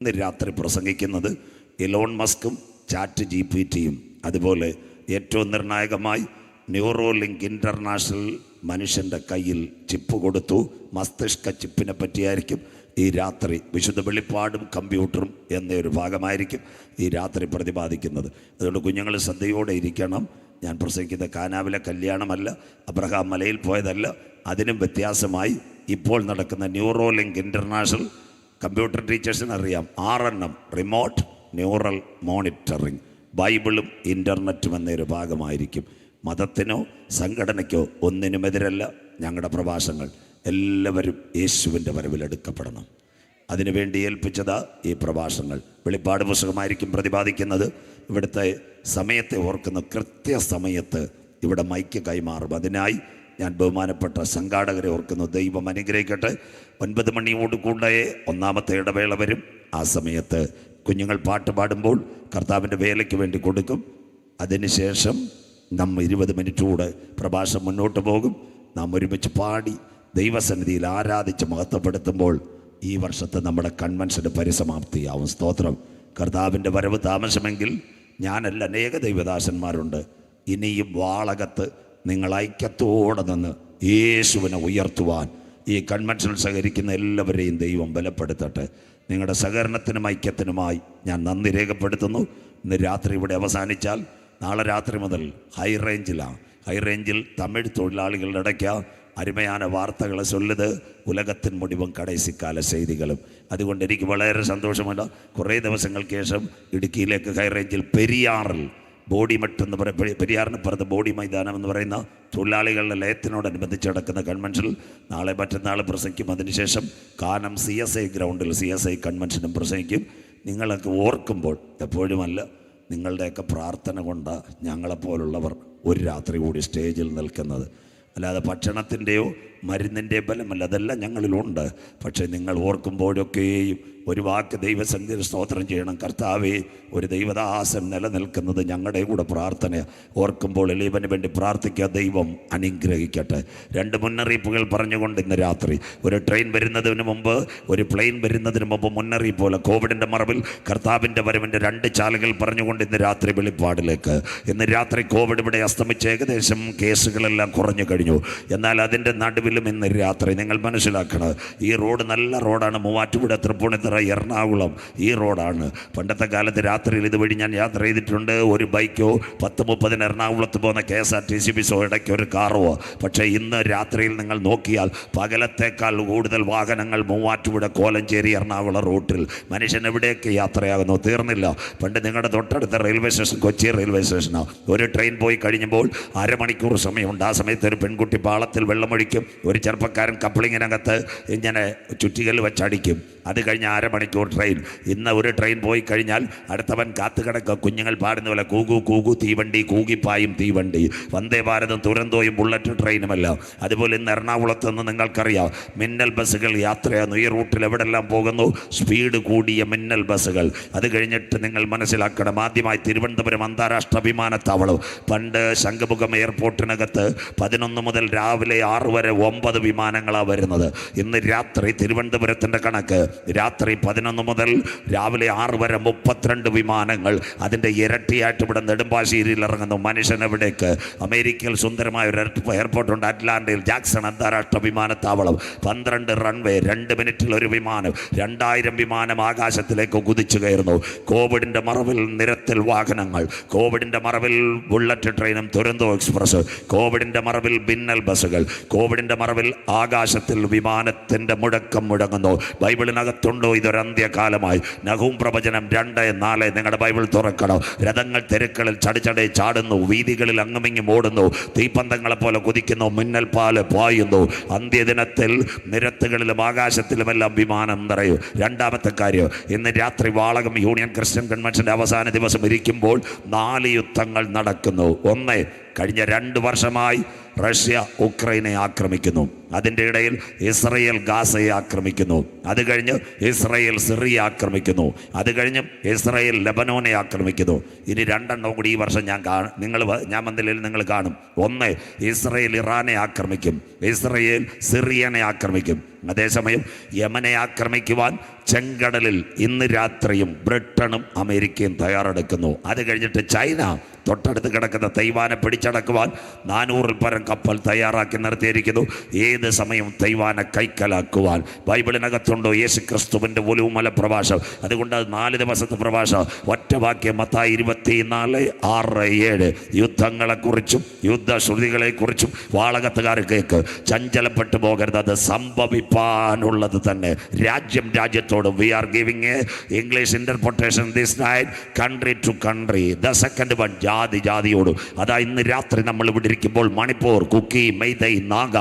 ഇന്ന് രാത്രി പ്രസംഗിക്കുന്നത് എലോൺ മസ്കും ചാറ്റ് ജിപിടിയും അതുപോലെ ഏറ്റവും നിർണായകമായി ന്യൂറോലിങ്ക് ഇൻ്റർനാഷണൽ മനുഷ്യൻ്റെ കയ്യിൽ ചിപ്പ് കൊടുത്തു. മസ്തിഷ്ക ചിപ്പിനെ പറ്റിയായിരിക്കും ഈ രാത്രി. വിശുദ്ധ വെളിപ്പാടും കമ്പ്യൂട്ടറും എന്നൊരു ഭാഗമായിരിക്കും ഈ രാത്രി പ്രതിപാദിക്കുന്നത്. അതുകൊണ്ട് കുഞ്ഞുങ്ങൾ ശ്രദ്ധയോടെ ഇരിക്കണം. ഞാൻ പ്രസംഗിക്കുന്ന കാനാവിലെ കല്യാണമല്ല, അബ്രഹാം മലയിൽ പോയതല്ല. അതിനും വ്യത്യാസമായി ഇപ്പോൾ നടക്കുന്ന ന്യൂറോലിങ്ക് ഇൻ്റർനാഷണൽ കമ്പ്യൂട്ടർ ടീച്ചേഴ്സിന് അറിയാം, 6 റിമോട്ട് ന്യൂറൽ മോണിറ്ററിങ്. ബൈബിളും ഇൻ്റർനെറ്റും എന്നൊരു ഭാഗമായിരിക്കും. മതത്തിനോ സംഘടനയ്ക്കോ ഒന്നിനുമെതിരല്ല ഞങ്ങളുടെ പ്രഭാഷണങ്ങൾ. എല്ലാവരും യേശുവിൻ്റെ വരവിലെടുക്കപ്പെടണം. അതിനുവേണ്ടി ഏൽപ്പിച്ചതാ ഈ പ്രഭാഷണങ്ങൾ. വെളിപ്പാട് പുസ്തകമായിരിക്കും പ്രതിപാദിക്കുന്നത്. ഇവിടുത്തെ സമയത്തെ ഓർക്കുന്ന കൃത്യസമയത്ത് ഇവിടെ മൈക്ക് കൈമാറും. അതിനായി ഞാൻ ബഹുമാനപ്പെട്ട സംഘാടകരെ ഓർക്കുന്നു. ദൈവം അനുഗ്രഹിക്കട്ടെ. 9 മണിയോട് കൂടെ 1ാമത്തെ ഇടവേള വരും. ആ സമയത്ത് കുഞ്ഞുങ്ങൾ പാട്ട് പാടുമ്പോൾ കർത്താവിൻ്റെ വേലയ്ക്ക് വേണ്ടി കൊടുക്കും. അതിനുശേഷം നമ്മൾ 20 മിനിറ്റ് കൂടെ പ്രഭാഷണം മുന്നോട്ട് പോകും. നാം ഒരുമിച്ച് പാടി ദൈവസന്നിധിയിൽ ആരാധിച്ച് മഹത്വപ്പെടുത്തുമ്പോൾ ഈ വർഷത്തെ നമ്മുടെ കൺവെൻഷന് പരിസമാപ്തിയാവും. സ്തോത്രം. കർത്താവിൻ്റെ വരവ് താമസമെങ്കിൽ ഞാനല്ല, അനേക ദൈവദാസന്മാരുണ്ട്. ഇനിയും വാളകത്ത് നിങ്ങൾ ഐക്യത്തോടെ നിന്ന് യേശുവിനെ ഉയർത്തുവാൻ ഈ കൺവെൻഷനിൽ സഹകരിക്കുന്ന എല്ലാവരെയും ദൈവം ബലപ്പെടുത്തട്ടെ. നിങ്ങളുടെ സഹകരണത്തിനും ഐക്യത്തിനുമായി ഞാൻ നന്ദി രേഖപ്പെടുത്തുന്നു. ഇന്ന് രാത്രി ഇവിടെ അവസാനിച്ചാൽ നാളെ രാത്രി മുതൽ ഹൈ റേഞ്ചിൽ തമിഴ് തൊഴിലാളികളുടെ ഇടയ്ക്ക് അരുമயான വാർത്തകളെ ചൊല്ലുത്. ഉലകത്തിൻ മുടിവും കടൈസിക്കാല ചെയ്തികളും. അതുകൊണ്ട് എനിക്ക് വളരെ സന്തോഷമുണ്ട്. കുറേ ദിവസങ്ങൾക്ക് ശേഷം ഇടുക്കിയിലേക്ക് ഹൈ റേഞ്ചിൽ പെരിയാറിൽ ബോഡിമെട്ട് എന്ന് പെരിയാറിന് പുറത്ത് ബോഡി മൈതാനം എന്ന് പറയുന്ന തൊഴിലാളികളുടെ ലയത്തിനോടനുബന്ധിച്ച് നടക്കുന്ന കൺവെൻഷനിൽ നാളെ മറ്റന്നാൾ പ്രസംഗിക്കും. അതിനുശേഷം കാനം CSI ഗ്രൗണ്ടിൽ CSI കൺവെൻഷനും പ്രസംഗിക്കും. നിങ്ങളൊക്കെ ഓർക്കുമ്പോൾ എപ്പോഴുമല്ല, നിങ്ങളുടെയൊക്കെ പ്രാർത്ഥന കൊണ്ട് ഞങ്ങളെപ്പോലുള്ളവർ ഒരു രാത്രി കൂടി സ്റ്റേജിൽ നിൽക്കുന്നത്. അല്ലാതെ ഭക്ഷണത്തിൻ്റെയോ മരുന്നിൻ്റെയോ ബലമല്ല, അതെല്ലാം ഞങ്ങളിലുണ്ട്. പക്ഷേ നിങ്ങൾ ഓർക്കുമ്പോഴൊക്കെയും ഒരു വാക്ക് ദൈവസന്നിധിയിൽ സ്തോത്രം ചെയ്യണം. കർത്താവേ, ഒരു ദൈവദാസൻ നിലനിൽക്കുന്നത് ഞങ്ങളുടെ കൂടെ പ്രാർത്ഥന. ഓർക്കുമ്പോൾ എളിയവന് വേണ്ടി പ്രാർത്ഥിക്കുക. ദൈവം അനുഗ്രഹിക്കട്ടെ. 2 മുന്നറിയിപ്പുകൾ പറഞ്ഞുകൊണ്ട് ഇന്ന് രാത്രി ഒരു ട്രെയിൻ വരുന്നതിന് മുമ്പ്, ഒരു പ്ലെയിൻ വരുന്നതിന് മുമ്പ് മുന്നറിയിപ്പ് പോലെ കോവിഡിൻ്റെ മറവിൽ കർത്താവിൻ്റെ വരവിൻ്റെ 2 ചാലുകൾ പറഞ്ഞുകൊണ്ട് ഇന്ന് രാത്രി വെളിപ്പാടിലേക്ക്. ഇന്ന് രാത്രി കോവിഡ് ഇവിടെ അസ്തമിച്ച് ഏകദേശം കേസുകളെല്ലാം കുറഞ്ഞു കഴിഞ്ഞു. എന്നാൽ അതിൻ്റെ നടുവിലും ഇന്ന് രാത്രി നിങ്ങൾ മനസ്സിലാക്കണം, ഈ റോഡ് നല്ല റോഡാണ്. മൂവാറ്റുപുഴ, തൃപ്പൂണിത്തുറ, എറണാകുളം ഈ റോഡാണ്. പണ്ടത്തെ കാലത്ത് രാത്രിയിൽ ഇതുവഴി ഞാൻ യാത്ര ചെയ്തിട്ടുണ്ട്. ഒരു ബൈക്കോ 10:30 എറണാകുളത്ത് പോകുന്ന KSRTC ബസ്സോ ഇടയ്ക്ക് ഒരു കാറോ. പക്ഷേ ഇന്ന് രാത്രിയിൽ നിങ്ങൾ നോക്കിയാൽ പകലത്തേക്കാൾ കൂടുതൽ വാഹനങ്ങൾ മൂവാറ്റുപുഴ, കോലഞ്ചേരി, എറണാകുളം റൂട്ടിൽ. മനുഷ്യൻ എവിടെയൊക്കെ യാത്രയാകുന്നു, തീർന്നില്ല. പണ്ട് നിങ്ങളുടെ തൊട്ടടുത്ത റെയിൽവേ സ്റ്റേഷൻ കൊച്ചി റെയിൽവേ സ്റ്റേഷനാണ്. ഒരു ട്രെയിൻ പോയി കഴിയുമ്പോൾ അരമണിക്കൂർ സമയമുണ്ട്. ആ സമയത്ത് ഒരു പെൺകുട്ടി പാളത്തിൽ വെള്ളമൊഴിക്കും. ഒരു ചെറുപ്പക്കാരൻ കപ്ലിങ്ങിനകത്ത് ഇങ്ങനെ ചുറ്റികൽ വെച്ചടിക്കും. അത് കഴിഞ്ഞ് അരമണിക്കൂർ ട്രെയിൻ. ഇന്ന് ഒരു ട്രെയിൻ പോയി കഴിഞ്ഞാൽ അടുത്തവൻ കാത്തുകിടക്കുക. കുഞ്ഞുങ്ങൾ പാടുന്ന പോലെ കൂകു കൂകു തീവണ്ടി, കൂകിപ്പായും തീവണ്ടി. വന്ദേ ഭാരതും തുരന്തോയും ബുള്ളറ്റ് ട്രെയിനുമല്ല. അതുപോലെ ഇന്ന് എറണാകുളത്ത് നിന്ന് നിങ്ങൾക്കറിയാം മിന്നൽ ബസ്സുകൾ യാത്രയാകുന്നു. ഈ റൂട്ടിൽ എവിടെല്ലാം പോകുന്നു, സ്പീഡ് കൂടിയ മിന്നൽ ബസ്സുകൾ. അത് കഴിഞ്ഞിട്ട് നിങ്ങൾ മനസ്സിലാക്കണം, ആദ്യമായി തിരുവനന്തപുരം അന്താരാഷ്ട്ര വിമാനത്താവളം. പണ്ട് ശംഖുമുഖം എയർപോർട്ടിനകത്ത് 11 മുതൽ രാവിലെ 6 വരെ 9 വിമാനങ്ങളാണ് വരുന്നത്. ഇന്ന് രാത്രി തിരുവനന്തപുരത്തിൻ്റെ കണക്ക്, രാത്രി 11 മുതൽ രാവിലെ 6 വരെ 32 വിമാനങ്ങൾ. അതിൻ്റെ ഇരട്ടിയായിട്ട് ഇവിടെ നെടുമ്പാശ്ശേരിയിൽ ഇറങ്ങുന്നു. മനുഷ്യൻ എവിടേക്ക്? അമേരിക്കയിൽ സുന്ദരമായ ഒരു എയർപോർട്ടുണ്ട്, അറ്റ്ലാന്റയിൽ ജാക്സൺ അന്താരാഷ്ട്ര വിമാനത്താവളം. 12 റൺവേ, 2 മിനിറ്റിൽ ഒരു വിമാനം. 2000 വിമാനം ആകാശത്തിലേക്ക് കുതിച്ചു കയറുന്നു. കോവിഡിൻ്റെ മറവിൽ നിരത്തിൽ വാഹനങ്ങൾ. കോവിഡിൻ്റെ മറവിൽ ബുള്ളറ്റ് ട്രെയിനും തുരന്തോ എക്സ്പ്രസ്. കോവിഡിൻ്റെ മറവിൽ മിന്നൽ ബസ്സുകൾ. കോവിഡിൻ്റെ മറവിൽ ആകാശത്തിൽ വിമാനത്തിൻ്റെ മുഴക്കം മുഴങ്ങുന്നു. ബൈബിളിനകത്തുണ്ടോ ഇതൊരു അന്ത്യകാലമായി? നഹൂം പ്രവചനം 2:4. നിങ്ങളുടെ ബൈബിൾ തുറക്കണം. രഥങ്ങൾ തെരുക്കളിൽ ചടിച്ചടെ ചാടുന്നു, വീതികളിൽ അങ്ങുമിങ്ങും ഓടുന്നു, തീപ്പന്തങ്ങളെ പോലെ കുതിക്കുന്നു, മിന്നൽ പാല് പായുന്നു. അന്ത്യദിനത്തിൽ നിരത്തുകളിലും ആകാശത്തിലുമെല്ലാം വിമാനം നിറയും. 2ാമത്തെ കാര്യം, ഇന്ന് രാത്രി വാളകം യൂണിയൻ ക്രിസ്ത്യൻ കൺവെൻഷൻ്റെ അവസാന ദിവസം ഇരിക്കുമ്പോൾ 4 യുദ്ധങ്ങൾ നടക്കുന്നു. ഒന്ന്, കഴിഞ്ഞ 2 വർഷമായി റഷ്യ ഉക്രൈനെ ആക്രമിക്കുന്നു. അതിൻ്റെ ഇടയിൽ ഇസ്രയേൽ ഗാസയെ ആക്രമിക്കുന്നു. അത് കഴിഞ്ഞ് ഇസ്രയേൽ സിറിയ ആക്രമിക്കുന്നു. അത് കഴിഞ്ഞ് ഇസ്രയേൽ ലെബനോനെ ആക്രമിക്കുന്നു. ഇനി 2 കൂടി ഈ വർഷം ഞാൻ മന്ദിരയിൽ നിങ്ങൾ കാണും. ഒന്ന്, ഇസ്രയേൽ ഇറാനെ ആക്രമിക്കും. ഇസ്രയേൽ സിറിയനെ ആക്രമിക്കും. അതേസമയം യമനെ ആക്രമിക്കുവാൻ ചെങ്കടലിൽ ഇന്ന് രാത്രിയും ബ്രിട്ടനും അമേരിക്കയും തയ്യാറെടുക്കുന്നു. അത് കഴിഞ്ഞിട്ട് ചൈന തൊട്ടടുത്ത് കിടക്കുന്ന തൈവാനെ പിടിച്ചടക്കുവാൻ 400-ൽ പരം കപ്പൽ തയ്യാറാക്കി നിർത്തിയിരിക്കുന്നു. ഏത് സമയവും തൈവാനെ കൈക്കലാക്കുവാൻ. ബൈബിളിനകത്തുണ്ടോ യേശു ക്രിസ്തുവിൻ്റെ ഒലിവുമല പ്രഭാഷണം? അതുകൊണ്ട് അത് 4 ദിവസത്തെ പ്രഭാഷണം. ഒറ്റ വാക്യം മത്തായി 24:6-7. യുദ്ധങ്ങളെക്കുറിച്ചും യുദ്ധശ്രുതികളെക്കുറിച്ചും വാളകത്തുകാർ കേൾക്ക്. ചഞ്ചലപ്പെട്ടു പോകരുത്, അത് സംഭവിപ്പാനുള്ളത് തന്നെ. രാജ്യം രാജ്യത്തോട്. We are giving a English interpretation this night, country to country. The second one, ജാതി ജാതിയോടും. അതാ ഇന്ന് രാത്രി നമ്മൾ ഇവിടെ ഇരിക്കുമ്പോൾ മണിപ്പൂർ, കുക്കി, മെയ്തൈ, നാഗ,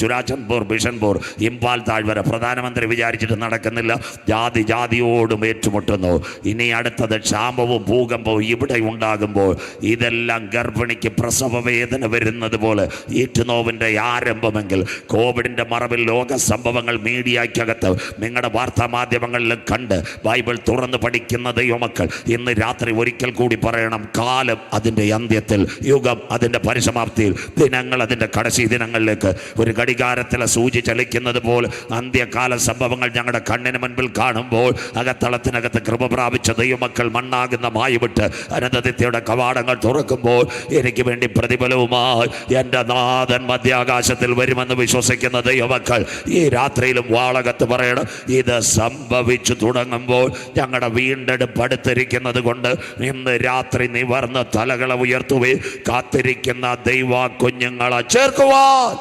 ചുരാചന്ദ്പൂർ, ബിഷൻപൂർ, ഇംഫാൽ താഴ്വര പ്രധാനമന്ത്രി വിചാരിച്ചിട്ട് നടക്കുന്നില്ല. ജാതി ജാതിയോടും ഏറ്റുമുട്ടുന്നു. ഇനി അടുത്തത് ക്ഷാമവും ഭൂകമ്പവും ഇവിടെ ഉണ്ടാകുമ്പോൾ ഇതെല്ലാം ഗർഭിണിക്ക് പ്രസവ വേദന വരുന്നത് പോലെ ഈറ്റുനോവിൻ്റെ ആരംഭമെങ്കിൽ കോവിഡിൻ്റെ മറവിൽ ലോക സംഭവങ്ങൾ മീഡിയയ്ക്കകത്ത് നിങ്ങളുടെ വാർത്താ മാധ്യമങ്ങളിലും കണ്ട് ബൈബിൾ തുറന്ന് പഠിക്കുന്ന ദൈവമക്കൾ ഇന്ന് രാത്രി ഒരിക്കൽ കൂടി പറയണം, കാലം അതിൻ്റെ അന്ത്യത്തിൽ, യുഗം അതിൻ്റെ പരിസമാപ്തിയിൽ, ദിനങ്ങൾ അതിൻ്റെ കടശി ദിനങ്ങളിലേക്ക്. ഒരു ഘടികാരത്തിലെ സൂചി ചലിക്കുന്നത് പോലെ അന്ത്യകാല സംഭവങ്ങൾ ഞങ്ങളുടെ കണ്ണിന് മുൻപിൽ കാണുമ്പോൾ അകത്തളത്തിനകത്ത് കൃപ പ്രാപിച്ച ദൈവമക്കൾ മണ്ണാകുന്ന മായുവിട്ട് അനന്തതിഥ്യയുടെ കവാടങ്ങൾ തുറക്കുമ്പോൾ എനിക്ക് വേണ്ടി പ്രതിഫലവുമായി എൻ്റെ നാഥൻ മധ്യാകാശത്തിൽ വരുമെന്ന് വിശ്വസിക്കുന്ന ദൈവമക്കൾ ഈ രാത്രിയിലും വാളകത്ത് പറയണം, ഇത് സംഭവിച്ചു തുടങ്ങുമ്പോൾ ഞങ്ങളുടെ വീണ്ടെടുപ്പ് അടുത്തിരിക്കുന്നത് കൊണ്ട് ഇന്ന് രാത്രി നിവർന്ന് തലകളെ ഉയർത്തുവേ. കാത്തിരിക്കുന്ന ദൈവ കുഞ്ഞുങ്ങളെ ചേർക്കുവാൻ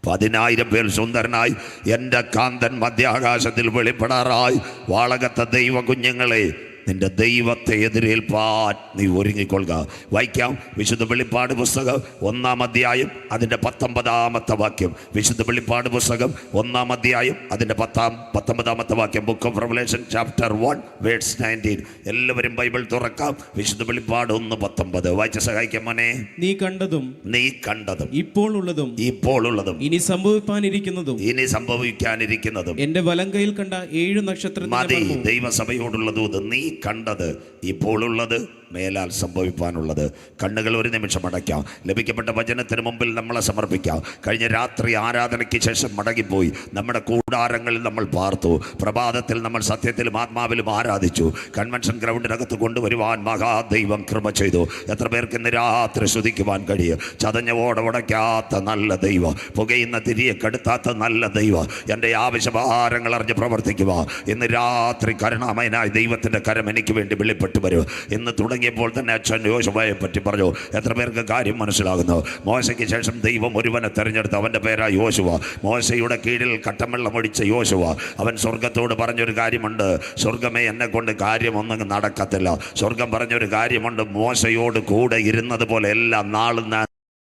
10,000 പേർ സുന്ദരനായി എൻ്റെ കാന്തൻ മധ്യാകാശത്തിൽ വെളിപ്പെടാറായി. വാളകത്തെ ദൈവ കുഞ്ഞുങ്ങളെ, നിന്റെ ദൈവത്തെ എതിരേൽപ്പാൻ നീ ഒരുങ്ങിക്കൊള്ളുക. വായിക്കാം വിശുദ്ധ വെളിപ്പാട് പുസ്തകം 1-ാം അധ്യായം അതിൻ്റെ 19-ാമത്തെ വാക്യം. വിശുദ്ധ വെളിപ്പാട് പുസ്തകം 1-ാം അധ്യായം അതിൻ്റെ 19-ാമത്തെ വാക്യം. Book of revelation chapter 1:19. എല്ലാവരും ബൈബിൾ തുറക്കാം. വിശുദ്ധ വെളിപ്പാട് 1:19 വായിച്ച സഹായിക്കാം മോനെ. നീ കണ്ടതും ഇപ്പോൾ ഉള്ളതും ഇനി സംഭവിക്കാനിരിക്കുന്നതും എൻ്റെ വലങ്കയിൽ കണ്ട 7 നക്ഷത്രങ്ങൾ. ദൈവസഭയോടുള്ളത് നീ കണ്ടത്, ഇപ്പോൾ ഉള്ളത്, മേലാൽ സംഭവിക്കാനുള്ളത്. കണ്ണുകൾ ഒരു നിമിഷം അടയ്ക്കാം. ലഭിക്കപ്പെട്ട വചനത്തിന് മുമ്പിൽ നമ്മളെ സമർപ്പിക്കാം. കഴിഞ്ഞ രാത്രി ആരാധനയ്ക്ക് ശേഷം മടങ്ങിപ്പോയി നമ്മുടെ കൂടാരങ്ങളിൽ നമ്മൾ പാർത്തു. പ്രഭാതത്തിൽ നമ്മൾ സത്യത്തിലും ആത്മാവിലും ആരാധിച്ചു. കൺവെൻഷൻ ഗ്രൗണ്ടിനകത്ത് കൊണ്ടുവരുവാൻ മഹാദൈവം കൃപ ചെയ്തു. എത്ര പേർക്ക് ഇന്ന് രാത്രി ശ്രുതിക്കുവാൻ കഴിയും? ചതഞ്ഞ ഓട ഉടയ്ക്കാത്ത നല്ല ദൈവം, പുകയുന്ന തിരിയെ കെടുത്താത്ത നല്ല ദൈവം, എൻ്റെ ആവശ്യഭാരങ്ങൾ അറിഞ്ഞ് പ്രവർത്തിക്കുക. ഇന്ന് രാത്രി കരുണാമയനായ ദൈവത്തിൻ്റെ കരം എനിക്ക് വേണ്ടി വെളിപ്പെട്ട് വരും. ഇന്ന് തുടങ്ങിയപ്പോൾ തന്നെ അച്ഛൻ യോശുവയെ പറ്റി പറഞ്ഞു. എത്ര പേർക്ക് കാര്യം മനസ്സിലാകുന്നു? മോശയ്ക്ക് ശേഷം ദൈവം ഒരുവനെ തെരഞ്ഞെടുത്ത്, അവൻ്റെ പേരാ യോശുവ. മോശയുടെ കീഴിൽ കട്ടം ഒഴിച്ച യോശുവ. അവൻ സ്വർഗത്തോട് പറഞ്ഞൊരു കാര്യമുണ്ട്, സ്വർഗമേ എന്നെ കൊണ്ട് കാര്യമൊന്നും നടക്കത്തില്ല. സ്വർഗം പറഞ്ഞൊരു കാര്യമുണ്ട്, മോശയോട് കൂടെ ഇരുന്നത് പോലെ എല്ലാ നാളും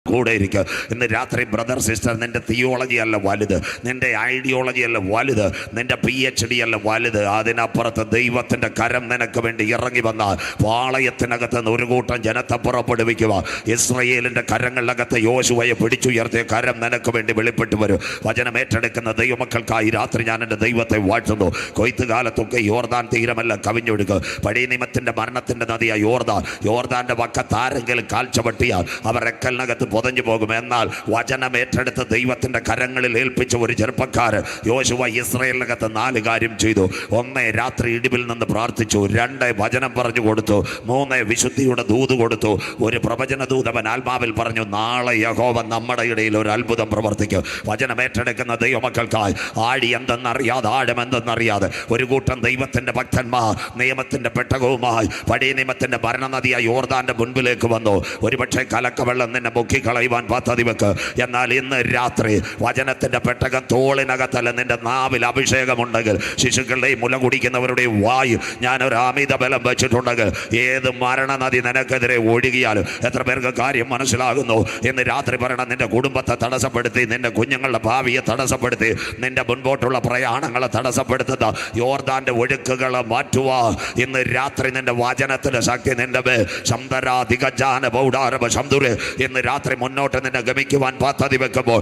കൂടെ ഇരിക്കുക. ഇന്ന് രാത്രി ബ്രദർ സിസ്റ്റർ, നിന്റെ തിയോളജി അല്ല വലുത്, നിന്റെ ഐഡിയോളജി അല്ല വലുത്, നിന്റെ PhD അല്ല വലുത്. അതിനപ്പുറത്ത് ദൈവത്തിൻ്റെ കരം നിനക്ക് വേണ്ടി ഇറങ്ങി വന്നാൽ പാളയത്തിനകത്ത് നിന്ന് ഒരു കൂട്ടം ജനത്തെ പുറപ്പെടുവിക്കുക. ഇസ്രയേലിൻ്റെ കരങ്ങളിനകത്ത് യോശുവയെ പിടിച്ചുയർത്തിയ കരം നിനക്ക് വേണ്ടി വെളിപ്പെട്ട് വരും. വചനം ഏറ്റെടുക്കുന്ന ദൈവമക്കൾക്കായി രാത്രി ഞാൻ എൻ്റെ ദൈവത്തെ വാഴ്ത്തുന്നു. കൊയ്ത്തുകാലത്തൊക്കെ യോർദാൻ തീരമല്ല കവിഞ്ഞൊഴുക്കുക. പഴയ നിയമത്തിൻ്റെ മരണത്തിൻ്റെ നദിയായ യോർദാൻ്റെ വക്കത്താരെങ്കിലും കാൽച്ചവട്ടിയാൽ അവർ എക്കലിനകത്ത് പൊതഞ്ഞു പോകും. എന്നാൽ വചനം ഏറ്റെടുത്ത് ദൈവത്തിൻ്റെ കരങ്ങളിൽ ഏൽപ്പിച്ച ഒരു ചെറുപ്പക്കാരൻ യോശുവ ഇസ്രായേലിനകത്ത് 4 കാര്യം ചെയ്തു. 1, രാത്രി ഇടിവിൽ നിന്ന് പ്രാർത്ഥിച്ചു. 2, വചനം പറഞ്ഞു കൊടുത്തു. 3, വിശുദ്ധിയുടെ ദൂത് കൊടുത്തു. ഒരു പ്രവചന ദൂതവൻ ആത്മാവിൽ പറഞ്ഞു, നാളെ യഹോവ നമ്മുടെ ഇടയിൽ ഒരു അത്ഭുതം പ്രവർത്തിക്കും. വചനം ഏറ്റെടുക്കുന്ന ദൈവമക്കൾക്കായി ആഴി എന്തെന്നറിയാതെ, ആഴമെന്തെന്നറിയാതെ ഒരു കൂട്ടം ദൈവത്തിൻ്റെ ഭക്തന്മാർ നിയമത്തിൻ്റെ പെട്ടകവുമായി പഴയ നിയമത്തിൻ്റെ ഭരണനദിയായ യോർദാൻ്റെ മുൻപിലേക്ക് വന്നു. ഒരുപക്ഷെ കലക്കവെള്ളം നിന്നെ മുക്കി കളയുവാൻ പദ്ധതി വെക്ക്. എന്നാൽ ഇന്ന് രാത്രി വചനത്തിൻ്റെ പെട്ടകം തോളിനകത്തല്ല, നിന്റെ നാവിൽ അഭിഷേകമുണ്ടെങ്കിൽ, ശിശുക്കളുടെയും മുല കുടിക്കുന്നവരുടെയും വായിൽ ഞാനൊരു അമിത ബലം വെച്ചിട്ടുണ്ടെങ്കിൽ ഏത് മരണനദി നിനക്കെതിരെ ഒഴുകിയാലും. എത്ര പേർക്ക് കാര്യം മനസ്സിലാകുന്നു? ഇന്ന് രാത്രി പറയണം, നിന്റെ കുടുംബത്തെ തടസ്സപ്പെടുത്തി, നിന്റെ കുഞ്ഞുങ്ങളുടെ ഭാവിയെ തടസ്സപ്പെടുത്തി, നിന്റെ മുൻപോട്ടുള്ള പ്രയാണങ്ങളെ തടസ്സപ്പെടുത്തുന്ന യോർദാൻ്റെ ഒഴുക്കുകളെ മാറ്റുക. ഇന്ന് രാത്രി നിന്റെ വചനത്തിൻ്റെ ശക്തി നിന്റെ ഇന്ന് രാത്രി മുന്നോട്ട് നിന്നെ ഗമിക്കുവാൻ പദ്ധതി വെക്കുമ്പോൾ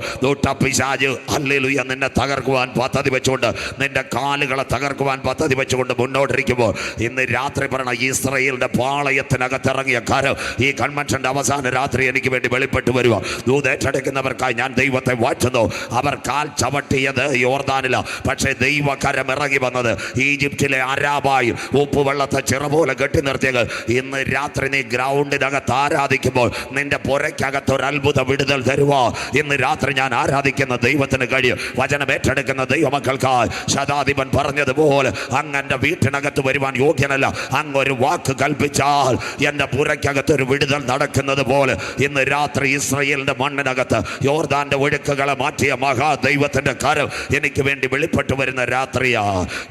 പിശാച് ഹല്ലേലൂയ നിന്നെ തകർക്കുവാൻ പദ്ധതി വെച്ചുകൊണ്ട് നിന്റെ കാലുകളെ തകർക്കുവാൻ പദ്ധതി വെച്ചുകൊണ്ട് മുന്നോട്ടിരിക്കുമ്പോൾ ഇന്ന് രാത്രി പറയണ ഇസ്രായേലിന്റെ പാളയത്തിനകത്തിറങ്ങിയ കാര്യം ഈ കൺവെൻഷന്റെ അവസാന രാത്രി എനിക്ക് വേണ്ടി വെളിപ്പെട്ടു വരിക. ദൂതേറ്റെടുക്കുന്നവർക്കായി ഞാൻ ദൈവത്തെ വാഴ്ത്തുന്നു. അവർ കാൽ ചവിട്ടിയത് യോർദാനില, പക്ഷേ ദൈവകരം ഇറങ്ങി വന്നത് ഈജിപ്തിലെ അരാബായി ഉപ്പുവെള്ളത്തെ ചിറപോലെ കെട്ടി നിർത്തിയത്. ഇന്ന് രാത്രി നീ ഗ്രൗണ്ടിനകത്ത് ആരാധിക്കുമ്പോൾ നിന്റെ പുരയ്ക്കകത്ത് ഒരു അത്ഭുത വിടുതൽ തരുക. ഇന്ന് രാത്രി ഞാൻ ആരാധിക്കുന്ന ദൈവത്തിന് കഴിയും. വചനം ഏറ്റെടുക്കുന്ന ദൈവമക്കൾക്കായി ശതാധിപൻ പറഞ്ഞതുപോലെ അങ്ങന്റെ വീട്ടിനകത്ത് വരുവാൻ യോഗ്യനല്ല, അങ്ങൊരു വാക്ക് കൽപ്പിച്ചാൽ എൻ്റെ പുരയ്ക്കകത്ത് ഒരു വിടുതൽ നടക്കുന്നത് പോലെ ഇന്ന് രാത്രി ഇസ്രായേലിന്റെ മണ്ണിനകത്ത് യോർദാന്റെ ഒഴുക്കുകളെ മാറ്റിയ മഹാദൈവത്തിന്റെ കരം എനിക്ക് വേണ്ടി വെളിപ്പെട്ടു വരുന്ന രാത്രിയാ.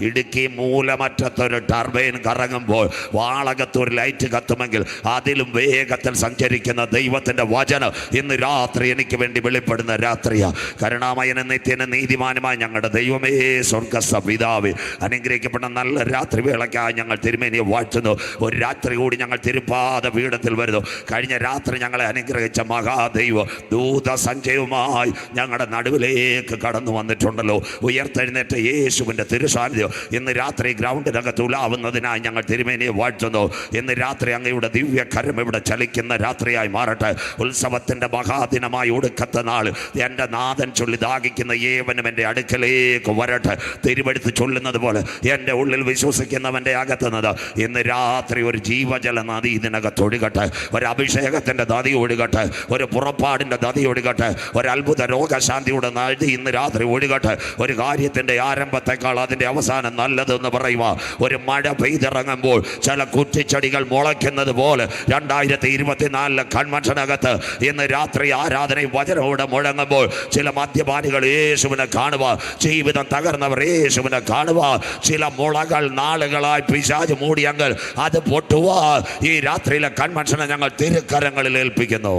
ഇടുക്കി മൂലമറ്റത്തൊരു ടർബൈൻ കറങ്ങുമ്പോൾ വാളകത്തൊരു ലൈറ്റ് കത്തുമെങ്കിൽ അതിലും വേഗത്തിൽ സഞ്ചരിക്കുന്ന ദൈവത്തിന്റെ വചനം ഇന്ന് രാത്രി എനിക്ക് വേണ്ടി വെളിപ്പെടുന്ന രാത്രിയാ. കരുണാമയനും നിത്യനും നീതിമാനുമായ ഞങ്ങളുടെ ദൈവമേ, സ്വർഗ്ഗപിതാവേ, അനുഗ്രഹിക്കപ്പെട്ട നല്ല രാത്രി വേളയ്ക്കായി ഞങ്ങൾ തിരുമേനിയെ വാഴ്ത്തുന്നു. ഒരു രാത്രി കൂടി ഞങ്ങൾ തിരുപ്പാത പീഠത്തിൽ വരുന്നു. കഴിഞ്ഞ രാത്രി ഞങ്ങളെ അനുഗ്രഹിച്ച മഹാദൈവം ദൂത സഞ്ചയവുമായി ഞങ്ങളുടെ നടുവിലേക്ക് കടന്നു വന്നിട്ടുണ്ടല്ലോ. ഉയർത്തെഴുന്നേറ്റ യേശുവിൻ്റെ തിരുസാന്നിധ്യം ഇന്ന് രാത്രി ഗ്രൗണ്ടിനകത്ത് ഉലാവുന്നതിനായി ഞങ്ങൾ തിരുമേനിയെ വാഴ്ത്തുന്നു. ഇന്ന് രാത്രി അങ്ങയുടെ ദിവ്യകരം ഇവിടെ ചലിക്കുന്ന രാത്രിയായി മാറട്ടെ. ഉത്സവത്തിൻ്റെ മഹാദിനമായി ഒടുക്കത്തെ നാൾ എൻ്റെ നാഥൻ ചൊല്ലി ദാഹിക്കുന്ന ഏവനും എൻ്റെ അടുക്കലേക്ക് വരട്ടെ. തിരുവെടുത്ത് ചൊല്ലുന്നത് പോലെ എൻ്റെ ഉള്ളിൽ വിശ്വസിക്കുന്നവൻ്റെ അകത്തുന്നത് ഇന്ന് രാത്രി ഒരു ജീവജല നദി ഇതിനകത്ത് ഒഴുകട്ടെ, ഒരു അഭിഷേകത്തിൻ്റെ നദി ഒഴുകട്ടെ, ഒരു പുറപ്പാടിൻ്റെ നദി ഒഴുകട്ടെ, ഒരു അത്ഭുത രോഗശാന്തിയുടെ നദി ഇന്ന് രാത്രി ഒഴുകട്ടെ. ഒരു കാര്യത്തിൻ്റെ ആരംഭത്തെക്കാൾ അതിൻ്റെ അവസാനം നല്ലതെന്ന് പറയുക. ഒരു മഴ പെയ്തിറങ്ങുമ്പോൾ ചില കുറ്റിച്ചെടികൾ മുളയ്ക്കുന്നത് പോലെ 2024 കൺവെൻഷനകത്ത് ഇന്ന് രാത്രി ആരാധനയും വചനവും മുഴങ്ങുമ്പോൾ ചില മദ്യപാനികൾ യേശുവിനെ കാണുക, ജീവിതം തകർന്നവർ യേശുവിനെ കാണുക, ചില മുളകൾ നാളുകളായി പിശാച് മൂടിയെങ്കിൽ അത് പൊട്ടുക. ഈ രാത്രിയിലെ കൺവെൻഷനെ ഞങ്ങൾ തിരുക്കരങ്ങളിൽ ഏൽപ്പിക്കുന്നു.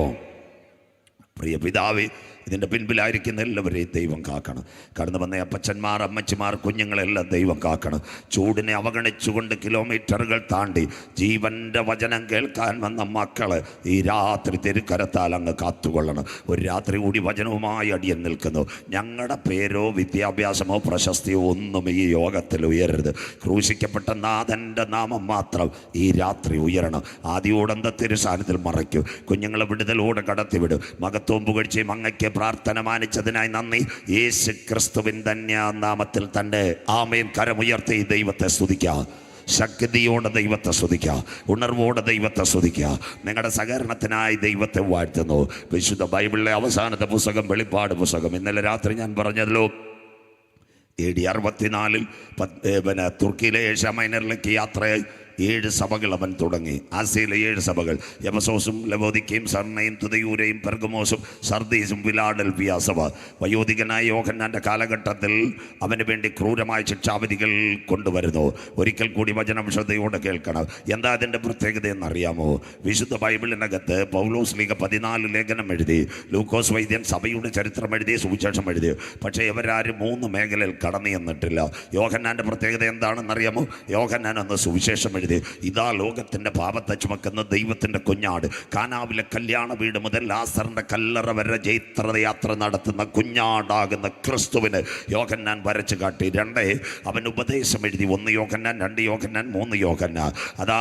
പ്രിയ പിതാവേ, ഇതിൻ്റെ പിൻപിലായിരിക്കുന്ന എല്ലാവരെയും ദൈവം കാക്കണം. കടന്നു വന്ന അപ്പച്ചന്മാർ, അമ്മച്ചിമാർ, കുഞ്ഞുങ്ങളെല്ലാം ദൈവം കാക്കണം. ചൂടിനെ അവഗണിച്ചുകൊണ്ട് കിലോമീറ്ററുകൾ താണ്ടി ജീവൻ്റെ വചനം കേൾക്കാൻ വന്ന മക്കള് ഈ രാത്രി തിരുക്കരത്താൽ അങ്ങ് കാത്തുകൊള്ളണം. ഒരു രാത്രി കൂടി വചനവുമായി അടിയൻ നിൽക്കുന്നു. ഞങ്ങളുടെ പേരോ വിദ്യാഭ്യാസമോ പ്രശസ്തിയോ ഒന്നും ഈ യോഗത്തിൽ ഉയരരുത്. ക്രൂശിക്കപ്പെട്ട നാഥൻ്റെ നാമം മാത്രം ഈ രാത്രി ഉയരണം. ആദ്യോടന്ത തിരുസാന്നിധ്യത്തിൽ മറയ്ക്കും. കുഞ്ഞുങ്ങളെ വിടുതലോടെ കടത്തിവിടും. മകത്വം പുകഴ്ചയും അങ്ങയ്ക്ക് പ്രാർത്ഥന മാനിച്ചതിനായി നന്ദി. യേശു ക്രിസ്തുവിൻ ധന്യനാമത്തിൽ തന്നെ ആമേൻ. കരമുയർത്തി ദൈവത്തെ സ്തുതിക്കാം. ശക്തിയോടെ ദൈവത്തെ സ്തുതിക്കുക, ഉണർവോടെ ദൈവത്തെ സ്തുതിക്കുക. നിങ്ങളുടെ സഹകരണത്തിനായി ദൈവത്തെ വാഴ്ത്തുന്നു. വിശുദ്ധ ബൈബിളിലെ അവസാനത്തെ പുസ്തകം വെളിപ്പാട് പുസ്തകം. ഇന്നലെ രാത്രി ഞാൻ പറഞ്ഞല്ലോ, AD 64 തുർക്കിയിലെ ഏഷ്യ മൈനറിലേക്ക് യാത്രയായി 7 സഭകൾ അവൻ തുടങ്ങി. ആസിയയിലെ 7 സഭകൾ, എഫെസോസും ലവോദിക്കയും സർണയും തുദയൂരയും പെർഗമോസും സർദീസും ഫിലാഡൽഫിയ സഭ. വയോധികനായ യോഹന്നാൻ്റെ കാലഘട്ടത്തിൽ അവന് വേണ്ടി ക്രൂരമായ ശിക്ഷാവിധികൾ കൊണ്ടുവരുന്നു. ഒരിക്കൽ കൂടി വചനം ശ്രദ്ധയോടെ കേൾക്കണം. എന്താ അതിൻ്റെ പ്രത്യേകത എന്നറിയാമോ? വിശുദ്ധ ബൈബിളിനകത്ത് പൗലോസ് ലീഗ 14 ലേഖനം എഴുതി, ലൂക്കോസ് വൈദ്യൻ സഭയുടെ ചരിത്രം എഴുതി, സുവിശേഷം എഴുതി. പക്ഷേ ഇവരാരും 3 മേഖലയിൽ കടന്നു ചെന്നിട്ടില്ല. യോഹന്നാൻ്റെ പ്രത്യേകത എന്താണെന്നറിയാമോ? യോഹന്നാൻ അന്ന് സുവിശേഷം എഴുതി, ഇതാ ലോകത്തിന്റെ പാപത്തെ ചുമക്കുന്ന ദൈവത്തിന്റെ കുഞ്ഞാട്. കാനാവിലെ കല്യാണ വീട് മുതൽ ലാസറിന്റെ കല്ലറ വരെ ജൈത്രയാത്ര നടത്തുന്ന കുഞ്ഞാടാകുന്ന ക്രിസ്തുവിന് യോഹന്നാൻ വരച്ചു കാട്ടി. 2 അവൻ ഉപദേശം എഴുതി. 1 യോഹന്നാൻ, 2 യോഹന്നാൻ, 3 യോഹന്നാൻ. അതാ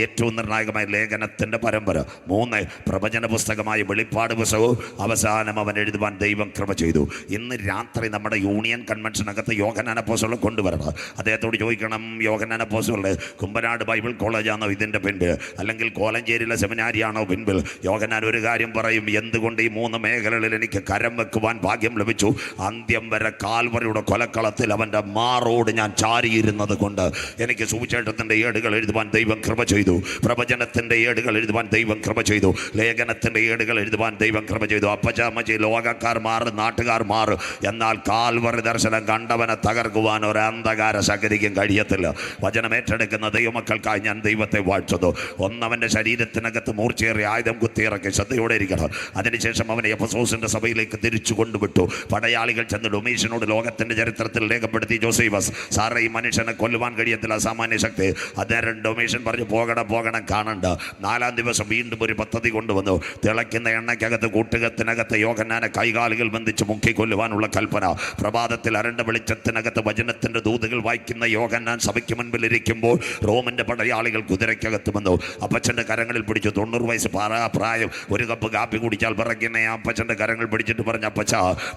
ഏറ്റവും നിർണായകമായ ലേഖനത്തിന്റെ പരമ്പര. 3 പ്രവചന പുസ്തകമായ വെളിപ്പാട് പുസ്തകവും അവസാനം അവൻ എഴുതുവാൻ ദൈവം കൃപ ചെയ്തു. ഇന്ന് രാത്രി നമ്മുടെ യൂണിയൻ കൺവെൻഷനകത്ത് യോഹന്നാൻ അപ്പോസ്തലനെ കൊണ്ടുവരണം. അദ്ദേഹത്തോട് ചോദിക്കണം, യോഹന്നാൻ അപ്പോസ്തലൻ കുമ്പനാട് ബൈബിൾ കോളേജാണോ ഇതിൻ്റെ പിൻപിൽ, അല്ലെങ്കിൽ കോലഞ്ചേരിയിലെ സെമിനാരിയാണോ പിൻപിൽ? യോഹന്നാൻ ഒരു കാര്യം പറയും, എന്തുകൊണ്ട് ഈ 3 മേഖലകളിൽ എനിക്ക് കരം വെക്കുവാൻ ഭാഗ്യം ലഭിച്ചു? അന്ത്യം വരെ കാൽവറിയുടെ കൊലക്കളത്തിൽ അവൻ്റെ മാറോട് ഞാൻ ചാരിയിരുന്നത് കൊണ്ട് എനിക്ക് സുവിശേഷത്തിൻ്റെ ഏടുകൾ എഴുതുവാൻ ദൈവം കൃപ ചെയ്തു. പ്രവചനത്തിൻ്റെ ഏടുകൾ എഴുതുവാൻ ദൈവം കൃപ ചെയ്തു. ലേഖനത്തിൻ്റെ ഏടുകൾ എഴുതുവാൻ ദൈവം കൃപ ചെയ്തു. അപ്പച്ചമ്മച്ചി ലോകക്കാർ മാറും, നാട്ടുകാർ മാറും, എന്നാൽ കാൽവറി ദർശനം കണ്ടവനെ തകർക്കുവാൻ ഒരു അന്ധകാര ശക്തിക്കും കഴിയത്തില്ല. വചനം ഏറ്റെടുക്കുന്ന ദൈവം ദൈവമക്കൾക്കായി ഞാൻ ദൈവത്തെ വാഴ്ത്തുന്നു. ഒന്നവൻ്റെ ശരീരത്തിനകത്ത് മൂർച്ചയേറിയ ആയുധം കുത്തിയിറക്കി ശ്രദ്ധയോടെ ഇരിക്കണം. അതിനുശേഷം അവനെ എഫെസോസിന്റെ സഭയിലേക്ക് തിരിച്ചു കൊണ്ടുവിട്ടു. പടയാളികൾ ചെന്ന് ഡൊമീഷ്യനോട് ലോകത്തിന്റെ ചരിത്രത്തിൽ രേഖപ്പെടുത്തി, ജോസേഫസ് സാറേ ഈ മനുഷ്യനെ കൊല്ലുവാൻ കഴിയത്തില്ല, അസാമാന്യ ശക്തി. അന്നേരം ഡൊമീഷ്യൻ പറഞ്ഞു, പോകണം കാണണ്ട. 4-ാം ദിവസം വീണ്ടും ഒരു പദ്ധതി കൊണ്ടുവന്നു. തിളയ്ക്കുന്ന എണ്ണയ്ക്കകത്ത് കൂട്ടുകത്തിനകത്ത് യോഹന്നാനെ കൈകാലുകൾ ബന്ധിച്ച് മുക്കിക്കൊല്ലുവാനുള്ള കൽപ്പന. പ്രഭാതത്തിൽ അരണ്ട വെളിച്ചത്തിനകത്ത് വചനത്തിന്റെ ദൂതുകൾ വായിക്കുന്ന യോഹന്നാൻ സഭയ്ക്ക് മുൻപിൽ ഇരിക്കുമ്പോൾ റോമിന്റെ പടയാളികൾ കുതിരയ്ക്കകത്ത് വന്നു. അപ്പച്ചൻ്റെ കരങ്ങളിൽ പിടിച്ചു. 90 വയസ്സ് പ്രായം. ഒരു കപ്പ് കാപ്പി കുടിച്ചാൽ പിറക്കുന്ന അപ്പച്ചൻ്റെ കരങ്ങൾ പിടിച്ചിട്ട് പറഞ്ഞു, അപ്പച്ച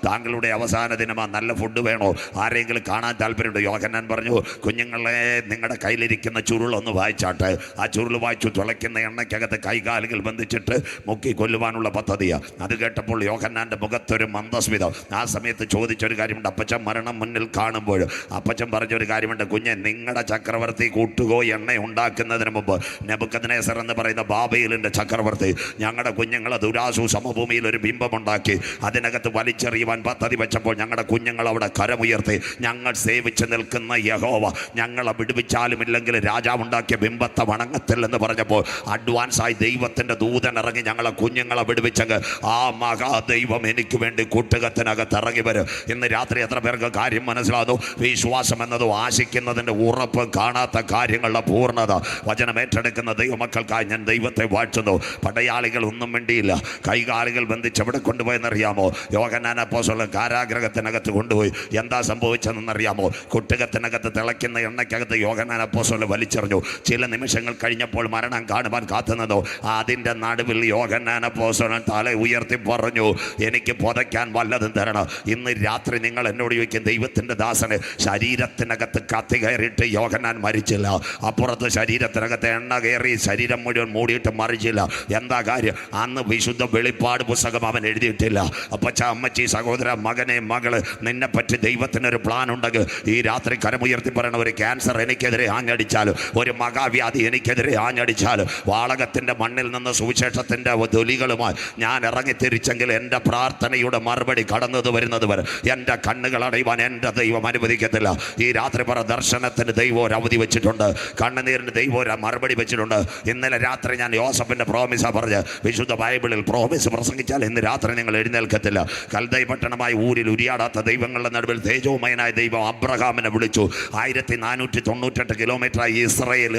താങ്കളുടെ അവസാന ദിനമാ, നല്ല ഫുഡ് വേണോ, ആരെങ്കിലും കാണാൻ താല്പര്യമുണ്ട്? യോഹന്നാൻ പറഞ്ഞു, കുഞ്ഞുങ്ങളെ നിങ്ങളുടെ കയ്യിലിരിക്കുന്ന ചുരുളൊന്ന് വായിച്ചാട്ടെ. ആ ചുരുൾ വായിച്ചു. തിളയ്ക്കുന്ന എണ്ണയ്ക്കകത്ത് കൈകാലുകൾ ബന്ധിച്ചിട്ട് മുക്കി കൊല്ലുവാനുള്ള പദ്ധതിയാണ്. അത് കേട്ടപ്പോൾ യോഹന്നാൻ്റെ മുഖത്തൊരു മന്ദസ്മിതം. ആ സമയത്ത് ചോദിച്ചൊരു കാര്യമുണ്ട്. അപ്പച്ചൻ മരണം മുന്നിൽ കാണുമ്പോൾ അപ്പച്ചൻ പറഞ്ഞൊരു കാര്യമുണ്ട്, കുഞ്ഞെ നിങ്ങളുടെ ചക്രവർത്തി കൂട്ടുകോ എണ്ണ ഉണ്ടാക്കുന്നതിന് മുമ്പ് നെബൂഖദ്നേസർ എന്ന് പറയുന്ന ബാബേലിൻ്റെ ചക്രവർത്തി ഞങ്ങളുടെ കുഞ്ഞുങ്ങളെ ദുരാസു സമഭൂമിയിൽ ഒരു ബിംബമുണ്ടാക്കി അതിനകത്ത് വലിച്ചെറിയുവാൻ പദ്ധതി വെച്ചപ്പോൾ ഞങ്ങളുടെ കുഞ്ഞുങ്ങൾ അവിടെ കരമുയർത്തി, ഞങ്ങൾ സേവിച്ച് നിൽക്കുന്ന യഹോവ ഞങ്ങളെ വിടുവിച്ചാലും ഇല്ലെങ്കിൽ രാജാവുണ്ടാക്കിയ ബിംബത്തെ വണങ്ങത്തില്ലെന്ന് പറഞ്ഞപ്പോൾ അഡ്വാൻസായി ദൈവത്തിൻ്റെ ദൂതൻ ഇറങ്ങി ഞങ്ങളെ കുഞ്ഞുങ്ങളെ വിടുവിച്ചെങ്കിൽ ആ മഹാദൈവം എനിക്ക് വേണ്ടി കൂട്ടുകത്തിനകത്ത് ഇറങ്ങി വരും. ഇന്ന് രാത്രി എത്ര പേർക്ക് കാര്യം മനസ്സിലാകുന്നു? വിശ്വാസം എന്നതും ആശിക്കുന്നതിൻ്റെ ഉറപ്പ്, കാണാത്ത കാര്യങ്ങളുടെ പൂർണ്ണത. വചനം ഏറ്റെടുക്കുന്ന ദൈവമക്കൾക്കായി ഞാൻ ദൈവത്തെ വാഴ്ത്തുന്നു. പടയാളികൾ ഒന്നും വേണ്ടിയില്ല, കൈകാലുകൾ ബന്ധിച്ച് എവിടെ കൊണ്ടുപോയെന്നറിയാമോ? യോഹന്നാൻ അപ്പോസ്തലൻ കാരാഗ്രഹത്തിനകത്ത് കൊണ്ടുപോയി. എന്താ സംഭവിച്ചതെന്നറിയാമോ? കുട്ടുകത്തിനകത്ത് തിളയ്ക്കുന്ന എണ്ണയ്ക്കകത്ത് യോഹന്നാൻ അപ്പോസ്തലൻ വലിച്ചെറിഞ്ഞു. ചില നിമിഷങ്ങൾ കഴിഞ്ഞപ്പോൾ മരണം കാണുവാൻ കാത്തുനിന്നു. അതിൻ്റെ നടുവിൽ യോഹന്നാൻ അപ്പോസ്തലൻ തല ഉയർത്തി പറഞ്ഞു, എനിക്ക് പുതയ്ക്കാൻ വല്ലതും തരണം. ഇന്ന് രാത്രി നിങ്ങൾ എന്നോട് ചോദിക്കും, ദൈവത്തിൻ്റെ ദാസന് ശരീരത്തിനകത്ത് കത്തി കയറിയിട്ട് യോഹന്നാൻ മരിച്ചില്ല, അപ്പുറത്ത് ശരീരത്തിനകത്ത് എണ്ണ കയറി ശരീരം മുഴുവൻ മൂടിയിട്ട് മരിച്ചില്ല. എന്താ കാര്യം? അന്ന് വിശുദ്ധ വെളിപ്പാട് പുസ്തകം അവൻ എഴുതിയിട്ടില്ല. അപ്പച്ച, അമ്മച്ചി, സഹോദര, മകനെ, മകള്, നിന്നെപ്പറ്റി ദൈവത്തിനൊരു പ്ലാൻ ഉണ്ടെങ്കിൽ ഈ രാത്രി കരമുയർത്തി പറയണം, ഒരു ക്യാൻസർ എനിക്കെതിരെ ആഞ്ഞടിച്ചാൽ, ഒരു മഹാവ്യാധി എനിക്കെതിരെ ആഞ്ഞടിച്ചാൽ, വാളകത്തിൻ്റെ മണ്ണിൽ നിന്ന് സുവിശേഷത്തിൻ്റെ തൊലികളുമായി ഞാൻ ഇറങ്ങിത്തിരിച്ചെങ്കിൽ എൻ്റെ പ്രാർത്ഥനയുടെ മറുപടി കടന്നത് വരുന്നത് വരെ എൻ്റെ കണ്ണുകൾ അടയുവാൻ എൻ്റെ ദൈവം അനുവദിക്കത്തില്ല. ഈ രാത്രി പറ, ദർശനത്തിന് ദൈവം ഒരു അവധി വെച്ചിട്ടുണ്ട്, കണ്ണുനീരിന് ദൈവം ഒരു മറുപടി വെച്ചിട്ടുണ്ട്. ഇന്നലെ രാത്രി ഞാൻ യോസഫിൻ്റെ പ്രോമിസാ പറഞ്ഞ്, വിശുദ്ധ ബൈബിളിൽ പ്രോമിസ് പ്രസംഗിച്ചാൽ ഇന്ന് രാത്രി നിങ്ങൾ എഴുന്നേൽക്കത്തില്ല. കൽദൈ പട്ടണമായ ഊരിൽ ഉരിയാടാത്ത ദൈവങ്ങളുടെ നടുവിൽ തേജോമയനായ ദൈവം അബ്രഹാമിനെ വിളിച്ചു. 1498 കിലോമീറ്ററായി ഇസ്രയേൽ,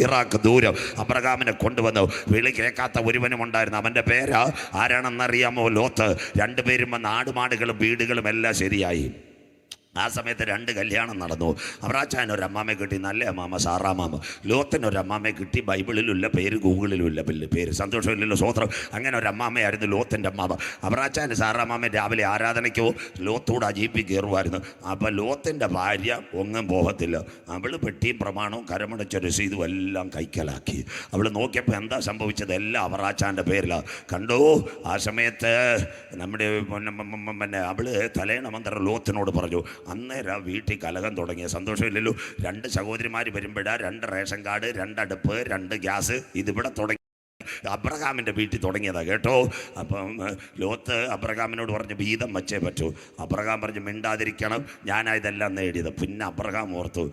ഇറാഖ് ദൂരം അബ്രഹാമിനെ കൊണ്ടുവന്നു. വിളി കേൾക്കാത്ത ഒരുവനും ഉണ്ടായിരുന്നു. അവൻ്റെ പേര് ആരാണെന്നറിയാമോ? ലോത്ത്. രണ്ടുപേരും വന്ന് ആടുമാടുകളും വീടുകളും എല്ലാം ശരിയായി. ആ സമയത്ത് 2 കല്യാണം നടന്നു. അബ്രാച്ചാൻ ഒരു അമ്മാമയെ കിട്ടി, നല്ല അമ്മാമ സാറാമാമ. ലോത്തിന് ഒരു അമ്മാമയെ കിട്ടി, ബൈബിളിലുള്ള പേര്, ഗൂഗിളിലുമില്ല പേര്. സന്തോഷമില്ലല്ലോ, സ്വോത്രം. അങ്ങനെ ഒരു അമ്മാമയായിരുന്നു ലോത്തിൻ്റെ അമ്മാമ. അബ്രാച്ചാൻ സാറാമാമ രാവിലെ ആരാധനയ്ക്കോ ലോത്തോട് ജീപ്പിൽ കയറുമായിരുന്നു. അപ്പോൾ ലോത്തിൻ്റെ ഭാര്യ ഒന്നും പോകത്തില്ല. അവൾ പെട്ടിയും പ്രമാണവും കരമടച്ച രസീതും എല്ലാം കൈക്കലാക്കി. അവൾ നോക്കിയപ്പോൾ എന്താ സംഭവിച്ചത്? എല്ലാം അബ്രാച്ചാൻ്റെ പേരിലാണ്. കണ്ടോ? ആ സമയത്ത് നമ്മുടെ അവൾ തലേണ മന്ത്രം ലോത്തിനോട് പറഞ്ഞു. അന്നേരം വീട്ടിൽ കലകം തുടങ്ങിയ. സന്തോഷമില്ലല്ലോ. 2 സഹോദരിമാർ വരുമ്പോഴാ 2 റേഷൻ കാർഡ്, 2 അടുപ്പ്, 2 ഗ്യാസ് ഇതിവിടെ തുടങ്ങി. അബ്രഹാമിൻ്റെ വീട്ടിൽ തുടങ്ങിയതാണ് കേട്ടോ. അപ്പം ലോത്ത് അബ്രഹാമിനോട് പറഞ്ഞു, വീതം വച്ചേ പറ്റൂ. അബ്രഹാം പറഞ്ഞു, മിണ്ടാതിരിക്കണം, ഞാനാ ഇതെല്ലാം നേടിയത്. പിന്നെ അബ്രഹാം ഓർത്തു,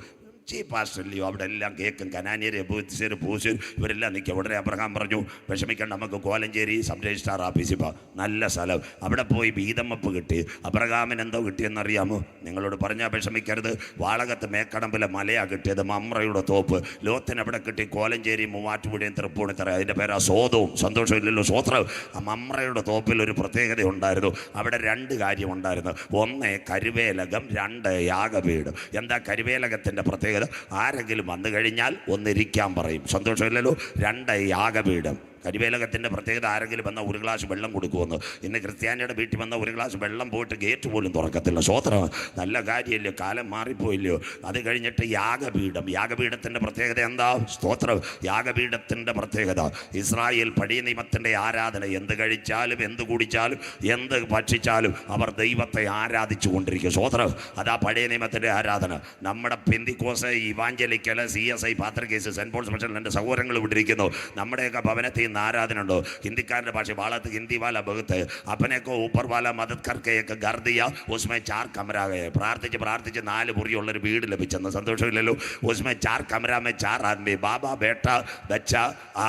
പാസ്റ്റല്ലയോ, അവിടെ എല്ലാം കേൾക്കും, കനാന്യര്, എബൂസ്യർ, പൂസ്യർ ഇവരെല്ലാം നിൽക്കും. ഉടനെ അബ്രഹാം പറഞ്ഞു, വിഷമിക്കണ്ട, നമുക്ക് കോലഞ്ചേരി സബ് രജിസ്ട്രാർ ഓഫീസിൽ പോകാം, നല്ല സ്ഥലം. അവിടെ പോയി വീതമപ്പ് കിട്ടി. അബ്രഹാമിന് എന്തോ കിട്ടിയെന്നറിയാമോ? നിങ്ങളോട് പറഞ്ഞാൽ വിഷമിക്കരുത്. വാളകത്ത് മേക്കടമ്പിലെ മലയാണ് കിട്ടിയത്, മമ്രയുടെ തോപ്പ്. ലോത്തിന് അവിടെ കിട്ടി കോലഞ്ചേരി, മൂവാറ്റുപുഴയും തൃപ്പൂണിത്തറ, അതിൻ്റെ പേരാ സോതവും. സന്തോഷമില്ലല്ലോ, സ്വോത്രം. ആ മമ്രയുടെ തോപ്പിൽ ഒരു പ്രത്യേകത ഉണ്ടായിരുന്നു. അവിടെ 2 കാര്യം ഉണ്ടായിരുന്നു. 1 കരുവേലകം, 2 യാഗവീട്. എന്താ കരുവേലകത്തിൻ്റെ പ്രത്യേകത? ആരെങ്കിലും വന്നു കഴിഞ്ഞാൽ ഒന്നിരിക്കാൻ പറയും. സന്തോഷമില്ലല്ലോ. 2 യാഗപീഠം. കരിവേലകത്തിൻ്റെ പ്രത്യേകത, ആരെങ്കിലും വന്നാൽ 1 ഗ്ലാസ് വെള്ളം കൊടുക്കുമെന്ന്. ഇന്ന് ക്രിസ്ത്യാനിയുടെ വീട്ടിൽ വന്ന 1 ഗ്ലാസ് വെള്ളം പോയിട്ട് ഗേറ്റ് പോലും തുറക്കത്തില്ല. സ്വോത്രം. നല്ല കാര്യമല്ലോ, കാലം മാറിപ്പോയില്ലയോ. അത് കഴിഞ്ഞിട്ട് യാഗപീഠം. യാഗപീഠത്തിൻ്റെ പ്രത്യേകത എന്താ? സ്തോത്രം. യാഗപീഠത്തിൻ്റെ പ്രത്യേകത, ഇസ്രായേൽ പഴയ നിയമത്തിൻ്റെ ആരാധന. എന്ത് കഴിച്ചാലും, എന്ത് കുടിച്ചാലും, എന്ത് ഭക്ഷിച്ചാലും അവർ ദൈവത്തെ ആരാധിച്ചു കൊണ്ടിരിക്കും. സ്വോത്രം. അതാ പഴയ നിയമത്തിൻ്റെ ആരാധന. നമ്മുടെ പെന്തിക്കോസ്, ഇവാഞ്ചലിക്കൽ, CSI, പാത്രക്കേസ്, സെൻറ്റ് പോൾ സ്പെഷ്യൽ, എൻ്റെ സഹോദരങ്ങൾ വിട്ടിരിക്കുന്നു. നമ്മുടെയൊക്കെ ഭവനത്തിൽ ഇന്ന് ആരാധന ഉണ്ടോ? ഹിന്ദിക്കാരുടെ ഭാഷ बालत हिंदी वाला बहुत है, अपने को ऊपर वाला मदद करके एक घर दिया, उसमें 4 कमरा गए. പ്രാർത്ഥിച്ച് 4 മുറിയുള്ളൊരു വീട് ലഭിച്ചെന്ന് സന്തോഷമില്ലല്ലോ? उसमें 4 कमरा में 4 आदमी, ബാബ ബേട്ട ബച്ച,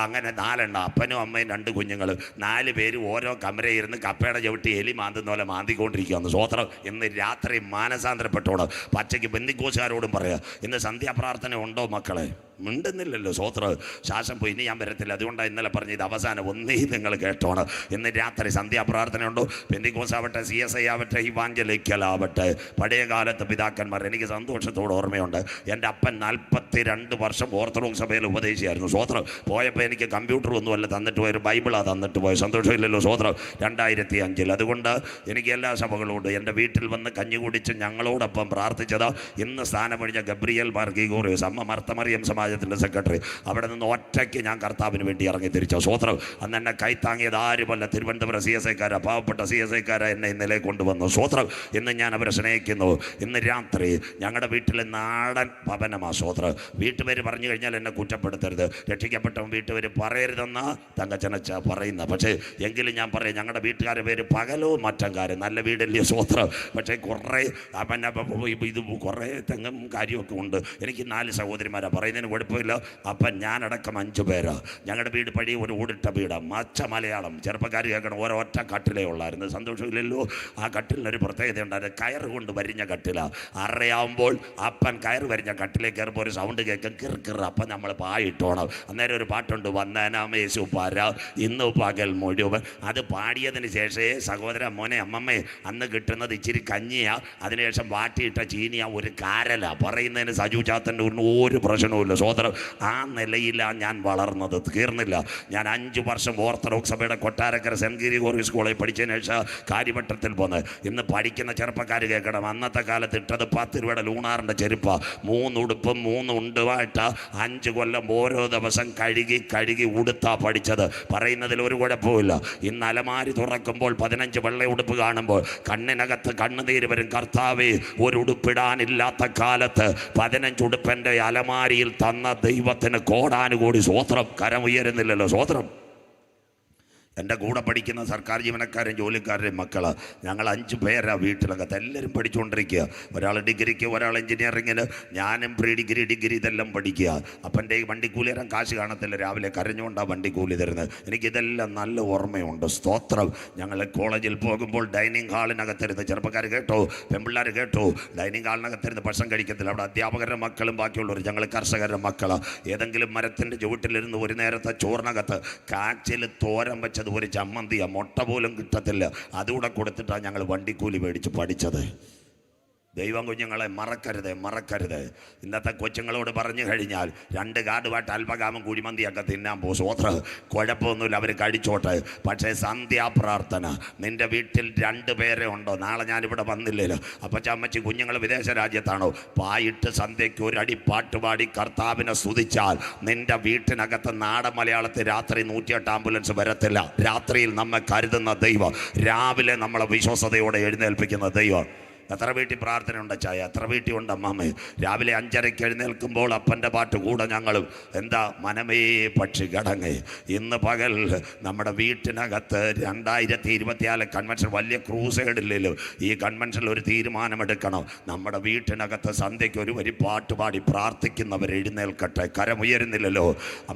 അങ്ങനെ 4 എണ്ണം, അപ്പനും അമ്മയും 2 കുഞ്ഞുങ്ങൾ, 4 പേര് ഓരോ കമരയിരുന്ന് കപ്പയുടെ ചവിട്ടി എലി മാന്തുന്ന പോലെ മാന്തിക്കൊണ്ടിരിക്കുകയാണ്. സ്വോത്രം. ഇന്ന് രാത്രി മാനസാന്തരപ്പെട്ടോട് പച്ചയ്ക്ക് ബന്ധിക്കോസുകാരോടും പറയാം, ഇന്ന് സന്ധ്യാപ്രാർത്ഥന ഉണ്ടോ മക്കളെ? മിണ്ടുന്നില്ലല്ലോ. സ്വോത്രം. ശ്വാസം പോയി, ഇനി ഞാൻ വരത്തില്ല. അതുകൊണ്ടാണ് ഇന്നലെ പറഞ്ഞത് അവസാനം ഒന്നേ നിങ്ങൾ കേട്ടോണം. ഇന്ന് രാത്രി സന്ധ്യാപ്രാർത്ഥനയുണ്ടോ? പെന്തിക്കോസ് ആവട്ടെ, CSI ആവട്ടെ, ഇവാഞ്ചലിക്കൽ ആവട്ടെ, പഴയ കാലത്ത് പിതാക്കന്മാർ, എനിക്ക് സന്തോഷത്തോടെ ഓർമ്മയുണ്ട്. എൻ്റെ അപ്പൻ 42 വർഷം ഓർത്തഡോക്സ് സഭയിൽ ഉപദേശിയായിരുന്നു. സ്വോത്രം. പോയപ്പോൾ എനിക്ക് കമ്പ്യൂട്ടർ ഒന്നുമല്ല തന്നിട്ട് പോയൊരു ബൈബിളാണ് തന്നിട്ട് പോയത്. സന്തോഷമില്ലല്ലോ? സ്വോത്രം. 2005. അതുകൊണ്ട് എനിക്ക് എല്ലാ സഭകളും ഉണ്ട്. എൻ്റെ വീട്ടിൽ വന്ന് കഞ്ഞി കുടിച്ച് ഞങ്ങളോടൊപ്പം പ്രാർത്ഥിച്ചത് ഇന്ന് സ്ഥാനമൊഴിഞ്ഞ ഗബ്രിയേൽ മാർ ഗീഗോറിയോസ്, അമ്മ മർത്തമറിയം സമാജത്തിൻ്റെ സെക്രട്ടറി. അവിടെ നിന്ന് ഒറ്റയ്ക്ക് ഞാൻ കർത്താവിന് വേണ്ടി ഇറങ്ങി തിരിച്ചു. സ്വോത്രം. അന്ന് എന്നെ കൈത്താങ്ങിയത് ആരുമല്ല, തിരുവനന്തപുരം CSIക്കാരാ, പാവപ്പെട്ട CSIക്കാരാ എന്നെ ഇന്നലെ കൊണ്ടുവന്നു. സ്വോത്രം. ഇന്ന് ഞാൻ അവരെ സ്നേഹിക്കുന്നു. ഇന്ന് രാത്രി ഞങ്ങളുടെ വീട്ടിലെ നാടൻ ഭവനമാ. സ്വോത്രം. വീട്ടുപേര് പറഞ്ഞു കഴിഞ്ഞാൽ എന്നെ കുറ്റപ്പെടുത്തരുത്, രക്ഷിക്കപ്പെട്ടവൻ വീട്ടുപേര് പറയരുതെന്നാ തങ്കച്ചനച്ച പറയുന്ന. പക്ഷേ എങ്കിലും ഞാൻ പറയും, ഞങ്ങളുടെ വീട്ടുകാരുടെ പേര് പകലോ മറ്റങ്കാരൻ. നല്ല വീടല്ലേ? സ്വോത്രം. പക്ഷേ കുറേ ഇത് കുറേ തെങ്ങും കാര്യമൊക്കെ ഉണ്ട്. എനിക്ക് 4 സഹോദരിമാരാണ്. പറയുന്നതിന് കുഴപ്പമില്ല. അപ്പം ഞാനടക്കം 5 പേരാ. ഞങ്ങളുടെ വീട് പഴയ ഒരു ഓടിട്ട വീടാണ്. മച്ച മലയാളം. ചെറുപ്പക്കാർ കേൾക്കണം, ഒരൊറ്റ കട്ടിലേ ഉള്ളായിരുന്നു. സന്തോഷമില്ലല്ലോ? ആ കട്ടിലിനൊരു പ്രത്യേകത ഉണ്ടായിരുന്നു. കയറ് കൊണ്ട് വരിഞ്ഞ കട്ടിലാണ്. 6:30 അപ്പൻ കയറ് വരിഞ്ഞ കട്ടിലേക്ക് കയറുമ്പോൾ ഒരു സൗണ്ട് കേൾക്കും, കിർ. അപ്പം നമ്മൾ പായിട്ടോണം. അന്നേരം ഒരു പാട്ടുണ്ട്, വന്ദനമേശു പാര ഇന്ന് പകൽ മുഴുവൻ. അത് പാടിയതിന് ശേഷമേ സഹോദര മോനെ അമ്മമ്മേ അന്ന് കിട്ടുന്നത് ഇച്ചിരി കഞ്ഞിയാ, അതിനുശേഷം വാട്ടിയിട്ട ചീനിയാ, ഒരു കാരല. പറയുന്നതിന് സജു ചാത്തൻ്റെ ഒരു പ്രശ്നവുമില്ല. സോദരം. ആ നിലയിലാണ് ഞാൻ വളർന്നത്. തീർന്നില്ല. ഞാൻ 5 വർഷം ഓർത്തഡോക്സ് സഭയുടെ കൊട്ടാരക്കര സെൻറ്റ് ഗ്രിഗോറിയസ് കോളേജ് പഠിച്ചതിന് ശേഷം കാര്യവട്ടത്തിൽ പോന്ന്. ഇന്ന് പഠിക്കുന്ന ചെറുപ്പക്കാർ കേൾക്കണം, അന്നത്തെ കാലത്ത് ഇട്ടത് 10 രൂപയുടെ ലൂണാറിൻ്റെ ചെരുപ്പ, 3 ഉടുപ്പും 3 ഉണ്ടുമായിട്ട് 5 കൊല്ലം ഓരോ ദിവസം കഴുകി ഉടുത്താ പഠിച്ചത്. പറയുന്നതിൽ ഒരു കുഴപ്പമില്ല. ഇന്ന് അലമാരി തുറക്കുമ്പോൾ 15 വെള്ള ഉടുപ്പ് കാണുമ്പോൾ കണ്ണിനകത്ത് കണ്ണുനീര് വരും. കർത്താവേ, ഒരു ഉടുപ്പിടാനില്ലാത്ത കാലത്ത് 15 ഉടുപ്പൻ്റെ അലമാരിയിൽ തന്ന ദൈവത്തിന് കോടാനുകൂടി സ്വോത്രം. കരമുയരുന്നില്ലല്ലോ? സ്വോത്രം. എൻ്റെ കൂടെ പഠിക്കുന്ന സർക്കാർ ജീവനക്കാരും ജോലിക്കാരുടെയും മക്കൾ, ഞങ്ങൾ 5 പേരാണ് വീട്ടിലകത്ത്. എല്ലാവരും പഠിച്ചുകൊണ്ടിരിക്കുക. ഒരാൾ ഡിഗ്രിക്ക്, ഒരാൾ എഞ്ചിനീയറിങ്ങിന്, ഞാനും പ്രീ ഡിഗ്രി ഇതെല്ലാം പഠിക്കുക. അപ്പൻ്റെ വണ്ടിക്കൂലി തരാൻ കാശ് കാണത്തില്ല. രാവിലെ കരഞ്ഞുകൊണ്ടാണ് വണ്ടിക്കൂലി തരുന്നത്. എനിക്കിതെല്ലാം നല്ല ഓർമ്മയുണ്ട്. സ്തോത്രം. ഞങ്ങൾ കോളേജിൽ പോകുമ്പോൾ ഡൈനിങ് ഹാളിനകത്തിരുന്ന്, ചെറുപ്പക്കാർ കേട്ടോ, പെൺപിള്ളേർ കേട്ടോ, ഡൈനിങ് ഹാളിനകത്തിരുന്ന് ഭക്ഷണം കഴിക്കത്തില്ല. അവിടെ അധ്യാപകരുടെ മക്കളും ബാക്കിയുള്ളവർ, ഞങ്ങൾ കർഷകരുടെ മക്കൾ. ഏതെങ്കിലും മരത്തിൻ്റെ ചുവട്ടിലിരുന്ന് ഒരു നേരത്തെ ചോറിനകത്ത് കാച്ചിൽ തോരൻ വെച്ചത് ഒരു ചമ്മന്തിയാ, മുട്ട പോലും കിട്ടത്തില്ല. അതുകൂടെ കൊടുത്തിട്ടാണ് ഞങ്ങൾ വണ്ടിക്കൂലി മേടിച്ച് പഠിച്ചത്. ദൈവം കുഞ്ഞുങ്ങളെ മറക്കരുത്. ഇന്നത്തെ കൊച്ചുങ്ങളോട് പറഞ്ഞു കഴിഞ്ഞാൽ 2 കാർഡുമായിട്ട് അൽപകാമം കുഴിമന്തിയൊക്കെ തിന്നാൻ പോകും. സ്വോത്ര. കുഴപ്പമൊന്നുമില്ല, അവർ കഴിച്ചോട്ടെ. പക്ഷേ സന്ധ്യാപ്രാർത്ഥന നിൻ്റെ വീട്ടിൽ 2 പേരെ ഉണ്ടോ? നാളെ ഞാനിവിടെ വന്നില്ലല്ലോ. അപ്പച്ചമ്മച്ചി കുഞ്ഞുങ്ങൾ വിദേശ രാജ്യത്താണോ? പായിട്ട് സന്ധ്യയ്ക്ക് ഒരു അടി പാട്ടുപാടി കർത്താവിനെ സ്തുതിച്ചാൽ നിൻ്റെ വീട്ടിനകത്ത് നാടൻ മലയാളത്തിൽ രാത്രി 108 ആംബുലൻസ് വരത്തില്ല. രാത്രിയിൽ നമ്മെ കരുതുന്ന ദൈവം, രാവിലെ നമ്മളെ വിശ്വസതയോടെ എഴുന്നേൽപ്പിക്കുന്ന ദൈവം. എത്ര വീട്ടിൽ പ്രാർത്ഥന ഉണ്ട് ചായ? എത്ര വീട്ടിൽ ഉണ്ട് അമ്മാമ്മ? രാവിലെ 5:30 എഴുന്നേൽക്കുമ്പോൾ അപ്പൻ്റെ പാട്ട് കൂടെ ഞങ്ങളും. എന്താ? മനമേ പക്ഷി കടങ്ങ്. ഇന്ന് പകൽ നമ്മുടെ വീട്ടിനകത്ത് 2024 കൺവെൻഷൻ, വലിയ ക്രൂസൈഡില്ലല്ലോ. ഈ കൺവെൻഷനിൽ ഒരു തീരുമാനമെടുക്കണം. നമ്മുടെ വീട്ടിനകത്ത് സന്ധ്യയ്ക്ക് ഒരു വരി പാട്ടുപാടി പ്രാർത്ഥിക്കുന്നവർ എഴുന്നേൽക്കട്ടെ. കരമുയരുന്നില്ലല്ലോ?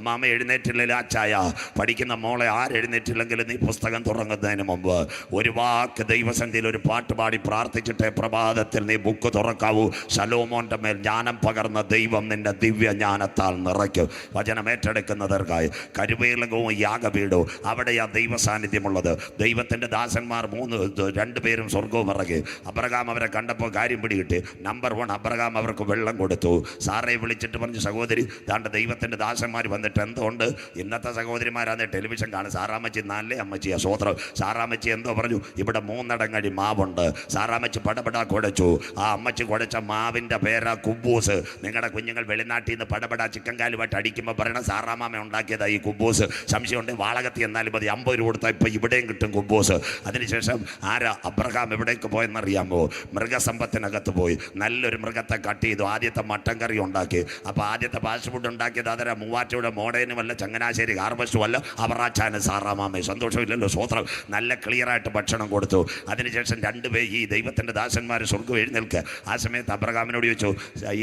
അമ്മാമ്മ എഴുന്നേറ്റില്ലല്ലോ? ആ ചായ പഠിക്കുന്ന മോളെ ആരെഴുന്നേറ്റില്ലെങ്കിലും നീ പുസ്തകം തുറങ്ങുന്നതിന് മുമ്പ് ഒരു വാക്ക് ദൈവസന്ധിയിൽ ഒരു പാട്ടുപാടി പ്രാർത്ഥിച്ചിട്ട് പ്രഭാതത്തിൽ നീ ബുക്ക് തുറക്കാവൂ. ശലോമോന്റെ മേൽ ജ്ഞാനം പകർന്ന ദൈവം നിന്റെ ദിവ്യ ജ്ഞാനത്താൽ നിറയ്ക്കും. വചനം ഏറ്റെടുക്കുന്നവർക്കായി കരുവേലകവും യാഗപീഠവും അവിടെയാ ദൈവ സാന്നിധ്യമുള്ളത്. ദൈവത്തിൻ്റെ ദാസന്മാർ 2 പേരും സ്വർഗവും ഇറങ്ങി. അബ്രഹാം അവരെ കണ്ടപ്പോൾ കാര്യം പിടികിട്ടി. നമ്പർ 1, അബ്രഹാം അവർക്ക് വെള്ളം കൊടുത്തു. സാറയെ വിളിച്ചിട്ട് പറഞ്ഞു, സഹോദരി ദാണ്ട് ദൈവത്തിൻ്റെ ദാസന്മാർ വന്നിട്ട് എന്തുകൊണ്ട്? ഇന്നത്തെ സഹോദരിമാരാണ് ടെലിവിഷൻ കാണും. സാറാമ്മച്ചി നല്ല അമ്മച്ചിയാ. സ്വോത്രം. സാറാമ്മച്ചി എന്തോ പറഞ്ഞു, ഇവിടെ 3 അടങ്ങഴി മാവുണ്ട്. സാറാമ്മച്ചി പടപട അവിടെ കുഴച്ചു. ആ അമ്മച്ചി കുഴച്ച മാവിൻ്റെ പേരാ കുബൂസ്. നിങ്ങളുടെ കുഞ്ഞുങ്ങൾ വെളിനാട്ടിൽ നിന്ന് പടപട ചിക്കൻ കാലുമായിട്ട് അടിക്കുമ്പോൾ പറയണം സാറാമാമ ഉണ്ടാക്കിയതാ ഈ കുബൂസ്. സംശയമുണ്ട് വാളകത്തി എന്നാലും മതി, 50 രൂപ കൊടുത്താൽ ഇപ്പോൾ ഇവിടെയും കിട്ടും കുബൂസ്. അതിനുശേഷം ആരാ അബ്രഹാം എവിടേക്ക് പോയെന്നറിയാമോ? മൃഗസമ്പത്തിനകത്ത് പോയി നല്ലൊരു മൃഗത്തെ കട്ട് ചെയ്തു. ആദ്യത്തെ മട്ടൻ കറി ഉണ്ടാക്കി. അപ്പോൾ ആദ്യത്തെ ഫാസ്റ്റ് ഫുഡ് ഉണ്ടാക്കിയത് അതര മൂവാറ്റയുടെ മോഡേനും അല്ല, ചങ്ങനാശ്ശേരി ഹാർവസ്റ്റും അല്ല, അവറാച്ചാന് സാറാമാമേ. സന്തോഷമില്ലല്ലോ, സ്വോത്രം. നല്ല ക്ലിയറായിട്ട് ഭക്ഷണം കൊടുത്തു. അതിനുശേഷം ഈ ദൈവത്തിൻ്റെ ദാസന്മാർ സ്വർഗ്ഗം എഴുന്നേൽക്കുക. ആ സമയത്ത് അബ്രഹാമിനോട് ചോദിച്ചു,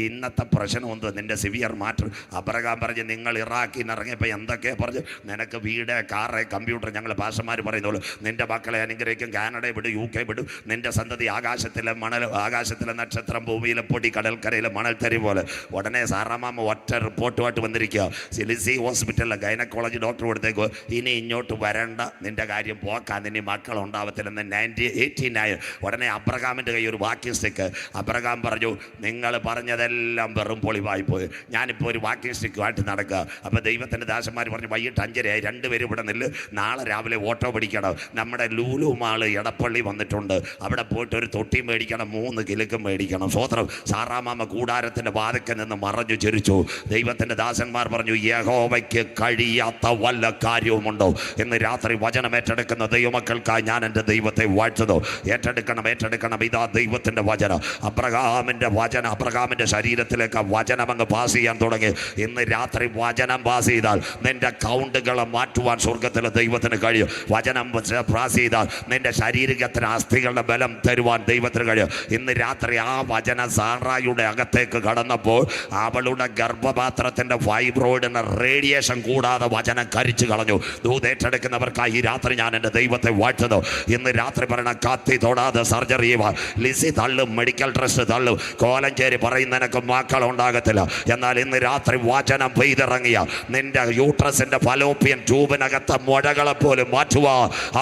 ഇന്നത്തെ പ്രശ്നം എന്ത്, നിൻ്റെ സിവിയർ മാറ്റർ? അബ്രഹാം പറഞ്ഞ്, നിങ്ങൾ ഇറാഖിൽ നിന്ന് ഇറങ്ങിയപ്പോൾ എന്തൊക്കെയാണ് പറഞ്ഞു? നിനക്ക് വീട്, കാറ്, കമ്പ്യൂട്ടർ. ഞങ്ങൾ ഭാഷമാർ പറയുന്നുള്ളൂ, നിൻ്റെ മക്കളെ അനുഗ്രഹിക്കും, കാനഡയെ വിടും, UK വിടും, നിൻ്റെ സന്തതി ആകാശത്തിലെ മണൽ, ആകാശത്തിലെ നക്ഷത്രം, ഭൂമിയിലെ പൊടി, കടൽക്കരയിലെ മണൽത്തരി പോലെ. ഉടനെ സാറാമാമ ഒറ്റ റിപ്പോർട്ടുമായിട്ട് വന്നിരിക്കുക. സിലിസി ഹോസ്പിറ്റലിലെ ഗൈനക്കോളജി ഡോക്ടർ കൊടുത്തേക്കോ, ഇനി ഇങ്ങോട്ട് വരണ്ട, നിൻ്റെ കാര്യം പോക്കാൻ, ഇനി മക്കളുണ്ടാവത്തില്ലെന്ന് 1989. ഉടനെ അബ്രഹാമിൻ്റെ കൈ ഒരു വാക്കിംഗ് സ്റ്റിക്ക്. അബ്രഹാം പറഞ്ഞു, നിങ്ങൾ പറഞ്ഞതെല്ലാം വെറും പൊളിവായി പോയി, ഞാനിപ്പോൾ ഒരു വാക്കിംഗ് സ്റ്റിക്കുമായിട്ട് നടക്കുക. അപ്പോൾ ദൈവത്തിൻ്റെ ദാസന്മാർ പറഞ്ഞു, വൈകിട്ട് 5:30 രണ്ടുപേരും ഇവിടെ നില്ല്, നാളെ രാവിലെ ഓട്ടോ പിടിക്കണം. നമ്മുടെ ലൂലു മാള് എടപ്പള്ളി വന്നിട്ടുണ്ട്, അവിടെ പോയിട്ട് ഒരു തൊട്ടി മേടിക്കണം, 3 കിലുക്കും മേടിക്കണം. സ്വോത്രം. സാറാമാമ കൂടാരത്തിൻ്റെ വാതിക്കൽ നിന്ന് മറഞ്ഞു ചിരിച്ചു. ദൈവത്തിൻ്റെ ദാസന്മാർ പറഞ്ഞു, യഹോവയ്ക്ക് കഴിയാത്ത വല്ല കാര്യവുമുണ്ടോ? ഇന്ന് രാത്രി വചനം ഏറ്റെടുക്കുന്ന ദൈവമക്കൾക്കായി ഞാൻ എൻ്റെ ദൈവത്തെ വാഴ്ത്തുന്നു. ഏറ്റെടുക്കണം, ഏറ്റെടുക്കണം. ഇതാ ദൈവത്തിൻ്റെ വചനം, അബ്രഹാമിൻ്റെ വചനം. അബ്രഹാമിൻ്റെ ശരീരത്തിലേക്ക് വചനം അങ്ങ് പാസ് ചെയ്യാൻ തുടങ്ങി. ഇന്ന് രാത്രി വചനം പാസ് ചെയ്താൽ നിന്റെ കൗണ്ടുകളെ മാറ്റുവാൻ സ്വർഗത്തിലെ ദൈവത്തിന് കഴിയും. വചനം പാസ് ചെയ്താൽ നിന്റെ ശരീരത്തിന് അസ്ഥികളുടെ ബലം തരുവാൻ ദൈവത്തിന് കഴിയും. ഇന്ന് രാത്രി ആ വചന സാറായുടെ അകത്തേക്ക് കടന്നപ്പോൾ അവളുടെ ഗർഭപാത്രത്തിൻ്റെ ഫൈബ്രോയിഡിന് റേഡിയേഷൻ കൂടാതെ വചനം കരിച്ചു കളഞ്ഞു. ദൂതേറ്റെടുക്കുന്നവർക്കായി ഈ രാത്രി ഞാൻ എൻ്റെ ദൈവത്തെ വാഴ്ത്തുന്നു. ഇന്ന് രാത്രി പറയണ, കത്തി തൊടാതെ സർജറി ചെയ്യുവാൻ. ലിസി തള്ളും, മെഡിക്കൽ ട്രസ്റ്റ് തള്ളും, കോലഞ്ചേരി പറയുന്ന നിനക്ക് മക്കൾ ഉണ്ടാകത്തില്ല. എന്നാൽ ഇന്ന് രാത്രി വചനം പെയ്തിറങ്ങിയ നിന്റെ യൂട്രസിൻ്റെ ഫലോപ്പിയൻ ട്യൂബിനകത്തെ മുഴകളെ പോലും മാറ്റുക.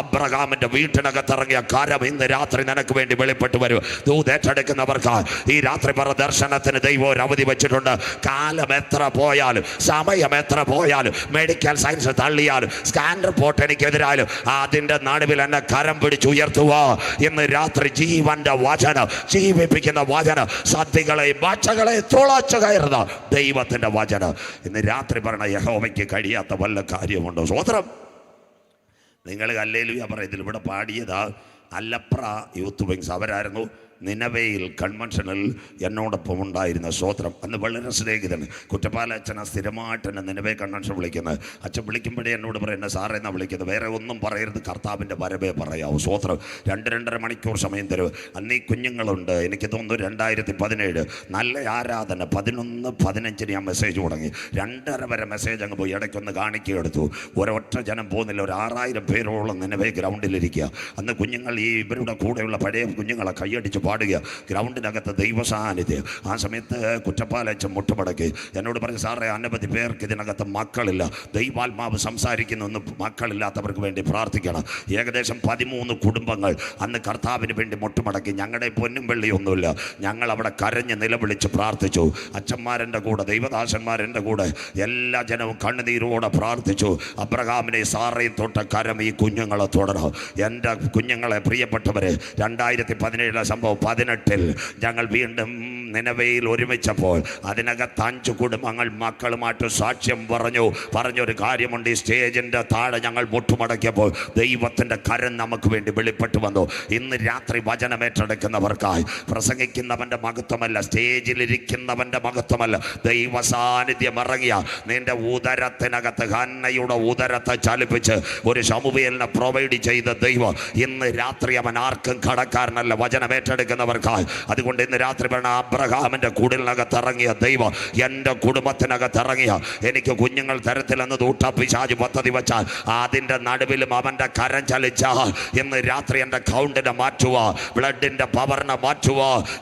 അബ്രഹാമിൻ്റെ വീട്ടിനകത്തിറങ്ങിയ കരം ഇന്ന് രാത്രി നിനക്ക് വേണ്ടി വെളിപ്പെട്ടു വരും. ദൂതേറ്റെടുക്കുന്നവർക്ക് ഈ രാത്രി പറ, ദർശനത്തിന് ദൈവം ഒരു അവധി വെച്ചിട്ടുണ്ട്. കാലം എത്ര പോയാലും, സമയം എത്ര പോയാലും, മെഡിക്കൽ സയൻസ് തള്ളിയാലും, സ്കാൻ റിപ്പോർട്ട് എനിക്കെതിരായാലും, അതിൻ്റെ നടുവിൽ എന്നെ കരം പിടിച്ചുയർത്തുക. ഇന്ന് രാത്രി ജീവന്റെ വചനം, ജീവിപ്പിക്കുന്ന വചനം, സദ്യകളെ ഭാഷകളെ തുളച്ചു കയറുന്ന ദൈവത്തിൻ്റെ വചനം. ഇന്ന് രാത്രി പറഞ്ഞ, യഹോവയ്ക്ക് കഴിയാത്ത വല്ല കാര്യമുണ്ടോ? സ്വോത്രം. നിങ്ങൾ ഹല്ലേലൂയ പറയുന്നില്ല. ഇവിടെ പാടിയതാ അല്ലപ്ര യൂത്ത് വിങ്സ്. അവരായിരുന്നു നിനവയിൽ കൺവെൻഷനിൽ എന്നോടൊപ്പം ഉണ്ടായിരുന്ന. സ്തോത്രം. അന്ന് വളരെ സ്നേഹിതൻ. കുറ്റപ്പാല അച്ഛനെ സ്ഥിരമായിട്ട് എന്നെ നിനവേ കൺവെൻഷൻ വിളിക്കുന്നത്. അച്ഛൻ വിളിക്കുമ്പോഴേ എന്നോട് പറയും, എന്നെ സാറേ എന്നാണ് വിളിക്കുന്നത്, വേറെ ഒന്നും പറയരുത്, കർത്താവിൻ്റെ വരവേ പറയാവൂ. സ്തോത്രം. 2-2.5 മണിക്കൂർ സമയം തരും. അന്ന് ഈ കുഞ്ഞുങ്ങളുണ്ട്. എനിക്ക് തോന്നുന്നു 2017 നല്ല ആരാധന. 11-15 ഞാൻ മെസ്സേജ് തുടങ്ങി. 2:30 വരെ മെസ്സേജ് അങ്ങ് പോയി. ഇടയ്ക്കൊന്ന് കാണിക്കുക എടുത്തു. ഒരൊറ്റ ജനം പോകുന്നില്ല. ഒരു 6000 പേരോളം നിനവേ ഗ്രൗണ്ടിലിരിക്കുക. അന്ന് കുഞ്ഞുങ്ങൾ ഈ ഇവരുടെ കൂടെയുള്ള പഴയ കുഞ്ഞുങ്ങളെ കൈയടിച്ച് പാടുക. ഗ്രൗണ്ടിനകത്ത് ദൈവസാന്നിധ്യം. ആ സമയത്ത് കുറ്റപ്പാലച്ചൻ മുട്ടുമടക്കി എന്നോട് പറഞ്ഞു, സാറേ അനവധി പേർക്ക് ഇതിനകത്ത് മക്കളില്ല, ദൈവാത്മാവ് സംസാരിക്കുന്നു, ഒന്ന് മക്കളില്ലാത്തവർക്ക് വേണ്ടി പ്രാർത്ഥിക്കണം. ഏകദേശം 13 കുടുംബങ്ങൾ അന്ന് കർത്താവിന് വേണ്ടി മുട്ടുമടക്കി. ഞങ്ങളുടെ പൊന്നും വെള്ളിയൊന്നുമില്ല. ഞങ്ങൾ അവിടെ കരഞ്ഞ് നിലവിളിച്ച് പ്രാർത്ഥിച്ചു. അച്ഛന്മാരെൻ്റെ കൂടെ, ദൈവദാസന്മാരെൻ്റെ കൂടെ, എല്ലാ ജനവും കണ്ണുനീരോടെ പ്രാർത്ഥിച്ചു. അബ്രഹാമിനെ സാറേയും തൊട്ട കരം ഈ കുഞ്ഞുങ്ങളെ തുടരണം. എൻ്റെ കുഞ്ഞുങ്ങളെ, പ്രിയപ്പെട്ടവരെ, 2017 സംഭവം 18 ഞങ്ങൾ വീണ്ടും നിനവയിൽ ഒരുമിച്ചപ്പോൾ അതിനകത്ത് 5 കുടുംബങ്ങൾ മക്കളുമായിട്ട് സാക്ഷ്യം പറഞ്ഞൊരു കാര്യമുണ്ട്. ഈ സ്റ്റേജിൻ്റെ താഴെ ഞങ്ങൾ മുട്ടുമടക്കിയപ്പോൾ ദൈവത്തിൻ്റെ കരം നമുക്ക് വേണ്ടി വെളിപ്പെട്ടു വന്നു. ഇന്ന് രാത്രി വചനമേറ്റെടുക്കുന്നവർക്കായി പ്രസംഗിക്കുന്നവൻ്റെ മഹത്വമല്ല, സ്റ്റേജിലിരിക്കുന്നവൻ്റെ മഹത്വമല്ല, ദൈവ സാന്നിധ്യം ഇറങ്ങിയ നിന്റെ ഉദരത്തിനകത്ത്, ഹന്നയുടെ ഉദരത്തെ ചലിപ്പിച്ച് ഒരു ശമൂവേലിനെ പ്രൊവൈഡ് ചെയ്ത ദൈവം ഇന്ന് രാത്രി അവൻ ആർക്കും കടക്കാരനല്ല. വചനമേറ്റെടുക്കുന്നവർക്കായി. അതുകൊണ്ട് ഇന്ന് രാത്രി വേണം, അബ്രഹാമിൻ്റെ കുടിലിനകത്ത് ഇറങ്ങിയ ദൈവം എൻ്റെ കുടുംബത്തിനകത്ത് ഇറങ്ങിയ, എനിക്ക് കുഞ്ഞുങ്ങൾ തരത്തിലെന്ന് ദൂട്ടപ്പിശാച് പദ്ധതി വെച്ചാൽ അതിൻ്റെ നടുവിലും അവൻ്റെ കരം ചലിച്ചാൽ ഇന്ന് രാത്രി എൻ്റെ കൗണ്ടിനെ മാറ്റുക, ബ്ലഡിൻ്റെ പവറിനെ മാറ്റുക,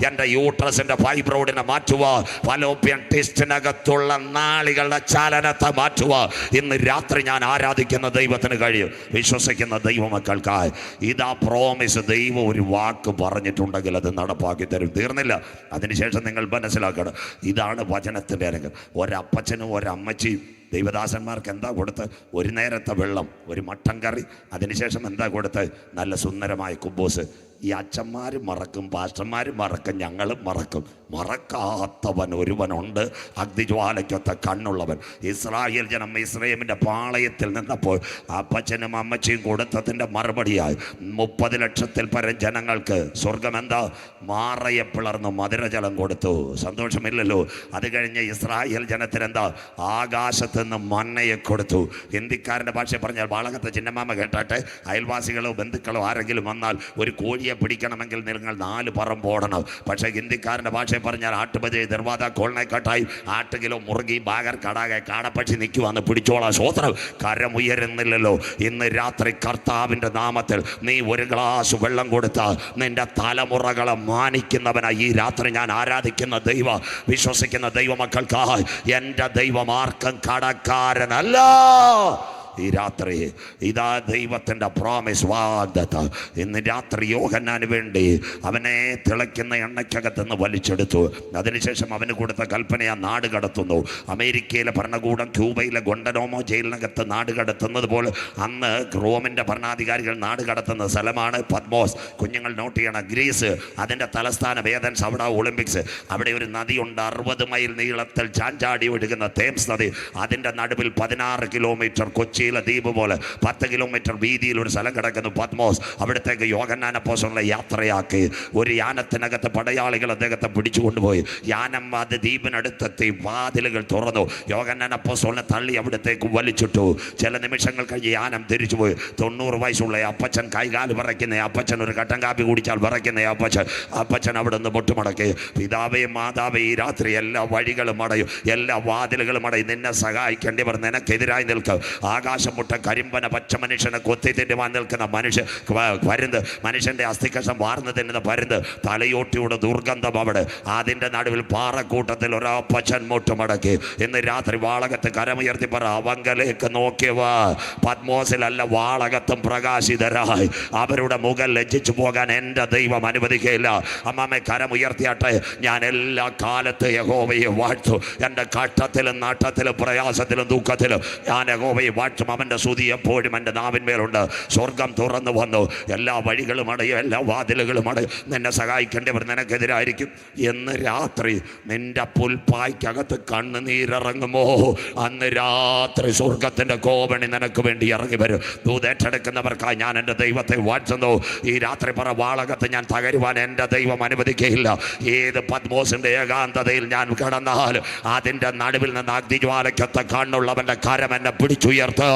എൻ്റെ യൂട്രസിൻ്റെ ഫൈബ്രോയിഡിനെ മാറ്റുക, ഫലോപ്പിയൻ ടെസ്റ്റിനകത്തുള്ള നാളികളുടെ ചലനത്തെ മാറ്റുക. ഇന്ന് രാത്രി ഞാൻ ആരാധിക്കുന്ന ദൈവത്തിന് കഴിയും. വിശ്വസിക്കുന്ന ദൈവമക്കൾക്കായി ഇതാ പ്രോമിസ്. ദൈവം ഒരു വാക്ക് പറഞ്ഞിട്ടുണ്ടെങ്കിൽ അത് നടപ്പാക്കി തരും. തീർന്നില്ല. അതിനുശേഷം നിങ്ങൾ മനസ്സിലാക്കണം, ഇതാണ് വചനത്തിൻ്റെ അരങ്ങ്. ഒരപ്പച്ചനും ഒരമ്മച്ചിയും ദൈവദാസന്മാർക്ക് എന്താ കൊടുത്ത്? ഒരു നേരത്തെ വെള്ളം, ഒരു മട്ടൻ കറി, അതിനുശേഷം എന്താ കൊടുത്ത്? നല്ല സുന്ദരമായ കുബൂസ്. ഈ അച്ഛന്മാരും മറക്കും, പാസ്റ്റർമാരും മറക്കും, ഞങ്ങളും മറക്കും. മറക്കാത്തവൻ ഒരുവനുണ്ട്, അഗ്നിജ്വാലയ്ക്കൊത്ത കണ്ണുള്ളവൻ. ഇസ്രായേൽ ജനം ഇസ്രയേലിൻ്റെ പാളയത്തിൽ നിന്നപ്പോൾ അപ്പച്ചനും അമ്മച്ചിയും കൊടുത്തതിൻ്റെ മറുപടിയായി 30 ലക്ഷത്തിൽ പരം ജനങ്ങൾക്ക് സ്വർഗം എന്താ മാറയെ പിളർന്നു മധുരജലം കൊടുത്തു. സന്തോഷമില്ലല്ലോ. അത് കഴിഞ്ഞ് ഇസ്രായേൽ ജനത്തിനെന്താ ആകാശത്ത് നിന്ന് മന്നയെ കൊടുത്തു. ഹിന്ദിക്കാരൻ്റെ ഭാഷ പറഞ്ഞാൽ വാളകത്തെ ചിന്നമാമ കേട്ടാട്ടെ, അയൽവാസികളോ ബന്ധുക്കളോ ആരെങ്കിലും വന്നാൽ ഒരു കോഴിയെ പിടിക്കണമെങ്കിൽ നിങ്ങൾ 4 പറമ്പ് ഓടണം. പക്ഷേ ഹിന്ദിക്കാരൻ്റെ ഭാഷ പറഞ്ഞാൽ ആട്ടുപതി ദർവാദ കോൾനെക്കാട്ടായി 8 കിലോ മുറുകി ബാഗർ കടാകെ കാടപ്പക്ഷി നിൽക്കുവാന്ന് പിടിച്ചോളാം. സ്വോത്രം. കരമുയരുന്നില്ലല്ലോ. ഇന്ന് രാത്രി കർത്താവിൻ്റെ നാമത്തിൽ നീ ഒരു ഗ്ലാസ് വെള്ളം കൊടുത്താൽ നിന്റെ തലമുറകളെ മാനിക്കുന്നവനായി ഈ രാത്രി ഞാൻ ആരാധിക്കുന്ന വിശ്വസിക്കുന്ന ദൈവമക്കൾക്കായി എൻ്റെ ദൈവം ആർക്കും കടക്കാരനല്ല. ഈ രാത്രി ഇതാ ദൈവത്തിൻ്റെ പ്രോമിസ് വാഗ്ദത്തം. ഇന്ന് രാത്രി യോഹന്നാന് വേണ്ടി അവനെ തിളയ്ക്കുന്ന എണ്ണയ്ക്കകത്തുനിന്ന് വലിച്ചെടുത്തു. അതിനുശേഷം അവന് കൊടുത്ത കൽപ്പനയാ നാട് കടത്തുന്നു. അമേരിക്കയിലെ ഭരണകൂടം ക്യൂബയിലെ ഗൊണ്ടനോമോ ജയിലിനകത്ത് നാട് കടത്തുന്നത് പോലെ അന്ന് റോമിൻ്റെ ഭരണാധികാരികൾ നാട് കടത്തുന്ന സ്ഥലമാണ് പദ്മോസ്. കുഞ്ഞുങ്ങൾ നോട്ട് ചെയ്യണം. ഗ്രീസ് അതിൻ്റെ തലസ്ഥാനം ഏതൻസ്. അവിടെ ഒളിമ്പിക്സ്. അവിടെ ഒരു നദിയുണ്ട് 60 മൈൽ നീളത്തിൽ ചാഞ്ചാടി ഒഴുകുന്ന തേംസ് നദി. അതിൻ്റെ നടുവിൽ 16 കിലോമീറ്റർ കൊച്ചി ദ്വീപ് പോലെ 10 കിലോമീറ്റർ വീതിയിൽ ഒരു സ്ഥലം കിടക്കുന്നു പദ്മോസ്. അവിടത്തേക്ക് യോഹന്നാൻ അപ്പോസ്തലനെ യാത്രയാക്കി. ഒരു യാനത്തിനകത്ത് പടയാളികൾ അദ്ദേഹത്തെ പിടിച്ചു കൊണ്ടുപോയി. യാനം അത് ദ്വീപിനടുത്തെത്തി വാതിലുകൾ തുറന്നു. യോഹന്നാൻ അപ്പോസ്തലനെ തള്ളി അവിടത്തേക്ക് വലിച്ചിട്ടു. ചില നിമിഷങ്ങൾ കഴിഞ്ഞ് യാനം തിരിച്ചുപോയി. 90 വയസ്സുള്ള അപ്പച്ചൻ കൈകാല് വിറയ്ക്കുന്ന അപ്പച്ചൻ, ഒരു കട്ടൻ കാപ്പി കുടിച്ചാൽ വിറയ്ക്കുന്ന അപ്പച്ചൻ അവിടെ നിന്ന് മുട്ടുമടക്കി. പിതാവേ മാതാവേ, ഈ രാത്രി എല്ലാ വഴികളും അടയും, എല്ലാ വാതിലുകളും അടയും. നിന്നെ സഹായിക്കേണ്ടിവർ നിനക്കെതിരായി നിൽക്കും. ആകാശം മുട്ട കരിമ്പന പച്ച മനുഷ്യനെ കൊത്തി തിന്നുവാൻ നിൽക്കുന്ന പരുന്ത്, മനുഷ്യൻ്റെ അസ്ഥികഷം വാർന്നു തിന്നുന്ന പരുന്ത്, തലയോട്ടിയുടെ ദുർഗന്ധം അവിടെ. അതിൻ്റെ നടുവിൽ പാറക്കൂട്ടത്തിൽ ഒരപ്പച്ചൻ മുട്ടുമടക്കി. ഇന്ന് രാത്രി വാളകത്ത് കരമുയർത്തി പറ, അവങ്കലേക്ക് നോക്കിയവ പദ്മോസിലല്ല വാളകത്തും പ്രകാശിതരായി. അവരുടെ മുഖം ലജ്ജിച്ചു പോകാൻ എൻ്റെ ദൈവം അനുവദിക്കുകയില്ല. അമ്മാമ്മ കരമുയർത്തിയാട്ടെ. ഞാൻ എല്ലാ കാലത്ത് യഹോവയെ വാഴ്ത്തു. എൻ്റെ കഷ്ടത്തിലും നട്ടത്തിലും പ്രയാസത്തിലും ദുഃഖത്തിലും ഞാൻ യഹോവയെ വാഴ്ത്തും. അവൻ്റെ സ്തുതി എപ്പോഴും എൻ്റെ നാവിന്മേലുണ്ട്. സ്വർഗം തുറന്നു വന്നു. എല്ലാ വഴികളും അടയും, എല്ലാ വാതിലുകളും അടയും. നിന്നെ സഹായിക്കേണ്ടവർ നിനക്കെതിരായിരിക്കും. എന്ന് രാത്രി നിന്റെ പുൽപ്പായ്ക്കകത്ത് കണ്ണുനീരിറങ്ങുമോ, അന്ന് രാത്രി സ്വർഗത്തിൻ്റെ കോപണി നിനക്ക് വേണ്ടി ഇറങ്ങി വരും. ദൂതേറ്റെടുക്കുന്നവർക്കായി ഞാൻ എൻ്റെ ദൈവത്തെ വാഴ്ത്തുന്നു. ഈ രാത്രി പറ, വാളകത്ത് ഞാൻ തകരുവാൻ എൻ്റെ ദൈവം അനുവദിക്കുകയില്ല. ഏത് പദ്മോസിൻ്റെ ഏകാന്തതയിൽ ഞാൻ കിടന്നാൽ അതിൻ്റെ നടുവിൽ നിന്ന് അഗ്നിജ്വാലയ്ക്കൊത്ത കണ്ണുള്ളവൻ്റെ കരം എന്നെ പിടിച്ചുയർത്തോ.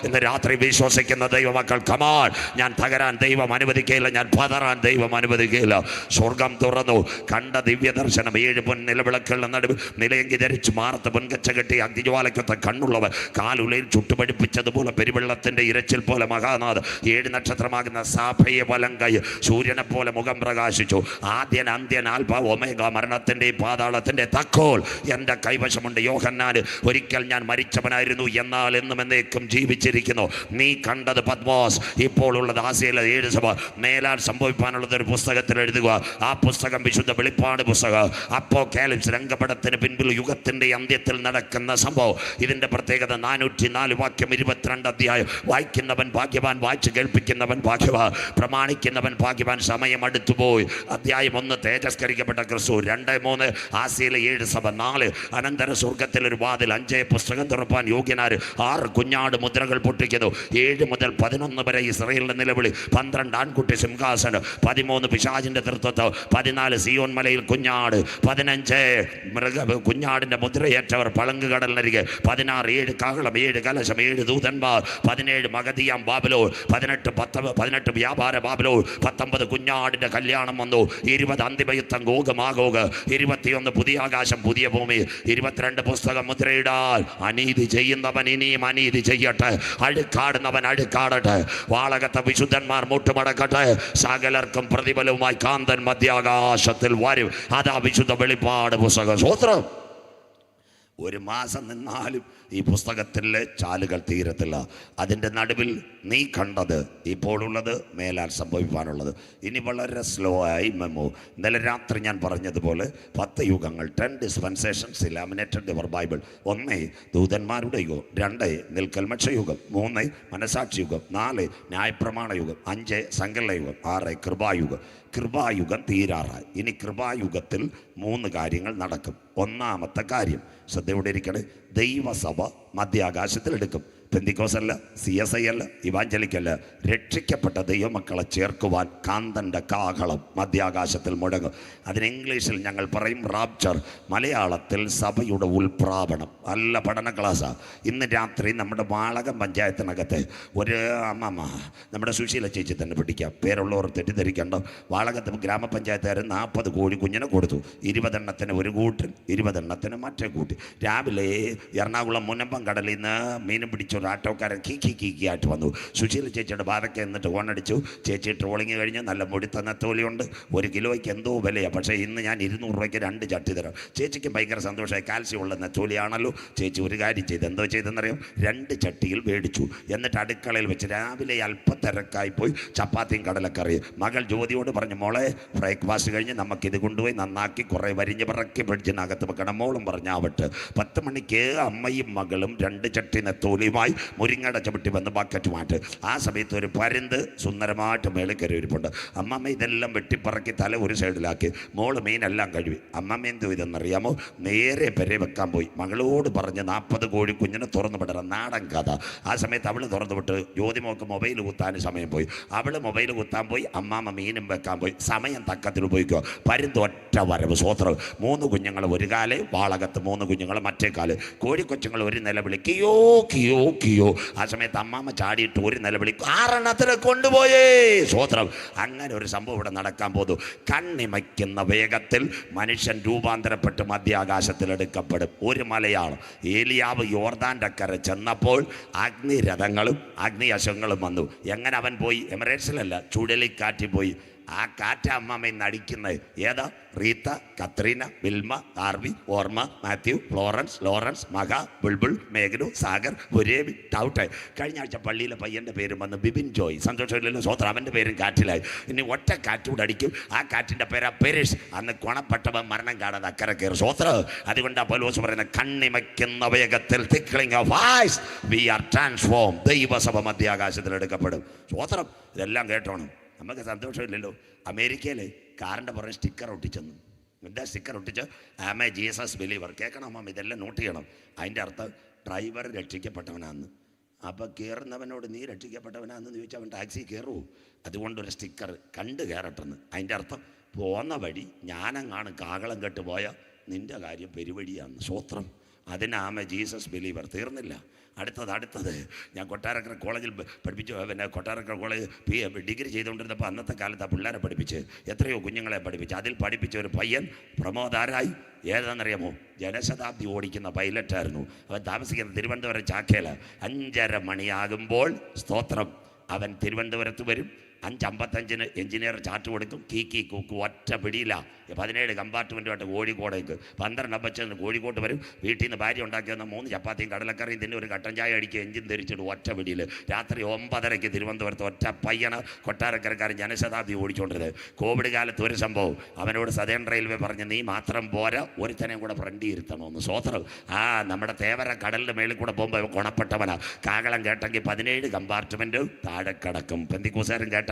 ഇന്ന് രാത്രി വിശ്വസിക്കുന്ന ദൈവമക്കൾ, കമാൻ. ഞാൻ തകരാൻ ദൈവം അനുവദിക്കുകയില്ല, ഞാൻ പതറാൻ ദൈവം അനുവദിക്കുകയില്ല. സ്വർഗം തുറന്നു. കണ്ട ദിവ്യ ദർശനം. 7 പൊൻ നിലവിളക്കുകളുടെ നടുവ് നിലയെങ്കി ധരിച്ച് മാറത്ത് പൊൻകച്ച കെട്ടി അഗ്നിജ്വാലയ്ക്കൊത്ത കണ്ണുള്ളവൻ, കാലുലയിൽ ചുട്ടുപടിപ്പിച്ചതുപോലെ പെരുവെള്ളത്തിൻ്റെ ഇരച്ചിൽ പോലെ മഹാനാഥ് 7 നക്ഷത്രമാകുന്ന സാഫയെ വലങ്കൈ സൂര്യനെ പോലെ മുഖം പ്രകാശിച്ചു. ആദ്യൻ അന്ത്യൻ ആൽഫ ഒമേഗ, മരണത്തിൻ്റെയും പാതാളത്തിൻ്റെ തക്കോൽ എൻ്റെ കൈവശമുണ്ട്. യോഹന്നാന് ഒരിക്കൽ ഞാൻ മരിച്ചവനായിരുന്നു, എന്നാൽ എന്നും എന്നേക്കും ജീവിച്ചിരിക്കുന്നു. നീ കണ്ടത് പദ്മോസ്, ഇപ്പോൾ ഉള്ളത് ആസിയയിലെ 7 സഭ. മേലാൽ സംഭവിക്കാനുള്ളത് ഒരു പുസ്തകത്തിൽ എഴുതുക. ആ പുസ്തകം വിശുദ്ധ വെളിപ്പാട് പുസ്തകം. അപ്പോക്കാലിപ്സ്, രംഗപടത്തിന് പിൻപിൽ യുഗത്തിൻ്റെ അന്ത്യത്തിൽ നടക്കുന്ന സംഭവം. ഇതിൻ്റെ പ്രത്യേകത 404 വാക്യം 22 അധ്യായം. വായിക്കുന്നവൻ ഭാഗ്യവാൻ, വായിച്ച് കേൾപ്പിക്കുന്നവൻ ഭാഗ്യവാൻ, പ്രമാണിക്കുന്നവൻ ഭാഗ്യവാൻ. സമയം അടുത്തുപോയി. അധ്യായം 1 തേജസ്കരിക്കപ്പെട്ട ക്രിസ്തു. 2-3 ആസിയയിലെ 7 സഭ. 4 അനന്തര സ്വർഗത്തിൽ ഒരു വാതിൽ. 5 പുസ്തകം തുറപ്പാൻ യോഗ്യനാര്. 6 കുഞ്ഞാട് മുദ്രകൾ പൊട്ടിക്കുന്നു. 7 മുതൽ 11 വരെ ഇസ്രായേലിന്റെ നിലവിളി. 12 ആൺകുട്ടി സിംഹാസനം. 13 പിശാചിന്റെ തൃത്വത്വം. 14 സിയോൻ മലയിൽ കുഞ്ഞാട്. 15 കുഞ്ഞാടിന്റെ മുദ്രയേറ്റവർ പളങ്ക് കടലിനരികെ. 16 7 കാഹളം, 7 കലശം, 7 ദൂതന്മാർ. 17 മഗതിയാം ബാബിലോൺ. 18 വ്യാപാര ബാബിലോൺ. 19 കുഞ്ഞാടിന്റെ കല്യാണം വന്നു. 20 അന്തിമയുദ്ധം ഗോഗ് മാഗോഗ്. 21 പുതിയ ആകാശം പുതിയ ഭൂമി. 22 പുസ്തകം മുദ്രയിടാൻ. അനീതി ചെയ്യുന്നവൻ ഇനിയും അനീതി ചെയ്യട്ടെ, അഴുക്കാടുന്നവൻ അഴുക്കാടട്ടെ. വാളകത്തെ വിശുദ്ധന്മാർ മുട്ടുമടക്കട്ടെ. സകലർക്കും പ്രതിഫലവുമായി കാന്തൻ മധ്യാകാശത്തിൽ വരും. അതാ വിശുദ്ധ വെളിപ്പാട് പുസ്തകം. സ്തോത്രം. 1 മാസം നിന്നാലും ഈ പുസ്തകത്തിലെ ചാലുകൾ തീരത്തില്ല. അതിൻ്റെ നടുവിൽ നീ കണ്ടത് ഇപ്പോഴുള്ളത് മേലാൽ സംഭവിക്കാനുള്ളത്. ഇനി വളരെ സ്ലോ ആയി മെമ്മോ. ഇന്നലെ രാത്രി ഞാൻ പറഞ്ഞതുപോലെ 10 യുഗങ്ങൾ, 10 ഡിസ്പെൻസേഷൻസ് ഇലാമിനേറ്റഡ് യുവർ ബൈബിൾ. 1 ദൂതന്മാരുടെ യുഗം, 2 നിൽക്കൽമക്ഷ യുഗം, 3 മനസാക്ഷി യുഗം, 4 ന്യായപ്രമാണ യുഗം, 5 സങ്കല യുഗം, 6 കൃപായുഗം. കൃപായുഗം തീരാറായി. ഇനി കൃപായുഗത്തിൽ 3 കാര്യങ്ങൾ നടക്കും. ഒന്നാമത്തെ കാര്യം ശ്രദ്ധയോടെ ഇരിക്കണേ, ദൈവസഭ മധ്യാകാശത്തിലെടുക്കും. പെന്തിക്കോസല്ല, CSI അല്ല, ഇവാഞ്ചലിക്കല്ല, രക്ഷിക്കപ്പെട്ട ദൈവമക്കളെ ചേർക്കുവാൻ കാന്തൻ്റെ കാഹളം മധ്യാകാശത്തിൽ മുഴങ്ങും. അതിന് ഇംഗ്ലീഷിൽ ഞങ്ങൾ പറയും റാപ്ചർ, മലയാളത്തിൽ സഭയുടെ ഉൽപ്രാപണം. നല്ല പഠന ക്ലാസ്സാണ്. ഇന്ന് രാത്രി നമ്മുടെ വാളകം പഞ്ചായത്തിനകത്ത് ഒരു അമ്മമ്മ, നമ്മുടെ സുശീല ചേച്ചി തന്നെ പിടിക്കാം, പേരുള്ളവർ തെറ്റിദ്ധരിക്കേണ്ട. വാളകത്ത് ഗ്രാമപഞ്ചായത്തുകാരൻ 40 കോഴി കുഞ്ഞിനെ കൊടുത്തു. 20 എണ്ണത്തിന് ഒരു കൂട്ടിൽ, 20 എണ്ണത്തിന് മറ്റേ കൂട്ടി. രാവിലെ എറണാകുളം മുനമ്പം കടലിൽ നിന്ന് മീനും പിടിച്ചു ഒരു ആട്ടോക്കാരൻ കീക്കി ആയിട്ട് വന്നു. സുശീല ചേച്ചിയുടെ ബാധയ്ക്ക് എന്നിട്ട് ഓണടിച്ചു. ചേച്ചി ട്രോളിങ് കഴിഞ്ഞ് നല്ല മുടിത്ത നെത്തോലിയുണ്ട്. 1 കിലോയ്ക്ക് എന്തോ വിലയാണ്. പക്ഷേ ഇന്ന് ഞാൻ 200 രൂപയ്ക്ക് 2 ചട്ടി തരാം. ചേച്ചിക്ക് ഭയങ്കര സന്തോഷമായി. കാൽസ്യം ഉള്ള നെത്തോലിയാണല്ലോ. ചേച്ചി ഒരു കാര്യം ചെയ്ത്, എന്തോ ചെയ്തെന്നറിയാം, 2 ചട്ടിയിൽ മേടിച്ചു. എന്നിട്ട് അടുക്കളയിൽ വെച്ച് രാവിലെ അല്പം തിരക്കായി പോയി ചപ്പാത്തിയും കടലക്കറിയും. മകൾ ജ്യോതിയോട് പറഞ്ഞു, മോളെ ബ്രേക്ക്ഫാസ്റ്റ് കഴിഞ്ഞ് നമുക്കിത് കൊണ്ടുപോയി നന്നാക്കി കുറേ വരിഞ്ഞ് പിറക്കി ഫ്രിഡ്ജിനകത്ത് വെക്കണം. മോളും പറഞ്ഞാവട്ടെ. 10 മണിക്ക് അമ്മയും മകളും 2 ചട്ടി നെത്തോലിയുമായി മുരിങ്ങയുടെ ചവിട്ടി വന്ന് ബക്കറ്റ് മാറ്റ്. ആ സമയത്ത് ഒരു പരുന്ത് സുന്ദരമായിട്ട് മേളിൽ കയറി ഇരിപ്പുണ്ട്. അമ്മമ്മ ഇതെല്ലാം വെട്ടിപ്പറക്കി തല ഒരു സൈഡിലാക്കി. മോള് മീനെല്ലാം കഴുകി. അമ്മമ്മ എന്തു ഇതെന്നറിയാമോ, നേരെ പെരെ വെക്കാൻ പോയി. മകളോട് പറഞ്ഞ് 40 കോഴി കുഞ്ഞിനെ തുറന്നു വിടണം. നാടൻ കഥ. ആ സമയത്ത് അവൾ തുറന്നു വിട്ട് ജ്യോതിമോക്ക് മൊബൈൽ കുത്താൻ സമയം പോയി. അവൾ മൊബൈൽ കുത്താൻ പോയി, അമ്മാമ്മ മീനും വെക്കാൻ പോയി. സമയം തക്കത്തിൽ ഉപയോഗിക്കുക. പരുന്ത് ഒറ്റ വരവ്. സ്വോത്രം. 3 കുഞ്ഞുങ്ങൾ ഒരു കാല്, വാളകത്ത് 3 കുഞ്ഞുങ്ങൾ മറ്റേ കാല്. കോഴിക്കൊച്ചുങ്ങൾ ഒരു നിലവിളി, കിയോ കിയോ കിയോ. ആ സമയത്ത് അമ്മാമ്മ ചാടിയിട്ട് ഒരു നിലവിളി, 6 എണ്ണത്തിന് കൊണ്ടുപോയേ. സ്വോത്രം. അങ്ങനെ ഒരു സംഭവം ഇവിടെ നടക്കാൻ പോകുന്നു. കണ്ണിമയ്ക്കുന്ന വേഗത്തിൽ മനുഷ്യൻ രൂപാന്തരപ്പെട്ട് മധ്യാകാശത്തിലെടുക്കപ്പെടും. ഒരു മലയാളം. ഏലിയാവ് യോർദാൻ്റെ കര ചെന്നപ്പോൾ അഗ്നിരഥങ്ങളും അഗ്നി അശ്വങ്ങളും വന്നു. എങ്ങനെ അവൻ പോയി? എമിറേറ്റ്സിലല്ല, ചുഴലിക്കാറ്റിൽ പോയി. ആ കാറ്റ അമ്മമ്മ നടിക്കുന്നത് ഏതാ? റീത്ത, കത്രീന, വിൽമ, ആർവി, ഓർമ്മ, മാത്യു, ഫ്ലോറൻസ്, ലോറൻസ്, മഹ, ബുൾബുൾ, മേഘനു, സാഗർ, ബുരേബി, ടൗട്ടെ. കഴിഞ്ഞ ആഴ്ച പള്ളിയിലെ പയ്യൻ്റെ പേരും വന്ന് ബിബിൻ ജോയ്. സന്തോഷമില്ലല്ലോ സ്വോത്രം. അവൻ്റെ പേരും കാറ്റിലായി. ഇനി ഒറ്റ കാറ്റൂടെ അടിക്കും. ആ കാറ്റിൻ്റെ പേരാ പെരിഷ്. അന്ന് കുണപ്പെട്ടവൻ മരണം കാണാതെ അക്കരെ കയറി. സ്വോത്രം. അതുകൊണ്ട് പൗലോസ് പറയുന്നത്, കണ്ണിമയ്ക്കുന്ന വേഗത്തിൽ twinkling of eyes we are transform. ദൈവസഭ മധ്യാകാശത്തിൽ എടുക്കപ്പെടും. സ്വോത്രം. ഇതെല്ലാം കേട്ടോണം. നമുക്ക് സന്തോഷമില്ലല്ലോ. അമേരിക്കയിൽ കാറിൻ്റെ പുറകെ സ്റ്റിക്കർ ഒട്ടിച്ചെന്നു. എന്താ സ്റ്റിക്കർ ഒട്ടിച്ച്? Am a Jesus believer. കേൾക്കണം അമ്മ, ഇതെല്ലാം നോട്ട് ചെയ്യണം. അതിൻ്റെ അർത്ഥം ഡ്രൈവർ രക്ഷിക്കപ്പെട്ടവനാന്ന്. അപ്പോൾ കയറുന്നവനോട് നീ രക്ഷിക്കപ്പെട്ടവനാന്ന് ചോദിച്ചാൽ അവൻ ടാക്സി കയറുമോ? അതുകൊണ്ടൊരു സ്റ്റിക്കർ കണ്ട് കയറട്ടെന്ന്. അതിൻ്റെ അർത്ഥം പോന്ന വഴി ഞാനങ്ങാണ് കാകളം കെട്ട് പോയാൽ നിൻ്റെ കാര്യം പെരുവഴിയാന്ന്. സ്വോത്രം. അതിനാമ ജീസസ് ബിലീവർ. തീർന്നില്ല. അടുത്തത് ഞാൻ കൊട്ടാരക്കര കോളേജിൽ പഠിപ്പിച്ചു. പിന്നെ കൊട്ടാരക്കര കോളേജ് ഡിഗ്രി ചെയ്തുകൊണ്ടിരുന്നപ്പോൾ അന്നത്തെ കാലത്ത് ആ പിള്ളേരെ പഠിപ്പിച്ച് എത്രയോ കുഞ്ഞുങ്ങളെ പഠിപ്പിച്ച്. അതിൽ പഠിപ്പിച്ച ഒരു പയ്യൻ പ്രമോദാരായി. ഏതാണെന്നറിയാമോ? ജനശതാബ്ദി ഓടിക്കുന്ന പൈലറ്റായിരുന്നു. അവൻ താമസിക്കുന്നത് തിരുവനന്തപുരം ചാക്കയിൽ. 5:30 മണിയാകുമ്പോൾ സ്തോത്രം അവൻ തിരുവനന്തപുരത്ത് വരും. 5:55 എഞ്ചിനീയർ ചാർട്ട് കൊടുക്കും. കീക്കി കൂക്ക് ഒറ്റ പിടിയില്ല. 17 കമ്പാർട്ട്മെൻറ്റുമായിട്ട് കോഴിക്കോടേക്ക് 12 കോഴിക്കോട്ട് വരും. വീട്ടിൽ നിന്ന് ഭാര്യ ഉണ്ടാക്കി വന്ന 3 ചപ്പാത്തിയും കടലക്കറിയും തന്നെ ഒരു കട്ടൻ ചായ അടിക്കുക. എഞ്ചിൻ ധരിച്ചിട്ട് ഒറ്റ പിടിയിൽ. രാത്രി 9:30 തിരുവനന്തപുരത്ത് ഒറ്റ പയ്യന് കൊട്ടാരക്കരക്കാരൻ ജനശതാബ്ദി ഓടിച്ചുകൊണ്ടിരുന്നത്. കോവിഡ് കാലത്ത് ഒരു സംഭവം. അവനോട് സദേൺ റെയിൽവേ പറഞ്ഞ്, നീ മാത്രം പോരാ, ഒരുത്തനെയും കൂടെ ഫ്രണ്ടി ഇരുത്തണമെന്ന്. സ്വോത്രം. നമ്മുടെ തേവര കടലിൻ്റെ മേളിൽ കൂടെ പോകുമ്പോൾ ഗുണപ്പെട്ടവനാ. കാകളം കേട്ടെങ്കിൽ 17 കമ്പാർട്ട്മെൻറ്റ് താഴെ കിടക്കും. പെന്തിക്കോസുകാരൻ കേട്ടാട്ട്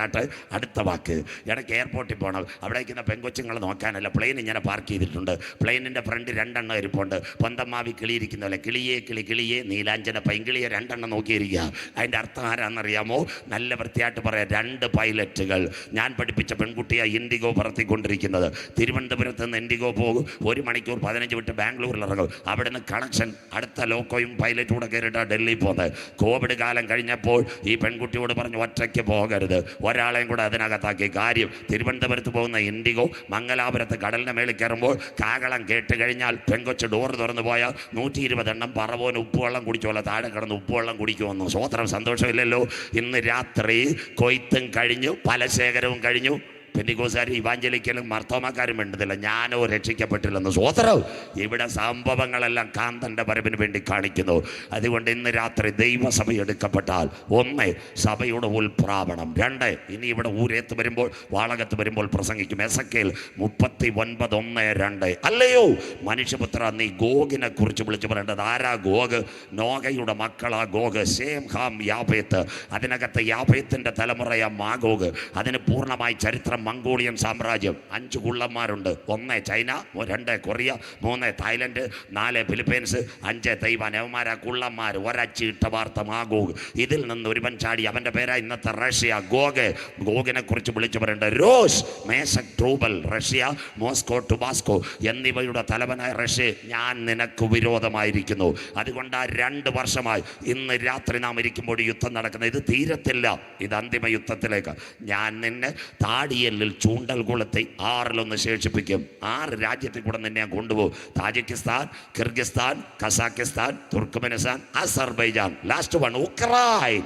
അടുത്ത വാക്ക്. ഇടയ്ക്ക് എയർപോർട്ടിൽ പോകണം. അവിടെ ഇരിക്കുന്ന പെങ്കൊച്ചുങ്ങൾ നോക്കാനല്ല, പ്ലെയിൻ ഇങ്ങനെ പാർക്ക് ചെയ്തിട്ടുണ്ട്. പ്ലെയിനിൻ്റെ ഫ്രണ്ട് 2 എണ്ണം ഇരിപ്പുണ്ട്. പന്തമാവി കിളിയിരിക്കുന്നതല്ല. കിളിയെ നീലാഞ്ചന പൈങ്കിളിയെ 2 എണ്ണം നോക്കിയിരിക്കുക. അതിൻ്റെ അർത്ഥം ആരാന്നറിയാമോ? നല്ല വൃത്തിയായിട്ട് പറയാം. 2 പൈലറ്റുകൾ. ഞാൻ പഠിപ്പിച്ച പെൺകുട്ടിയാണ് ഇൻഡിഗോ പറത്തിക്കൊണ്ടിരിക്കുന്നത്. തിരുവനന്തപുരത്ത് നിന്ന് ഇൻഡിഗോ പോകും. 1 മണിക്കൂർ 15 വിട്ട് ബാംഗ്ലൂരിൽ ഇറങ്ങും. അവിടെ നിന്ന് കണക്ഷൻ അടുത്ത ലോക്കോയും പൈലറ്റും കൂടെ കയറിയിട്ടാണ് ഡൽഹി പോകുന്നത്. കോവിഡ് കാലം കഴിഞ്ഞപ്പോൾ ഈ പെൺകുട്ടിയോട് പറഞ്ഞു, ഒറ്റയ്ക്ക് പോകരുത്, ഒരാളെയും കൂടെ അതിനകത്താക്കി. കാര്യം, തിരുവനന്തപുരത്ത് പോകുന്ന ഇൻഡിഗോ മംഗലാപുരത്ത് കടലിൻ്റെ മേളിൽ കയറുമ്പോൾ കാകളം കേട്ട് കഴിഞ്ഞാൽ പെങ്കൊച്ച് ഡോറ് തുറന്നു പോയാൽ 120 എണ്ണം പറവോന് ഉപ്പുവെള്ളം കുടിച്ചോളാം. താഴെ കിടന്ന് ഉപ്പുവെള്ളം കുടിക്കുമെന്നു. സ്വോത്രം. സന്തോഷമില്ലല്ലോ. ഇന്ന് രാത്രി കൊയ്ത്തും കഴിഞ്ഞു, ഫലശേഖരവും കഴിഞ്ഞു. പെന്തിക്കോസുകാരും ഇവാഞ്ചലിക്കലും മർത്തോമാക്കാരും വേണ്ടതില്ല, ഞാനോ രക്ഷിക്കപ്പെട്ടില്ലെന്ന്. സ്വോത്രം. ഇവിടെ സംഭവങ്ങളെല്ലാം കാന്തൻ്റെ വരവിന് വേണ്ടി കാണിക്കുന്നു. അതുകൊണ്ട് ഇന്ന് രാത്രി ദൈവസഭ എടുക്കപ്പെട്ടാൽ, ഒന്ന്, സഭയുടെ ഉൽപ്രാവണം. രണ്ട്, ഇനി ഇവിടെ ഊരേത്ത് വരുമ്പോൾ, വാളകത്ത് വരുമ്പോൾ പ്രസംഗിക്കും. എസെക്കിയേൽ 39:1-2. അല്ലയോ മനുഷ്യപുത്ര, നീ ഗോഗിനെ കുറിച്ച് വിളിച്ചു പറയേണ്ടത്. ആരാ ഗോഗ്? നോഗയുടെ മക്കളാ ഗോഗ്. Shem, Ham, യാഫേത്ത്. അതിനകത്ത് യാഫേത്തിൻ്റെ തലമുറയാ മാഗോഗ്. അതിന് പൂർണ്ണമായി ചരിത്രം മംഗോളിയൻ സാമ്രാജ്യം. 5 കുള്ളന്മാരുണ്ട്. 1 China, 2 Korea, 3 Thailand, 4 Philippines, 5 Taiwan. അവന്മാരാ കുള്ളന്മാർ. ഒരച്ചിട്ട വാർത്ത മാഗോഗ്. ഇതിൽ നിന്ന് ഒരുവൻ ചാടി, അവൻ്റെ പേരാ ഇന്നത്തെ റഷ്യ. ഗോഗ്. ഗോഗിനെ കുറിച്ച് വിളിച്ചു പറയേണ്ടത്. റോഷ്, മേശക്, ട്രൂബൽ. റഷ്യ, മോസ്കോ, ടുബാസ്കോ എന്നിവയുടെ തലവനായ റഷ്യ, ഞാൻ നിനക്ക് വിരോധമായിരിക്കുന്നു. അതുകൊണ്ട് 2 വർഷമായി ഇന്ന് രാത്രി നാം ഇരിക്കുമ്പോൾ യുദ്ധം നടക്കുന്നത്. ഇത് തീരത്തില്ല, ഇത് അന്തിമ യുദ്ധത്തിലേക്ക്. ഞാൻ നിന്നെ താടിയല്ലിൽ ചൂണ്ടൽ കൊളുത്തി 6 ശേഷിപ്പിക്കും. 6 രാജ്യത്തിൽ കൂടെ നിന്നെ ഞാൻ കൊണ്ടുപോകും. Tajikistan, Kyrgyzstan, Kazakhstan, Turkmenistan, Azerbaijan, last one Ukraine.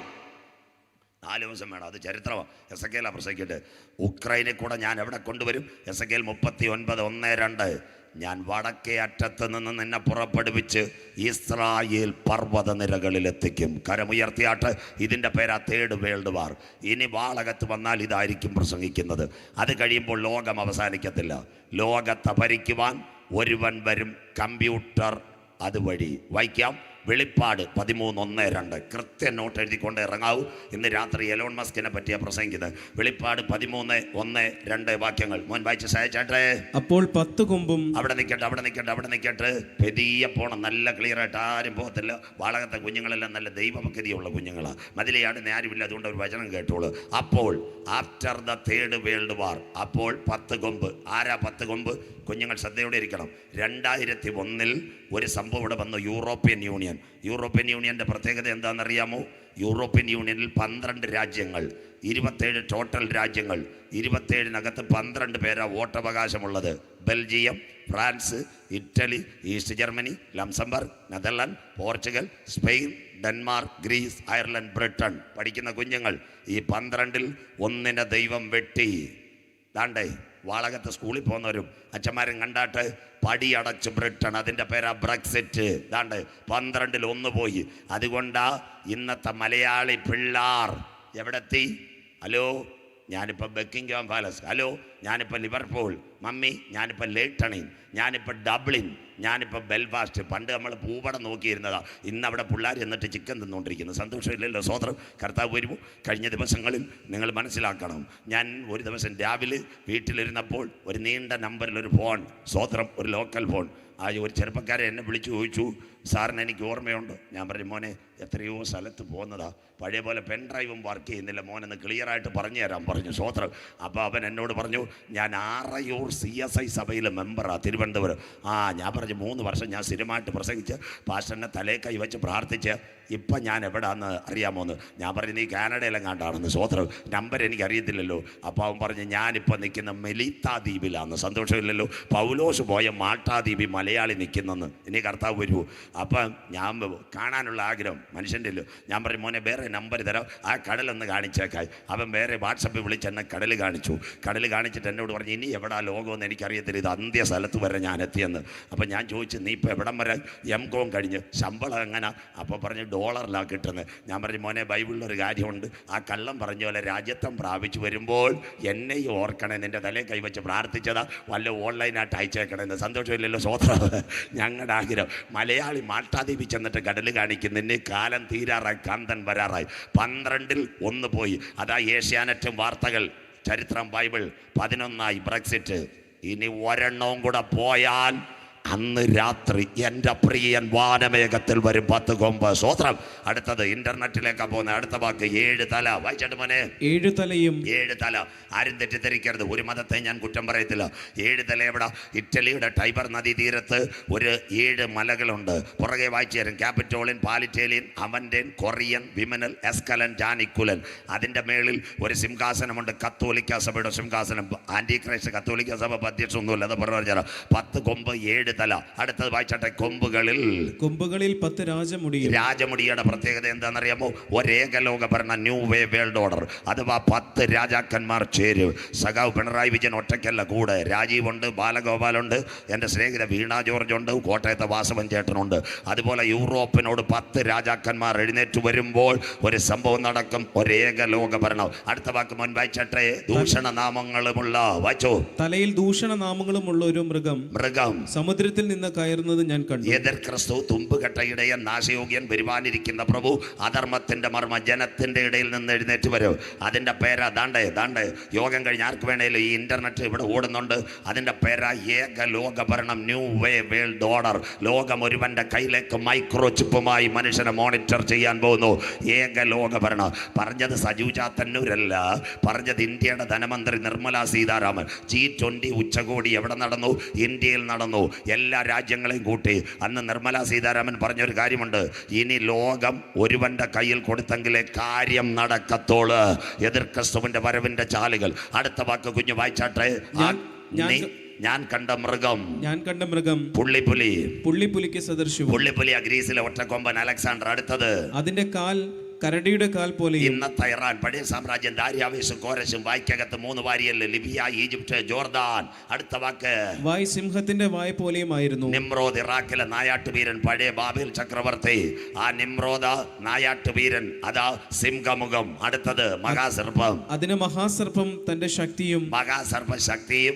4 ദിവസം വേണം. അത് ചരിത്രമാണ്. എസെക്കിയേലാ പ്രസംഗിക്കട്ടെ. ഉക്രൈനെ കൂടെ ഞാൻ എവിടെ കൊണ്ടുവരും? എസെക്കിയേൽ 39:1-2. ഞാൻ വടക്കേ അറ്റത്ത് നിന്ന് നിന്നെ പുറപ്പെടുവിച്ച് ഇസ്രായേൽ പർവ്വത നിരകളിലെത്തിക്കും. കരമുയർത്തിയാട്ട്. ഇതിൻ്റെ പേരാ തേർഡ് വേൾഡ് വാർ. ഇനി വാളകത്ത് വന്നാൽ ഇതായിരിക്കും പ്രസംഗിക്കുന്നത്. അത് കഴിയുമ്പോൾ ലോകം അവസാനിക്കത്തില്ല. ലോകത്തെ ഭരിക്കുവാൻ ഒരുവൻ വരും, കമ്പ്യൂട്ടർ അതുവഴി. വായിക്കാം. വെളിപ്പാട് 13:1-2. കൃത്യം നോട്ട് എഴുതിക്കൊണ്ട് ഇറങ്ങാവൂ. ഇന്ന് രാത്രി എലോൺ മസ്കിനെ പറ്റിയാണ് പ്രസംഗിക്കുന്നത്. വെളിപ്പാട് 13:1-2 വാക്യങ്ങൾ മോൻ വായിച്ച് സഹായിച്ചാട്ടെ. അപ്പോൾ 10 കൊമ്പും. അവിടെ നിൽക്കട്ടെ. പെരിയ പോണം. നല്ല ക്ലിയർ ആയിട്ട് ആരും പോകത്തില്ല. വാളകത്തെ കുഞ്ഞുങ്ങളെല്ലാം നല്ല ദൈവഭക്തിയുള്ള കുഞ്ഞുങ്ങളാണ്. മതിലയാടുന്ന ആരുമില്ല. അതുകൊണ്ട് ഒരു വചനം കേട്ടോളൂ. അപ്പോൾ after the third world war, അപ്പോൾ 10 കൊമ്പ്. ആരാ 10 കൊമ്പ്? കുഞ്ഞുങ്ങൾ ശ്രദ്ധയോടെ ഇരിക്കണം. 2001 ഒരു സംഭവം ഇവിടെ വന്നു. യൂറോപ്യൻ യൂണിയൻ്റെ പ്രത്യേകത എന്താണെന്നറിയാമോ? യൂറോപ്യൻ യൂണിയനിൽ 12 രാജ്യങ്ങൾ, 27 ടോട്ടൽ രാജ്യങ്ങൾ. 27-നകത്ത് 12 പേരാ വോട്ടവകാശമുള്ളത്. Belgium, France, Italy, East Germany, Luxembourg, Netherland, Portugal, Spain, Denmark, Greece, Ireland, Britain. പഠിക്കുന്ന കുഞ്ഞുങ്ങൾ. ഈ 12-ൽ 1 ദൈവം വെട്ടി. ദാണ്ടേ വാളകത്ത് സ്കൂളിൽ പോകുന്നവരും അച്ഛന്മാരും കണ്ടാട്ട് പടിയടച്ച് ബ്രിട്ടൻ. അതിൻ്റെ പേരാ ബ്രെക്സിറ്റ്. ദാണ്ട് 12-ൽ 1 പോയി. അതുകൊണ്ടാ ഇന്നത്തെ മലയാളി പിള്ളാർ എവിടെത്തി? ഹലോ, ഞാനിപ്പോൾ ബക്കിംഗ്ഹാം പാലസ്. ഹലോ, ഞാനിപ്പോൾ ലിവർപൂൾ. മമ്മി, ഞാനിപ്പോൾ ലേട്ടണിൻ. ഞാനിപ്പോൾ ഡബ്ലിൻ. ഞാനിപ്പോൾ ബെൽഫാസ്റ്റ്. പണ്ട് നമ്മൾ പൂവടം നോക്കിയിരുന്നതാ. ഇന്ന് അവിടെ പിള്ളേർ എന്നിട്ട് ചിക്കൻ തിന്നുകൊണ്ടിരിക്കുന്നു. സന്തോഷമില്ലല്ലോ? സ്വോത്രം. കർത്താവ് വരുമോ? കഴിഞ്ഞ ദിവസങ്ങളിൽ നിങ്ങൾ മനസ്സിലാക്കണം. ഞാൻ ഒരു ദിവസം രാവിലെ വീട്ടിലിരുന്നപ്പോൾ ഒരു നീണ്ട നമ്പറിൽ ഒരു ഫോൺ, സ്വോത്രം, ഒരു ലോക്കൽ ഫോൺ. ഒരു ചെറുപ്പക്കാരൻ എന്നെ വിളിച്ചു ചോദിച്ചു, സാറിന് എനിക്ക് ഓർമ്മയുണ്ട്. ഞാൻ പറഞ്ഞു, മോനെ എത്രയോ സ്ഥലത്ത് പോകുന്നതാ, പഴയ പോലെ പെൻ ഡ്രൈവും വർക്ക് ചെയ്യുന്നില്ല, മോനെന്ന് ക്ലിയറായിട്ട് പറഞ്ഞു തരാൻ പറഞ്ഞു. സ്വോത്രം. അപ്പോൾ അവൻ എന്നോട് പറഞ്ഞു, ഞാൻ ആറയൂർ CSI സഭയിലെ മെമ്പറാണ്, തിരുവനന്തപുരം. ഞാൻ പറഞ്ഞു 3 വർഷം ഞാൻ സ്ഥിരമായിട്ട് പ്രസംഗിച്ച് പാസ്റ്ററിനെ തലേ കൈ വെച്ച് പ്രാർത്ഥിച്ച് ഇപ്പം ഞാൻ എവിടെയാണെന്ന് അറിയാമോന്ന്. ഞാൻ പറഞ്ഞു, നീ കാനഡയിലെങ്ങാണ്ടാണെന്ന്. സ്വോത്രം. നമ്പർ എനിക്ക് അറിയത്തില്ലല്ലോ. അപ്പോൾ അവൻ പറഞ്ഞു, ഞാനിപ്പോൾ നിൽക്കുന്ന മെലീത്ത ദ്വീപിലാണെന്ന്. സന്തോഷമില്ലല്ലോ? പൗലോസ് പോയ മാൾട്ടാദ്വീപിൽ മലയാളി നിൽക്കുന്നെന്ന്. ഇനി കർത്താവ് വരുമോ? അപ്പം ഞാൻ കാണാനുള്ള ആഗ്രഹം മനുഷ്യൻ്റെ ഇല്ലോ. ഞാൻ പറഞ്ഞു, മോനെ വേറെ നമ്പർ തരാം, ആ കടലൊന്ന് കാണിച്ചേക്കായി. അവൻ വേറെ വാട്സപ്പിൽ വിളിച്ച് എന്നെ കടൽ കാണിച്ചു. കടൽ കാണിച്ചിട്ട് എന്നോട് പറഞ്ഞു, ഇനി എവിടാ ലോകമെന്ന് എനിക്കറിയത്തില്ല, ഇത് അന്ത്യ സ്ഥലത്ത് വരെ ഞാൻ എത്തിയെന്ന്. അപ്പം ഞാൻ ചോദിച്ചു, നീ ഇപ്പോൾ എവിടം വരെ? MCOM കഴിഞ്ഞ്. ശമ്പളം എങ്ങനെ? അപ്പോൾ പറഞ്ഞു, $ലാണ് കിട്ടുന്നത്. ഞാൻ പറഞ്ഞു, മോനെ ബൈബിളിലൊരു കാര്യമുണ്ട്, ആ കള്ളം പറഞ്ഞ പോലെ രാജ്യത്വം പ്രാപിച്ചു വരുമ്പോൾ എന്നെയും ഓർക്കണേ, നിൻ്റെ തലേ കൈവച്ച് പ്രാർത്ഥിച്ചതാ, വല്ല ഓൺലൈനായിട്ട് അയച്ചേക്കണമെന്ന്. സന്തോഷമില്ലല്ലോ? സ്വോത്രം. ഞങ്ങളുടെ ആഗ്രഹം. മലയാളി മാൾട്ടാദ്വീപിൽ ചെന്നിട്ട് കടൽ കാണിക്കുന്നതിന് കാലം തീരാറായി, കാന്തൻ വരാറായി. 12-ൽ 1 പോയി. അതാ ഏഷ്യാനെറ്റും വാർത്തകൾ, ചരിത്രം, ബൈബിൾ. 11ആയി ബ്രെക്സിറ്റ്. ഇനി ഒരെണ്ണവും കൂടെ പോയാൽ അന്ന് രാത്രി എൻ്റെ പ്രിയൻ വാനമേഘത്തിൽ വരും 10 കൊമ്പ്. സ്വോത്രം. അടുത്തത് ഇന്റർനെറ്റിലേക്കാ പോകുന്നത്. അടുത്ത വാക്ക് 7 തല. വായിച്ചിട്ട് മോനെ. 7 തലയും. 7 തല. ആരും തെറ്റിദ്ധരിക്കരുത്. ഒരു മതത്തെ ഞാൻ കുറ്റം പറയത്തില്ല. 7 തല എവിടെ? ഇറ്റലിയുടെ ടൈബർ നദീ തീരത്ത് ഒരു 7 മലകളുണ്ട്. പുറകെ വായിച്ചു തരും. ക്യാപിറ്റോളിൻ, പാലിറ്റേലിയൻ, അവൻറ്റേൻ, കൊറിയൻ, വിമനൽ, എസ്കലൻ, ജാനിക്കുലൻ. അതിൻ്റെ മേളിൽ ഒരു സിംഹാസനമുണ്ട്, കത്തോലിക്ക സഭയുടെ സിംഹാസനം. ആൻറ്റി ക്രൈസ്റ്റ് കത്തോലിക്ക സഭ അധ്യക്ഷമൊന്നുമില്ല. അത് പറഞ്ഞു 10 കൊമ്പ്, 7 തല. അടുത്തത് വായിച്ചട്ടെ. കൊമ്പുകളിൽ 10 രാജമുടിയും. രാജമുടിയുടെ പ്രത്യേകത എന്താണെന്നറിയാമോ? ഒരേകലോക ഭരണ ന്യൂ വേ വേൾഡ് ഓർഡർ, അഥവാ 10 രാജാക്കന്മാർ ചേരും. സഖാവ് പിണറായി വിജയൻ ഒറ്റയ്ക്കല്ല, കൂടെ രാജീവുണ്ട്, ബാലഗോപാലുണ്ട്, എൻ്റെ സ്നേഹിത വീണ ജോർജ് ഉണ്ട്, കോട്ടയത്തെ വാസവൻ ചേട്ടനുണ്ട്. അതുപോലെ യൂറോപ്പിനോട് 10 രാജാക്കന്മാർ എഴുന്നേറ്റ് വരുമ്പോൾ ഒരു സംഭവം നടക്കും, ഒരേകലോക ഭരണം. അടുത്ത വാക്ക് മുൻ വായിച്ചട്ടെ. ദൂഷണ നാമങ്ങളുമുള്ള, വായിച്ചോ. തലയിൽ ദൂഷണ നാമങ്ങളുമുള്ള ഒരു മൃഗം സമുദ്രത്തിൽ നിന്ന് കയറുന്നത് ഞാൻ കണ്ടു. എതിർ ക്രിസ്തു, തുമ്പുകെട്ട ഇടയൻ, നാശയോഗ്യൻ, വരുവാനിരിക്കുന്ന പ്രഭു, അധർമ്മത്തിന്റെ മർമ്മ ജനത്തിന്റെ ഇടയിൽ നിന്ന് എഴുന്നേറ്റ് വരും. അതിന്റെ പേരാ ദാണ്ടേ യോഗം കഴിഞ്ഞ് ആർക്ക് വേണേലും ഈ ഇന്റർനെറ്റ് ഇവിടെ ഓടുന്നുണ്ട്. അതിന്റെ പേരാ ഏക ലോക ഭരണം, ന്യൂ വേ വേൾഡ് ഓർഡർ. ലോകം ഒരുവന്റെ കയ്യിലേക്ക് മൈക്രോ ചിപ്പുമായി മനുഷ്യനെ മോണിറ്റർ ചെയ്യാൻ പോകുന്നു. ഏക ലോക ഭരണം പറഞ്ഞത് സജുജ തന്നൂരല്ല, പറഞ്ഞത് ഇന്ത്യയുടെ ധനമന്ത്രി നിർമ്മല സീതാരാമൻ. G20 ഉച്ചകോടി എവിടെ നടന്നു? ഇന്ത്യയിൽ നടന്നു. എല്ലാ രാജ്യങ്ങളെയും കൂട്ടി. അന്ന് നിർമ്മല സീതാരാമൻ പറഞ്ഞൊരു കാര്യമുണ്ട്, ഇനി ലോകം ഒരുവന്റെ കയ്യിൽ കൊടുത്തെങ്കിലേ കാര്യം നടക്കത്തോള്. എതിർ ക്രിസ്തുവിന്റെ വരവിന്റെ ചാലുകൾ. അടുത്ത വാക്ക് കുഞ്ഞു വായിച്ചാട്ടെ. ഞാൻ കണ്ട മൃഗം പുള്ളിപ്പുലിക്ക് സദൃശവും. പുള്ളിപ്പുലി ഗ്രീസിലെ ഒറ്റക്കൊമ്പൻ അലക്സാണ്ടർ. അടുത്തത് അതിന്റെ കാൽ കരടിയുടെ കാൽ പോലെ. ഇന്നത്തെ ഇറാൻ, പഴയ സാമ്രാജ്യം, ദാര്യാവേശും കോരശും. വായ്ക്കകത്ത് 3 വാരിയല്ലേ? Libya, Egypt, Jordan. അടുത്ത വാക്ക് വായ് സിംഹത്തിന്റെ വായ് പോലെയുമായിരുന്നു. നിമ്രോദ്, ഇറാഖിലെ നായാട്ടുവീരൻ, പഴയ ബാബേൽ ചക്രവർത്തി. ആ നിമ്രോദ നായാട്ടുവീരൻ, അതാ സിംഹമുഖം. അടുത്തത് മഹാസർപ്പം. അതിന് മഹാസർപ്പം തന്റെ ശക്തിയും, മഹാസർപ്പ ശക്തിയും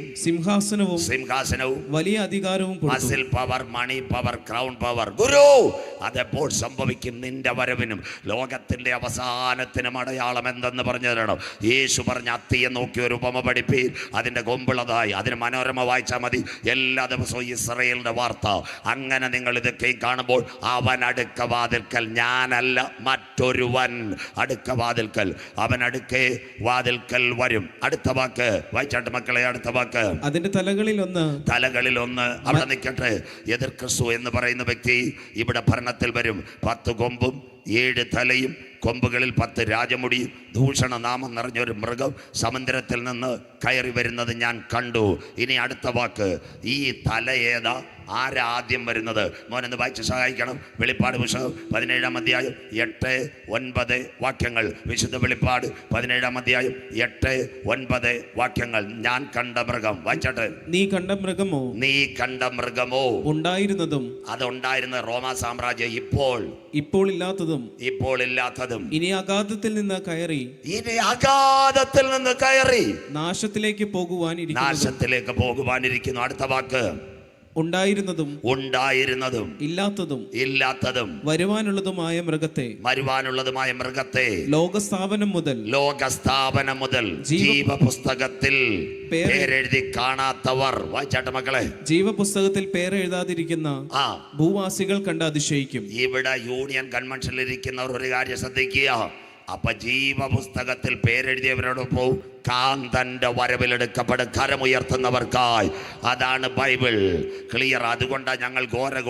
സിംഹാസനവും വലിയ അധികാരവും കൊടുത്തു. Muscle power, money power, crown power. ഗുരു, അതെപ്പോൾ സംഭവിക്കും? നിന്റെ വരവിനും ലോകത്തിന്റെ അവസാനത്തിനും അടയാളം എന്തെന്ന് പറഞ്ഞു തരണം. യേശു പറഞ്ഞ അത്തിയെ നോക്കി ഒരു ഉപമ പഠിപ്പീൻ, അതിന്റെ കൊമ്പിളതായി. അതിന് മനോരമ വായിച്ചാൽ മതി. എല്ലാ ദിവസവും ഇസ്രയേലിന്റെ വാർത്ത. അങ്ങനെ നിങ്ങൾ ഇതൊക്കെ കാണുമ്പോൾ അവൻ അടുക്ക വാതിൽക്കൽ, ഞാനല്ല മറ്റൊരുവൻ അടുക്ക വാതിൽക്കൽ, അവൻ അടുക്കേ വാതിൽക്കൽ വരും. അടുത്ത വാക്ക് വായിച്ചാട്ട് മക്കളെ. അടുത്ത വാക്ക് അതിന്റെ തലകളിൽ ഒന്ന്. അവിടെ നിൽക്കട്ടെ. എതിർ ക്രിസ്തു എന്ന് പറയുന്ന വ്യക്തി ഇവിടെ ഭരണത്തിൽ വരും. 10 കൊമ്പും 7 തലയും, കൊമ്പുകളിൽ 10 രാജമുടിയും, ദൂഷണ നാമം നിറഞ്ഞൊരു മൃഗം സമുദ്രത്തിൽ നിന്ന് കയറി വരുന്നത് ഞാൻ കണ്ടു. ഇനി അടുത്ത വാക്ക്. ഈ തല ഏതാ? ആരാ ആദ്യം വരുന്നത്? മോനെന്ന് വായിച്ച് സഹായിക്കണം. വെളിപ്പാട് പുസ്തകം 17-ാം അധ്യായം 8-9 വാക്യങ്ങൾ. വിശുദ്ധ വെളിപ്പാട് 17-ാം അധ്യായം 8-9 വാക്യങ്ങൾ. ഞാൻ കണ്ട മൃഗം. വായിച്ചാട്ടെ. നീ കണ്ട മൃഗമോ ഉണ്ടായിരുന്നതും. അതുണ്ടായിരുന്ന റോമാ സാമ്രാജ്യം. ഇപ്പോൾ ഇല്ലാത്തതും. ഇനി അഗാധത്തിൽ നിന്ന് കയറി നാശത്തിലേക്ക് പോകുവാനിരിക്കുന്നു. അടുത്ത വാക്ക്. ഉണ്ടായിരുന്നതും ഇല്ലാത്തതും വരുവാനുള്ളതുമായ മൃഗത്തെ ലോകസ്ഥാപനം മുതൽ ജീവപുസ്തകത്തിൽ പേരെഴുതി കാണാത്തവർ. വായിച്ചാട്ടെ മക്കളെ. ജീവപുസ്തകത്തിൽ പേരെഴുതാതിരിക്കുന്ന ഭൂവാസികൾ കണ്ട് അതിശയിക്കും. ഇവിടെ യൂണിയൻ കൺവെൻഷനിൽ ഇരിക്കുന്നവർ ഒരു കാര്യം ശ്രദ്ധിക്കുക. അപ്പൊ ജീവപുസ്തകത്തിൽ പേരെഴുതിയവരോടൊപ്പം കാന്തന്റെ വരവിലെടുക്കപ്പെടും കരമുയർത്തുന്നവർക്കായി. അതാണ് ബൈബിൾ ക്ലിയർ. അതുകൊണ്ടാണ് ഞങ്ങൾ ഘോരം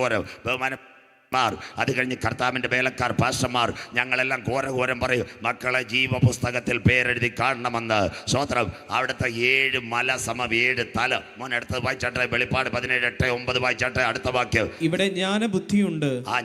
അത് കഴിഞ്ഞ് കർത്താവിൻ്റെ വേലക്കാർ, പാസ്റ്റർമാർ, ഞങ്ങളെല്ലാം ഘോരം പറയും, മക്കളെ ജീവപുസ്തകത്തിൽ പേരെഴുതി കാണണമെന്ന്. സ്വോത്രം. അവിടുത്തെ 7 മല സമം 7 തല. മോനെടുത്ത് വായിച്ചാട്ടെ. വെളിപ്പാട് 17:8-9 വായിച്ചാട്ടെ. അടുത്ത വാക്യം. ഇവിടെ ജ്ഞാനബുദ്ധിയുണ്ട്. ആ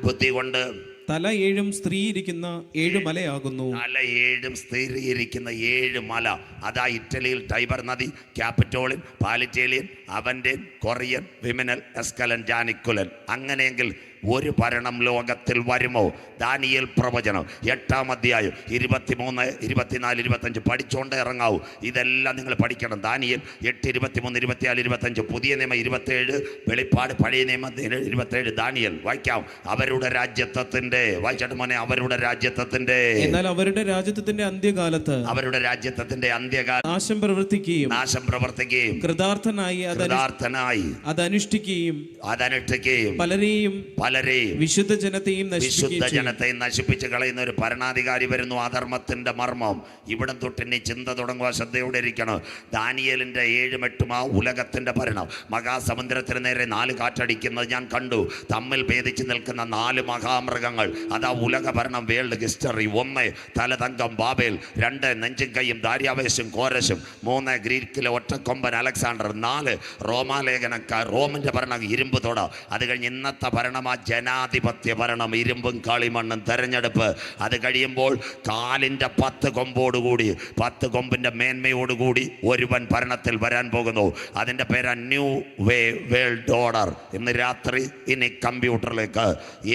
ബുദ്ധി കൊണ്ട് തല 7 സ്ത്രീ ഇരിക്കുന്ന 7 മലയാകുന്നു. തല 7 സ്ത്രീ ഇരിക്കുന്ന 7 മല. അതാ ഇറ്റലിയിൽ ടൈബർ നദി, ക്യാപിറ്റോളിൻ, പാലിറ്റേലിയൻ, അവന്റേൻ, കൊറിയൻ, വിമിനൽ, എസ്കലൻ, ജാനിക്കുലൻ. അങ്ങനെയെങ്കിൽ ഒരു ഭരണം ലോകത്തിൽ വരുമോ? ദാനിയേൽ പ്രവചനം 8-ാം അധ്യായം 23, 24, 25 പഠിച്ചോണ്ടേ ഇറങ്ങാവൂ. ഇതെല്ലാം നിങ്ങൾ പഠിക്കണം. ദാനിയേൽ 8, 23, 24, 25, പുതിയ നിയമം 27, വെളിപ്പാട് പഴയ നിയമം 27. ദാനിയേൽ വായിക്കാം. അവരുടെ രാജ്യത്വത്തിന്റെ, വായിച്ചാട്ട് മോനെ, അവരുടെ രാജ്യത്വത്തിന്റെ, എന്നാൽ അവരുടെ രാജ്യത്വത്തിന്റെ അന്ത്യകാലത്ത് നാശം പ്രവർത്തിക്കുകയും കൃതാർത്ഥനായി അതനുഷ്ഠിക്കുകയും പലരെയും സകലരെയും വിശുദ്ധ ജനത്തെയും നശിപ്പിച്ച് കളയുന്ന ഒരു ഭരണാധികാരി വരുന്നു. അധർമ്മത്തിന്റെ മർമ്മം ഇവിടം തൊട്ടിനി ചിന്ത തുടങ്ങുക. ശ്രദ്ധയോടെ ഇരിക്കണം. ദാനിയേലിന്റെ 7-8 ഉലകത്തിന്റെ ഭരണം. മഹാസമുദ്രത്തിന് നേരെ 4 കാറ്റടിക്കുന്നത് ഞാൻ കണ്ടു. തമ്മിൽ ഭേദിച്ച് നിൽക്കുന്ന 4 മഹാമൃഗങ്ങൾ. അതാ ഉലക ഭരണം, വേൾഡ് ഹിസ്റ്ററി. 1 തലതങ്കം ബാബേൽ, 2 നെഞ്ചും കൈയും ദാര്യാവേശും കോരശും, 3 ഗ്രീക്കിലെ ഒറ്റക്കൊമ്പൻ അലക്സാണ്ടർ, 4 റോമാലേഖനക്കാർ, റോമിന്റെ ഭരണം ഇരുമ്പ് തൊട. അത് കഴിഞ്ഞ് ഇന്നത്തെ ഭരണം ആ ജനാധിപത്യ ഭരണം, ഇരുമ്പും കളിമണ്ണും തെരഞ്ഞെടുപ്പ്. അത് കഴിയുമ്പോൾ കാലിൻ്റെ 10 കൊമ്പോടുകൂടി 10 കൊമ്പിൻ്റെ മേന്മയോടുകൂടി ഒരുവൻ ഭരണത്തിൽ വരാൻ പോകുന്നു. അതിൻ്റെ പേരാ ന്യൂ വേ വേൾഡ് ഓർഡർ. ഇന്ന് രാത്രി ഇനി കമ്പ്യൂട്ടറിലേക്ക്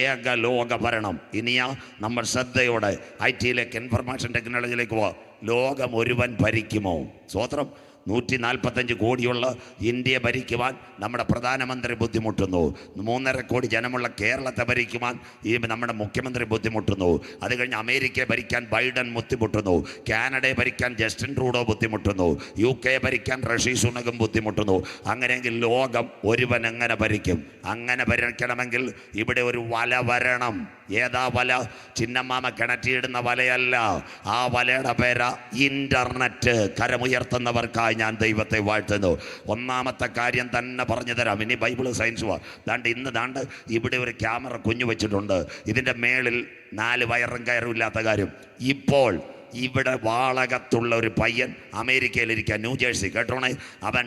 ഏകലോക ഭരണം. ഇനിയാ നമ്മൾ ശ്രദ്ധയോടെ IT-യിലേക്ക്, ഇൻഫർമേഷൻ ടെക്നോളജിയിലേക്ക് പോവാം. ലോകം ഒരുവൻ ഭരിക്കുമോ? സ്വോത്രം. 145 കോടിയുള്ള ഇന്ത്യയെ ഭരിക്കുവാൻ നമ്മുടെ പ്രധാനമന്ത്രി ബുദ്ധിമുട്ടുന്നു. 3.5 കോടി ജനമുള്ള കേരളത്തെ ഭരിക്കുവാൻ നമ്മുടെ മുഖ്യമന്ത്രി ബുദ്ധിമുട്ടുന്നു. അത് കഴിഞ്ഞ് അമേരിക്കയെ ഭരിക്കാൻ ബൈഡൻ ബുദ്ധിമുട്ടുന്നു. കാനഡയെ ഭരിക്കാൻ ജസ്റ്റിൻ ട്രൂഡോ ബുദ്ധിമുട്ടുന്നു. UK ഭരിക്കാൻ ഋഷി സുനകും ബുദ്ധിമുട്ടുന്നു. അങ്ങനെയെങ്കിൽ ലോകം ഒരുവൻ എങ്ങനെ ഭരിക്കും? അങ്ങനെ ഭരിക്കണമെങ്കിൽ ഇവിടെ ഒരു വല വരണം. ഏതാ വല? ചിന്നമ്മാമ കിണറ്റിയിടുന്ന വലയല്ല. ആ വലയുടെ പേര ഇന്റർനെറ്റ്. കരമുയർത്തുന്നവർക്കായി ഞാൻ ദൈവത്തെ വാഴ്ത്തുന്നു. ഒന്നാമത്തെ കാര്യം തന്നെ പറഞ്ഞു തരാം. ഇനി ബൈബിള് സയൻസുവാ. ഇന്ന് ഇവിടെ ഒരു ക്യാമറ കുഞ്ഞു വെച്ചിട്ടുണ്ട്. ഇതിൻ്റെ മേളിൽ 4 വയറും കയറും ഇല്ലാത്ത കാര്യം. ഇപ്പോൾ ഇവിടെ വാളകത്തുള്ള ഒരു പയ്യൻ അമേരിക്കയിലിരിക്കുക, ന്യൂജേഴ്സി, കേട്ടോണേ. അവൻ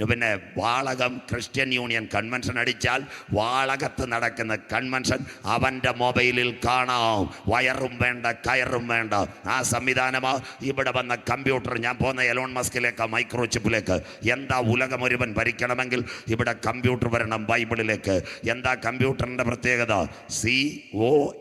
പിന്നെ വാളകം ക്രിസ്ത്യൻ യൂണിയൻ കൺവെൻഷൻ അടിച്ചാൽ വാളകത്ത് നടക്കുന്ന കൺവെൻഷൻ അവൻ്റെ മൊബൈലിൽ കാണാം. വയറും വേണ്ട, കയറും വേണ്ട. ആ സംവിധാനമാ ഇവിടെ വന്ന കമ്പ്യൂട്ടർ. ഞാൻ പോകുന്ന എലോൺ മസ്കിലേക്ക്, മൈക്രോചിപ്പിലേക്ക്. എന്താ ഉലകം ഒരുവൻ ഭരിക്കണമെങ്കിൽ ഇവിടെ കമ്പ്യൂട്ടർ വരണം. ബൈബിളിലേക്ക് എന്താ കമ്പ്യൂട്ടറിൻ്റെ പ്രത്യേകത?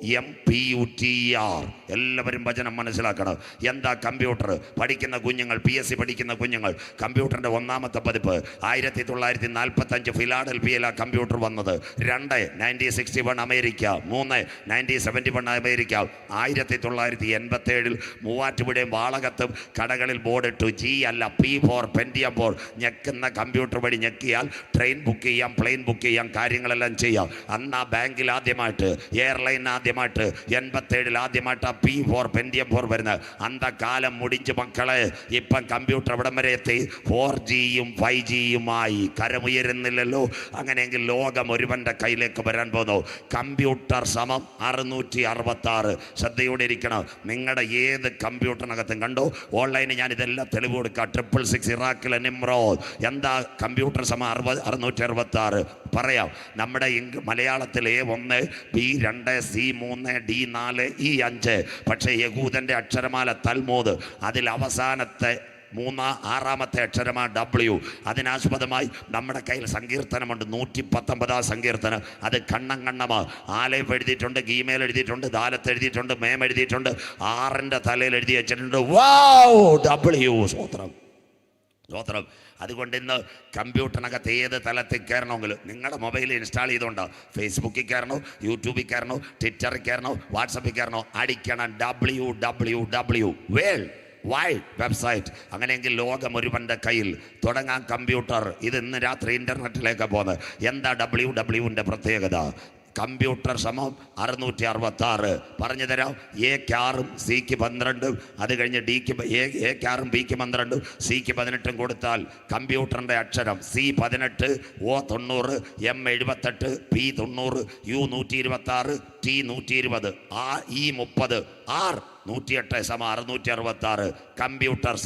COMPUTER. എല്ലാവരും വചനം മനസ്സിലാക്കണം. എന്താ കമ്പ്യൂട്ടർ? പഠിക്കുന്ന കുഞ്ഞുങ്ങൾ, PSC പഠിക്കുന്ന കുഞ്ഞുങ്ങൾ, കമ്പ്യൂട്ടറിൻ്റെ 1ാമത്തെ പതിപ്പ് 1945 ഫിലാഡൽഫിയയിലാണ് കമ്പ്യൂട്ടർ വന്നത്. 2 1961 അമേരിക്ക. 3 1971 അമേരിക്ക. 1987 മൂവാറ്റുപുഴയും വാളകത്തും കടകളിൽ ബോർഡിട്ടു. G അല്ല, P ഫോർ പെൻറ്റിയം ഫോർ. ഞെക്കുന്ന കമ്പ്യൂട്ടർ വഴി ഞെക്കിയാൽ ട്രെയിൻ ബുക്ക് ചെയ്യാം, പ്ലെയിൻ ബുക്ക് ചെയ്യാം, കാര്യങ്ങളെല്ലാം ചെയ്യാം. അന്ന് ആ ബാങ്കിൽ ആദ്യമായിട്ട്, എയർലൈൻ ആദ്യമായിട്ട്, 87 ആദ്യമായിട്ട് ആ P ഫോർ പെൻറ്റിയം ഫോർ വരുന്നത്. അന്തകാലം മുടിഞ്ച് മക്കളെ. ഇപ്പം കമ്പ്യൂട്ടർ എവിടം വരെ എത്തി? 4Gയും 5Gയുമായി. കരമുയരുന്നില്ലല്ലോ. അങ്ങനെയെങ്കിൽ ലോകം ഒരുവൻ്റെ കയ്യിലേക്ക് വരാൻ പോകുന്നു. കമ്പ്യൂട്ടർ സമം 666. ശ്രദ്ധയോടെ ഇരിക്കണം. നിങ്ങളുടെ ഏത് കമ്പ്യൂട്ടറിനകത്തും കണ്ടോ ഓൺലൈനിൽ ഞാൻ ഇതെല്ലാം തെളിവ് കൊടുക്കാം. 666 ഇറാഖിലെ നിമ്രോദ്. എന്താ കമ്പ്യൂട്ടർ സമം? 666. പറയാം. നമ്മുടെ മലയാളത്തിൽ A1, B2, C3, D4, E5. പക്ഷേ യഹൂദൻ്റെ അക്ഷരമാല തൽമൂദ്. അതിൽ അവസാനത്തെ 6ാമത്തെ അക്ഷരമാണ് W. അതിനാസ്പദമായി നമ്മുടെ കയ്യിൽ സങ്കീർത്തനമുണ്ട്. 119 സങ്കീർത്തനം. അത് കണ്ണമാ. ആലയം എഴുതിയിട്ടുണ്ട്, ഗീമേൽ എഴുതിയിട്ടുണ്ട്, ദാലത്ത് എഴുതിയിട്ടുണ്ട്, മേം എഴുതിയിട്ടുണ്ട്, 6ൻ്റെ തലയിൽ എഴുതി വെച്ചിട്ടുണ്ട്. W. സ്വോത്രം. അതുകൊണ്ട് ഇന്ന് കമ്പ്യൂട്ടറിനകത്ത് ഏത് തലത്തിൽ കയറണമെങ്കിലും നിങ്ങളുടെ മൊബൈലിൽ ഇൻസ്റ്റാൾ ചെയ്തുകൊണ്ടോ ഫേസ്ബുക്കിൽ കയറണോ, യൂട്യൂബിൽ കയറണോ, ട്വിറ്ററിൽ കയറണോ, വാട്സപ്പിൽ കയറണോ, അടിക്കണം www വേൾഡ് വൈഡ് വെബ്സൈറ്റ്. അങ്ങനെയെങ്കിൽ ലോകം ഒരുവൻ്റെ കയ്യിൽ. തുടങ്ങാൻ കമ്പ്യൂട്ടർ. ഇത് ഇന്ന് രാത്രി ഇൻ്റർനെറ്റിലേക്ക് പോകുന്നത്. എന്താ WWൻ്റെ പ്രത്യേകത? കമ്പ്യൂട്ടർ സമം 666. പറഞ്ഞു തരാം. Aക്ക് 6ഉം Cക്ക് 12ഉം അത് കഴിഞ്ഞ് Aക്ക് 6ഉം Bക്ക് 12ഉം Cക്ക് 18ഉം കൊടുത്താൽ കമ്പ്യൂട്ടറിൻ്റെ അക്ഷരം C18, O90, M78, P90, U126, T120, E30, R 108 666. Computer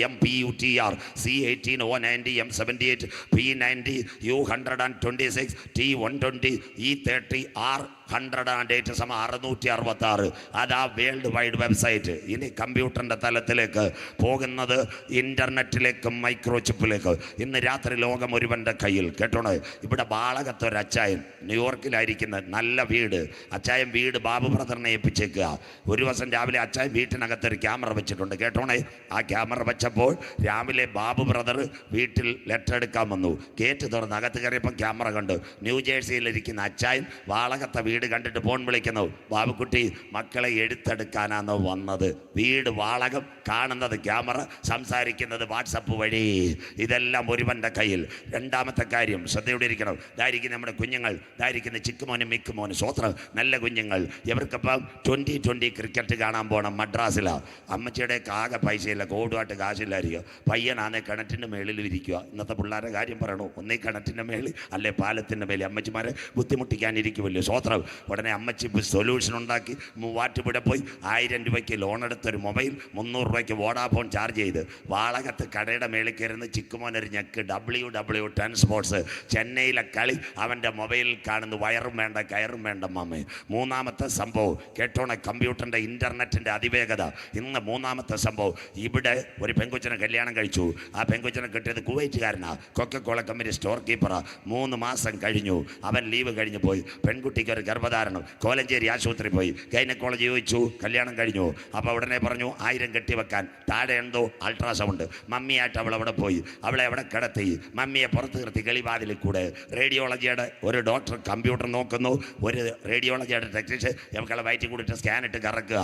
COMPUTER. C18, O90, M78, P90, U126, T120, E30, R108 666. അതാ വേൾഡ് വൈഡ് വെബ്സൈറ്റ്. ഇനി കമ്പ്യൂട്ടറിൻ്റെ തലത്തിലേക്ക് പോകുന്നത് ഇൻ്റർനെറ്റിലേക്കും മൈക്രോചിപ്പിലേക്ക്. ഇന്ന് രാത്രി ലോകം ഒരുവൻ്റെ കയ്യിൽ. കേട്ടോണേ. ഇവിടെ ബാളകത്തൊരു അച്ചായൻ ന്യൂയോർക്കിലായിരിക്കുന്നത്. നല്ല വീട്. അച്ചായൻ വീട് ബാബു ബ്രദറിനെ ഏൽപ്പിച്ചേക്കുക. ഒരു ദിവസം രാവിലെ അച്ചായൻ വീട്ടിനകത്തൊരു ക്യാമറ വെച്ചിട്ടുണ്ട്. കേട്ടോണേ. ആ ക്യാമറ വെച്ചപ്പോൾ രാവിലെ ബാബു ബ്രദർ വീട്ടിൽ ലെറ്റർ എടുക്കാൻ വന്നു. ഗേറ്റ് തുറന്ന് അകത്ത് കയറിയപ്പോൾ ക്യാമറ കണ്ടു. ന്യൂജേഴ്സിയിലിരിക്കുന്ന അച്ചായൻ വാളകത്തെ വീട് വീട് കണ്ടിട്ട് ഫോൺ വിളിക്കുന്നു. ബാബുക്കുട്ടി, മക്കളെ എടുത്തെടുക്കാനാണോ വന്നത്? വീട് വാളകം, കാണുന്നത് ക്യാമറ, സംസാരിക്കുന്നത് വാട്സപ്പ് വഴി. ഇതെല്ലാം ഒരുവൻ്റെ കയ്യിൽ. രണ്ടാമത്തെ കാര്യം ശ്രദ്ധയോടെ ഇരിക്കണം. ഇതായിരിക്കും നമ്മുടെ കുഞ്ഞുങ്ങൾ, ഇതായിരിക്കുന്ന ചിക്കുമോനും മിക്കുമോനും. സ്വോത്രം, നല്ല കുഞ്ഞുങ്ങൾ. ഇവർക്കിപ്പം 2020 ക്രിക്കറ്റ് കാണാൻ പോകണം മദ്രാസിലാണ്. അമ്മച്ചിയുടെ ആകെ പൈസയില്ല, കോടുമായിട്ട് കാശില്ലായിരിക്കും. പയ്യനാണെ കിണറ്റിൻ്റെ മേളിൽ ഇരിക്കുക. ഇന്നത്തെ പിള്ളേരുടെ കാര്യം പറയണു, ഒന്നേ കിണറ്റിൻ്റെ മേളിൽ അല്ലെ പാലത്തിൻ്റെ മേളിൽ. അമ്മച്ചിമാരെ ബുദ്ധിമുട്ടിക്കാനിരിക്കുമല്ലോ. സ്വോത്രം. ഉടനെ അമ്മച്ചി സൊല്യൂഷൻ ഉണ്ടാക്കി മൂവാറ്റുപുഴ പോയി 1000 രൂപയ്ക്ക് ലോൺ എടുത്തൊരു മൊബൈൽ, 300 രൂപയ്ക്ക് വോഡാഫോൺ ചാർജ് ചെയ്ത് വാളകത്ത് കടയുടെ മേളിൽ കയറുന്ന ചിക്കുമോനൊരു ഞെക്ക്. WW10 സ്പോർട്സ് ചെന്നൈയിലെ കളി അവൻ്റെ മൊബൈലിൽ കാണുന്നു. വയറും വേണ്ട കയറും വേണ്ട മാമേ. മൂന്നാമത്തെ സംഭവം കേട്ടോണ, കമ്പ്യൂട്ടറിൻ്റെ ഇൻ്റർനെറ്റിൻ്റെ അതിവേഗത. ഇന്ന് മൂന്നാമത്തെ സംഭവം, ഇവിടെ ഒരു പെങ്കൊച്ചിനെ കല്യാണം കഴിച്ചു. ആ പെങ്കൊച്ചിനെ കിട്ടിയത് കുവൈറ്റുകാരനാണ്, കൊക്കക്കോള കമ്പനി സ്റ്റോർ കീപ്പറാണ്. 3 മാസം കഴിഞ്ഞു, അവൻ ലീവ് കഴിഞ്ഞ് പോയി. പെൺകുട്ടിക്ക് ഒരു ഗർഭധാരണം, കോലഞ്ചേരി ആശുപത്രി പോയി. ഗൈനക്കോളജി ചോദിച്ചു, കല്യാണം കഴിഞ്ഞു. അപ്പോൾ ഉടനെ പറഞ്ഞു 1000 കെട്ടിവെക്കാൻ. താഴെ എന്തോ അൾട്രാസൗണ്ട്. മമ്മിയായിട്ട് അവൾ അവിടെ പോയി, അവളെ അവിടെ കിടത്തി. മമ്മിയെ പുറത്ത് നിർത്തി ഗളിവാതിലിൽ കൂടെ. റേഡിയോളജിയുടെ ഒരു ഡോക്ടർ കമ്പ്യൂട്ടർ നോക്കുന്നു, ഒരു റേഡിയോളജിയുടെ ടെക്നീഷ്യൻ ഇവളെ വയറ്റിൽ കൂടിയിട്ട് സ്കാൻ ഇട്ട് കറക്കുക,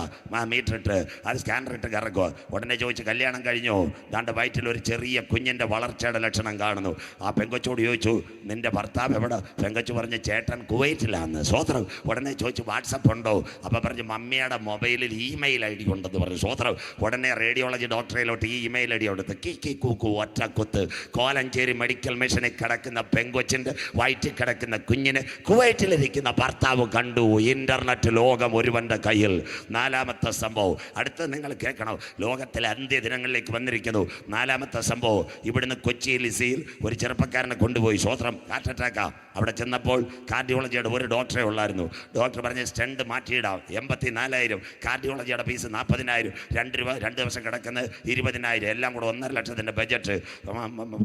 മീറ്റർ ഇട്ട് അത് സ്കാനർ ഇട്ട് കറക്കുക. ഉടനെ ചോദിച്ചു, കല്യാണം കഴിഞ്ഞു? ദാണ്ട് വയറ്റിൽ ഒരു ചെറിയ കുഞ്ഞിൻ്റെ വളർച്ചയുടെ ലക്ഷണം കാണുന്നു. ആ പെങ്കൊച്ചോട് ചോദിച്ചു, നിൻ്റെ ഭർത്താവ് എവിടെ? പെങ്കൊച്ചു പറഞ്ഞ്, ചേട്ടൻ കുവൈറ്റിലാന്ന്. സ്വോത്രം. ഉടനെ ചോദിച്ചു, വാട്സപ്പ് ഉണ്ടോ? അപ്പോൾ പറഞ്ഞ്, മമ്മിയുടെ മൊബൈലിൽ ഇമെയിൽ ID ഉണ്ടെന്ന് പറഞ്ഞു. സ്വോത്രം. ഉടനെ റേഡിയോളജി ഡോക്ടറിലോട്ട് ഈ ഇമെയിൽ ID കൊടുത്ത് കീ കൂക്കു ഒറ്റക്കുത്ത്. കോലഞ്ചേരി മെഡിക്കൽ മിഷനിൽ കിടക്കുന്ന പെങ്കൊച്ചിൻ്റെ വയറ്റിൽ കിടക്കുന്ന കുഞ്ഞിന് കുവൈറ്റിലിരിക്കുന്ന ഭർത്താവ് കണ്ടു. ഇൻ്റർനെറ്റ് ലോകം ഒരുവൻ്റെ കയ്യിൽ. നാലാമത്തെ സംഭവം, അടുത്ത് നിങ്ങൾ കേൾക്കണം, ലോകത്തിലെ അന്ത്യദിനങ്ങളിലേക്ക് വന്നിരിക്കുന്നു. നാലാമത്തെ സംഭവം, ഇവിടുന്ന് കൊച്ചി ലിസിയിൽ ഒരു ചെറുപ്പക്കാരനെ കൊണ്ടുപോയി. സ്വോത്രം. ഹാർട്ട് അറ്റാക്കാ. അവിടെ ചെന്നപ്പോൾ കാർഡിയോളജിയുടെ ഒരു ഡോക്ടറെ ഉള്ളായിരുന്നു. ഡോക്ടർ പറഞ്ഞ് സ്റ്റണ്ട് മാറ്റിയിടാം, 84,000. കാർഡിയോളജിയുടെ ഫീസ് 40,000. 2 ദിവസം കിടക്കുന്നത് 20,000. എല്ലാം കൂടെ 1.5 ലക്ഷത്തിൻ്റെ ബജറ്റ്.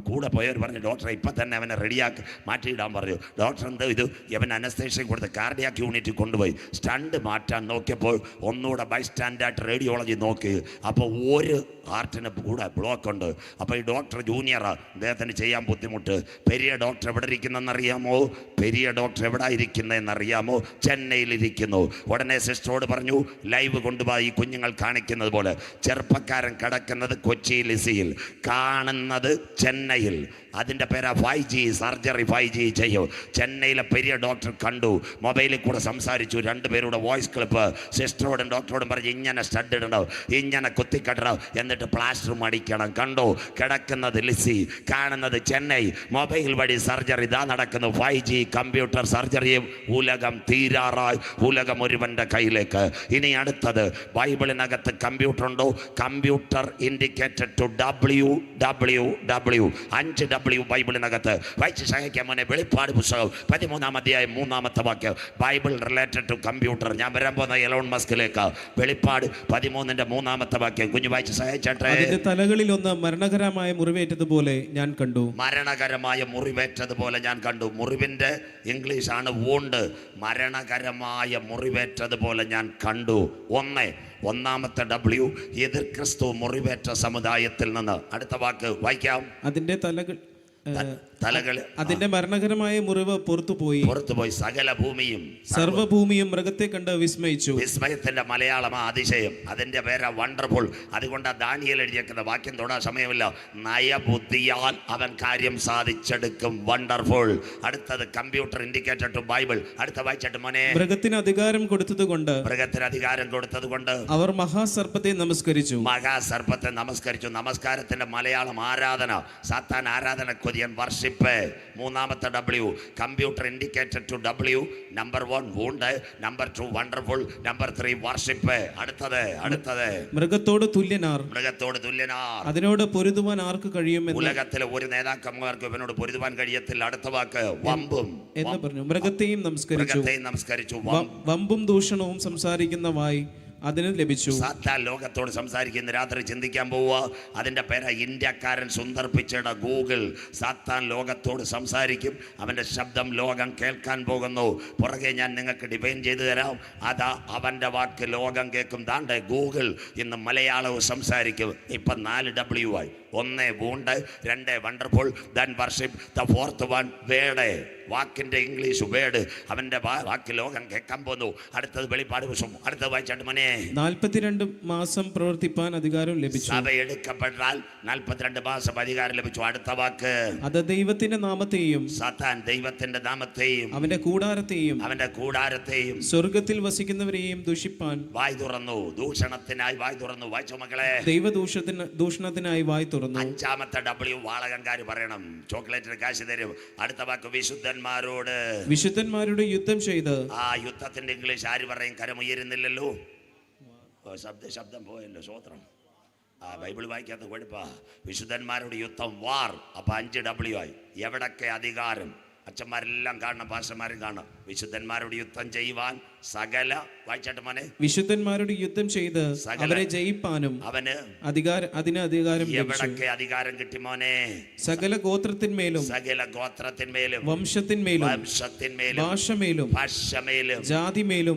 കൂടെ പോയവർ പറഞ്ഞു, ഡോക്ടറെ ഇപ്പം തന്നെ അവനെ റെഡിയാക്കി മാറ്റിയിടാൻ പറഞ്ഞു. ഡോക്ടർ എന്തോ ഇത് ഇവൻ അനസ്തേഷ്യ കൊടുത്ത് കാർഡിയാക് യൂണിറ്റിൽ കൊണ്ടുപോയി. സ്റ്റണ്ട് മാറ്റാൻ നോക്കിയപ്പോൾ ഒന്നുകൂടെ ബൈ സ്റ്റാൻഡായിട്ട് റേഡിയോളജി നോക്കി. അപ്പോൾ ഒരു ഹാർട്ടിന് കൂടെ ബ്ലോക്ക് ഉണ്ട്. അപ്പോൾ ഈ ഡോക്ടർ ജൂനിയറാണ്, അദ്ദേഹത്തിന് ചെയ്യാൻ ബുദ്ധിമുട്ട്. പെരിയ ഡോക്ടർ എവിടെ ഇരിക്കുന്നതെന്നറിയാമോ? പെരിയ ഡോക്ടർ എവിടെ ഇരിക്കുന്നതെന്നറിയാമോ? ചെന്നൈയിലിരിക്കുന്നു. ഉടനെ സിസ്റ്ററോട് പറഞ്ഞു, ലൈവ് കൊണ്ടുപോയി ഈ കുഞ്ഞുങ്ങൾ കാണിക്കുന്നത് പോലെ. ചെറുപ്പക്കാരൻ കിടക്കുന്നത് കൊച്ചി ലിസിയിൽ, കാണുന്നത് ചെന്നൈയിൽ. അതിൻ്റെ പേരാ 5G സർജറി. 5G ചെയ്യും. ചെന്നൈയിലെ പെരിയ ഡോക്ടർ കണ്ടു, മൊബൈലിൽ കൂടെ സംസാരിച്ചു. 2 പേരുടെ വോയിസ് ക്ലിപ്പ്. സിസ്റ്ററോടും ഡോക്ടറോടും പറഞ്ഞു, ഇങ്ങനെ സ്റ്റഡ് ഇടണം, ഇങ്ങനെ കുത്തിക്കെട്ടണം, എന്നിട്ട് പ്ലാസ്റ്റർ മടിക്കണം. കണ്ടു, കിടക്കുന്നത് ലിസി, കാണുന്നത് ചെന്നൈ. മൊബൈൽ വഴി സർജറി ഇതാ നടക്കുന്നു. 5G computer സർജറിയും. ഉലകം തീരാറായി. ഉലകം ഒരുവൻ്റെ കയ്യിലേക്ക്. ഇനി അടുത്തത്, ബൈബിളിനകത്ത് കമ്പ്യൂട്ടർ ഉണ്ടോ? Computer indicated to WWW. 5W ബൈബിളിനകത്ത്. വായിച്ച് സഹായിക്കാൻ മോനെ. വെളിപ്പാട് പുസ്തകം 13-ാം അധ്യായം 3-ാമത്തെ വാക്യം. Bible related to computer. ഞാൻ വരാൻ പോകുന്ന എലോൺ മസ്കിലേക്ക്. വെളിപ്പാട് 13-ന്റെ 3-ാമത്തെ വാക്യം. കുഞ്ഞു വായിച്ച് സഹായിച്ചേ. അതിന്റെ തലകളിൽ ഒന്ന് മരണകരമായ മുറിവേറ്റതുപോലെ ഞാൻ കണ്ടു. മരണകരമായ മുറിവേറ്റതുപോലെ ഞാൻ കണ്ടു. മുറിവിൻ്റെ ഇംഗ്ലീഷാണ് വൂണ്ട്. മരണകരമായ മുറിവേറ്റതുപോലെ ഞാൻ കണ്ടു. ഒന്നാമത്തെ W, എതിർ ക്രിസ്തു മുറിവേറ്റ സമുദായത്തിൽ നിന്ന്. അടുത്ത വാക്ക് വായിക്കാം. അതിന്റെ തലകൾ അതിന്റെ മരണകരമായ മുറിവ് പുറത്തുപോയി. സകല ഭൂമിയും സർവ്വഭൂമിയും മൃഗത്തെ കണ്ട് വിസ്മയിച്ചു. വിസ്മയത്തിന്റെ മലയാളമാ അതിശയം. അതിന്റെ പേരാ വണ്ടർഫുൾ. അതുകൊണ്ട് ദാനിയേൽ എഴുതിയേക്കുന്ന വാക്യം തൊടാൻ സമയമില്ല. നയബുദ്ധിയാൽ അവൻ കാര്യം സാധിച്ചെടുക്കും. വണ്ടർഫുൾ. അടുത്തത് കമ്പ്യൂട്ടർ ഇൻഡിക്കേറ്റഡ് ടു ബൈബിൾ. അടുത്ത വായിച്ചിട്ട് മോനെ. മൃഗത്തിന് അധികാരം കൊടുത്തത് കൊണ്ട് അവർ മഹാസർപ്പത്തെ നമസ്കരിച്ചു. നമസ്കാരത്തിന്റെ മലയാളം ആരാധന. സാത്താൻ ആരാധന കൊതിയൻ. വർഷിപ്പ്. മൂന്നാമത്തെ W, computer indicated to W. Number 1 wound, number 2 wonderful, number 3 worship. അടുത്തത് മൃഗത്തോട് തുല്യനാർ. അതിനോട് പൊരുതുവാൻ ആർക്ക് കഴിയുമെന്ന് ഉലകത്തിലെ ഒരു നേതാക്കന്മാർക്ക് ഇവനോട് പൊരുതുവാൻ കഴിയത്തില്ല. അടുത്ത വാക്ക് വമ്പും എന്ന് പറഞ്ഞു. മൃഗത്തെയും നമസ്കരിച്ചു. വമ്പും ദൂഷണവും സംസാരിക്കുന്ന വായി അതിന് ലഭിച്ചു. സാത്താൻ ലോകത്തോട് സംസാരിക്കുന്ന രാത്രി ചിന്തിക്കാൻ പോവുക. അതിൻ്റെ പേരാ ഇന്ത്യക്കാരൻ സുന്ദർ പിച്ചയുടെ ഗൂഗിൾ. സാത്താൻ ലോകത്തോട് സംസാരിക്കും. അവൻ്റെ ശബ്ദം ലോകം കേൾക്കാൻ പോകുന്നു. പുറകെ ഞാൻ നിങ്ങൾക്ക് ഡിഫൈൻ ചെയ്തു തരാം. അതാ അവൻ്റെ വാക്ക് ലോകം കേൾക്കും. ദാണ്ടെ ഗൂഗിൾ ഇന്ന് മലയാളവും സംസാരിക്കും. ഇപ്പം 4 W ആയി. ഒന്ന് വൂണ്ട്, രണ്ട് wonderful, then worship. The fourth one word, വാക്കിൻ്റെ ഇംഗ്ലീഷ് വേഡ്. അവൻ്റെ വാക്ക് ലോകം കേൾക്കാൻ പോന്നു. അടുത്തത് വെളിപ്പാട് പുസ്തകം. അടുത്തത് വായിച്ചാട്ട് മോനെ. 42 മാസം പ്രവർത്തിപ്പാൻ അധികാരം ലഭിച്ചു. സഭ എടുക്കപ്പെട്ടാൽ 42 മാസം അധികാരം ലഭിച്ചു. അടുത്ത വാക്ക്, അത് ദൈവത്തിന്റെ നാമത്തെയും സാത്താൻ ദൈവത്തിന്റെ നാമത്തെയും അവന്റെ കൂടാരത്തെയും സ്വർഗത്തിൽ വസിക്കുന്നവരെയും ദൂഷിപ്പാൻ വായ് തുറന്നു. ദൂഷണത്തിനായി വായ് തുറന്നു. വായിച്ചോ മക്കളെ. ദൂഷണത്തിനായി വായ് തുറന്നു. അഞ്ചാമത്തെ W വാളകങ്കാര് പറയണം. ചോക്ലേറ്റിന് കാശ് തരും. അടുത്ത വാക്ക് വിശുദ്ധന്മാരോട് യുദ്ധം ചെയ്ത്. ആ യുദ്ധത്തിന്റെ ഇംഗ്ലീഷ് ആര് പറയും? കരമുയരുന്നില്ലല്ലോ. ശബ്ദം പോയല്ലോ. സ്വോത്രം. ആ ബൈബിൾ വായിക്കാത്ത കുഴപ്പാ. വിശുദ്ധന്മാരുടെ യുദ്ധം വാർ. അപ്പൊ 5 W ആയി. എവിടൊക്കെ അധികാരം? അച്ഛന്മാരെല്ലാം കാണണം, പാസ്റ്റർമാരും കാണണം. വിശുദ്ധന്മാരോട് യുദ്ധം ചെയ്യുവാൻ സകല, വായിച്ചാട്ട് മോനെ, വിശുദ്ധന്മാരോട് യുദ്ധം ചെയ്ത് അവരെ ജയിപ്പാനും അവന് അധികാരം. എവിടൊക്കെ അധികാരം കിട്ടി മോനെ? സകല ഗോത്രത്തിന്മേലും വംശത്തിന്മേലും ഭാഷമേലും ജാതിമേലും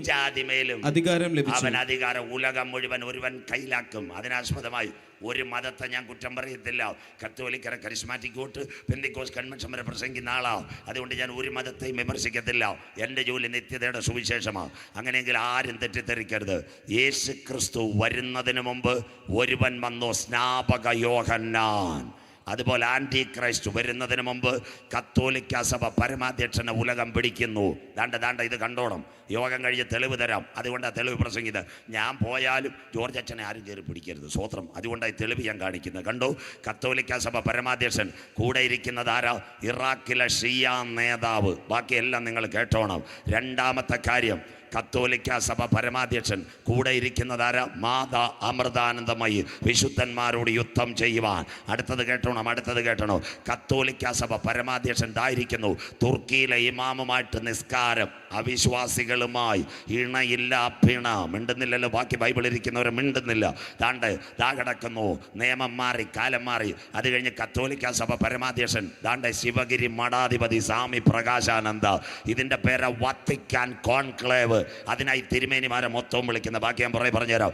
അധികാരം ലഭിച്ചു. അവൻ അധികാരം ഉലകം മുഴുവൻ ഒരുവൻ കയ്യിലാക്കും. അതിനാസ്പദമായി ഒരു മതത്തെ ഞാൻ കുറ്റം പറയത്തില്ല. കത്തോലിക്കര, കരിസ്മാറ്റിക് കൂട്ട്, പെന്തിക്കോസ് കൺവെൻഷൻ വരെ പ്രസംഗിക്കുന്ന ആളാണ്. അതുകൊണ്ട് ഞാൻ ഒരു മതത്തെയും വിമർശിക്കത്തില്ല. എൻ്റെ ജോലി നിത്യതയുടെ സുവിശേഷമാണ്. അങ്ങനെയെങ്കിൽ ആരും തെറ്റിദ്ധരിക്കരുത്. യേശു ക്രിസ്തു വരുന്നതിന് മുമ്പ് ഒരുവൻ വന്നു, സ്നാപക യോഹന്നാൻ. അതുപോലെ ആൻറ്റി ക്രൈസ്റ്റ് വരുന്നതിന് മുമ്പ് കത്തോലിക്ക സഭ പരമാധ്യക്ഷനെ ഉലകം പിടിക്കുന്നു. ദാണ്ട ഇത് കണ്ടോണം. യോഗം കഴിഞ്ഞ് തെളിവ് തരാം. അതുകൊണ്ടാണ് തെളിവ് പ്രസംഗിക്കുന്നത്. ഞാൻ പോയാലും ജോർജ് അച്ഛനെ ആരും കയറി പിടിക്കരുത്. സ്വോത്രം. അതുകൊണ്ടായി തെളിവ് ഞാൻ കാണിക്കുന്നത്. കണ്ടോ, കത്തോലിക്ക സഭ പരമാധ്യക്ഷൻ. കൂടെ ഇരിക്കുന്നത് ആരാ? ഇറാഖിലെ ഷിയ നേതാവ്. ബാക്കിയെല്ലാം നിങ്ങൾ കേട്ടോണം. രണ്ടാമത്തെ കാര്യം, കത്തോലിക്ക സഭ പരമാധ്യക്ഷൻ. കൂടെ ഇരിക്കുന്നതാരാ? മാതാ അമൃതാനന്ദമയി. വിശുദ്ധന്മാരോട് യുദ്ധം ചെയ്യുവാൻ. അടുത്തത് കേട്ടണോ. കത്തോലിക്ക സഭ പരമാധ്യക്ഷൻ ഇതായിരിക്കുന്നു. തുർക്കിയിലെ ഇമാമുമായിട്ട് നിസ്കാരം. അവിശ്വാസികളുമായി ഇണയില്ല പിണ. മിണ്ടുന്നില്ലല്ലോ. ബാക്കി ബൈബിൾ ഇരിക്കുന്നവരെ മിണ്ടുന്നില്ല. ദാ കിടക്കുന്നു. നിയമം മാറി, കാലം മാറി. അത് കഴിഞ്ഞ് കത്തോലിക്ക സഭ പരമാധ്യക്ഷൻ ശിവഗിരി മഠാധിപതി സ്വാമി പ്രകാശാനന്ദ. ഇതിൻ്റെ പേര് വത്തിക്കാൻ കോൺക്ലേവ്. അതിനായി തിരുമേനിമാരെ മൊത്തം വിളിക്കുന്ന. ബാക്കി ഞാൻ പറഞ്ഞുതരാം.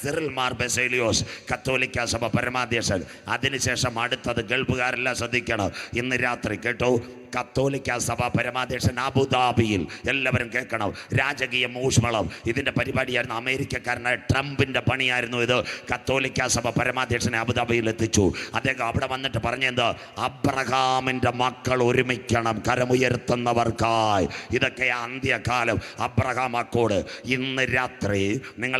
സിറിൽ മാർ ബസേലിയോസ്, കത്തോലിക്ക സഭ പരമാധ്യക്ഷൻ. അതിനുശേഷം അടുത്തത് ഗൾഫുകാരെല്ലാം ശ്രദ്ധിക്കണം. ഇന്ന് രാത്രി കേട്ടോ, കത്തോലിക്ക സഭ പരമാധ്യക്ഷൻ അബുദാബിയിൽ. എല്ലാവരും കേൾക്കണം. രാജകീയ ഊഷ്മളം. ഇതിൻ്റെ പരിപാടിയായിരുന്നു. അമേരിക്കക്കാരനായ ട്രംപിൻ്റെ പണിയായിരുന്നു ഇത്. കത്തോലിക്ക സഭ പരമാധ്യക്ഷനെ അബുദാബിയിൽ എത്തിച്ചു. അദ്ദേഹം അവിടെ വന്നിട്ട് പറഞ്ഞത്, അബ്രഹാമിൻ്റെ മക്കൾ ഒരുമിക്കണം കരമുയർത്തുന്നവർക്കായി. ഇതൊക്കെ അന്ത്യകാലം. Abraham Accord. ഇന്ന് രാത്രി നിങ്ങൾ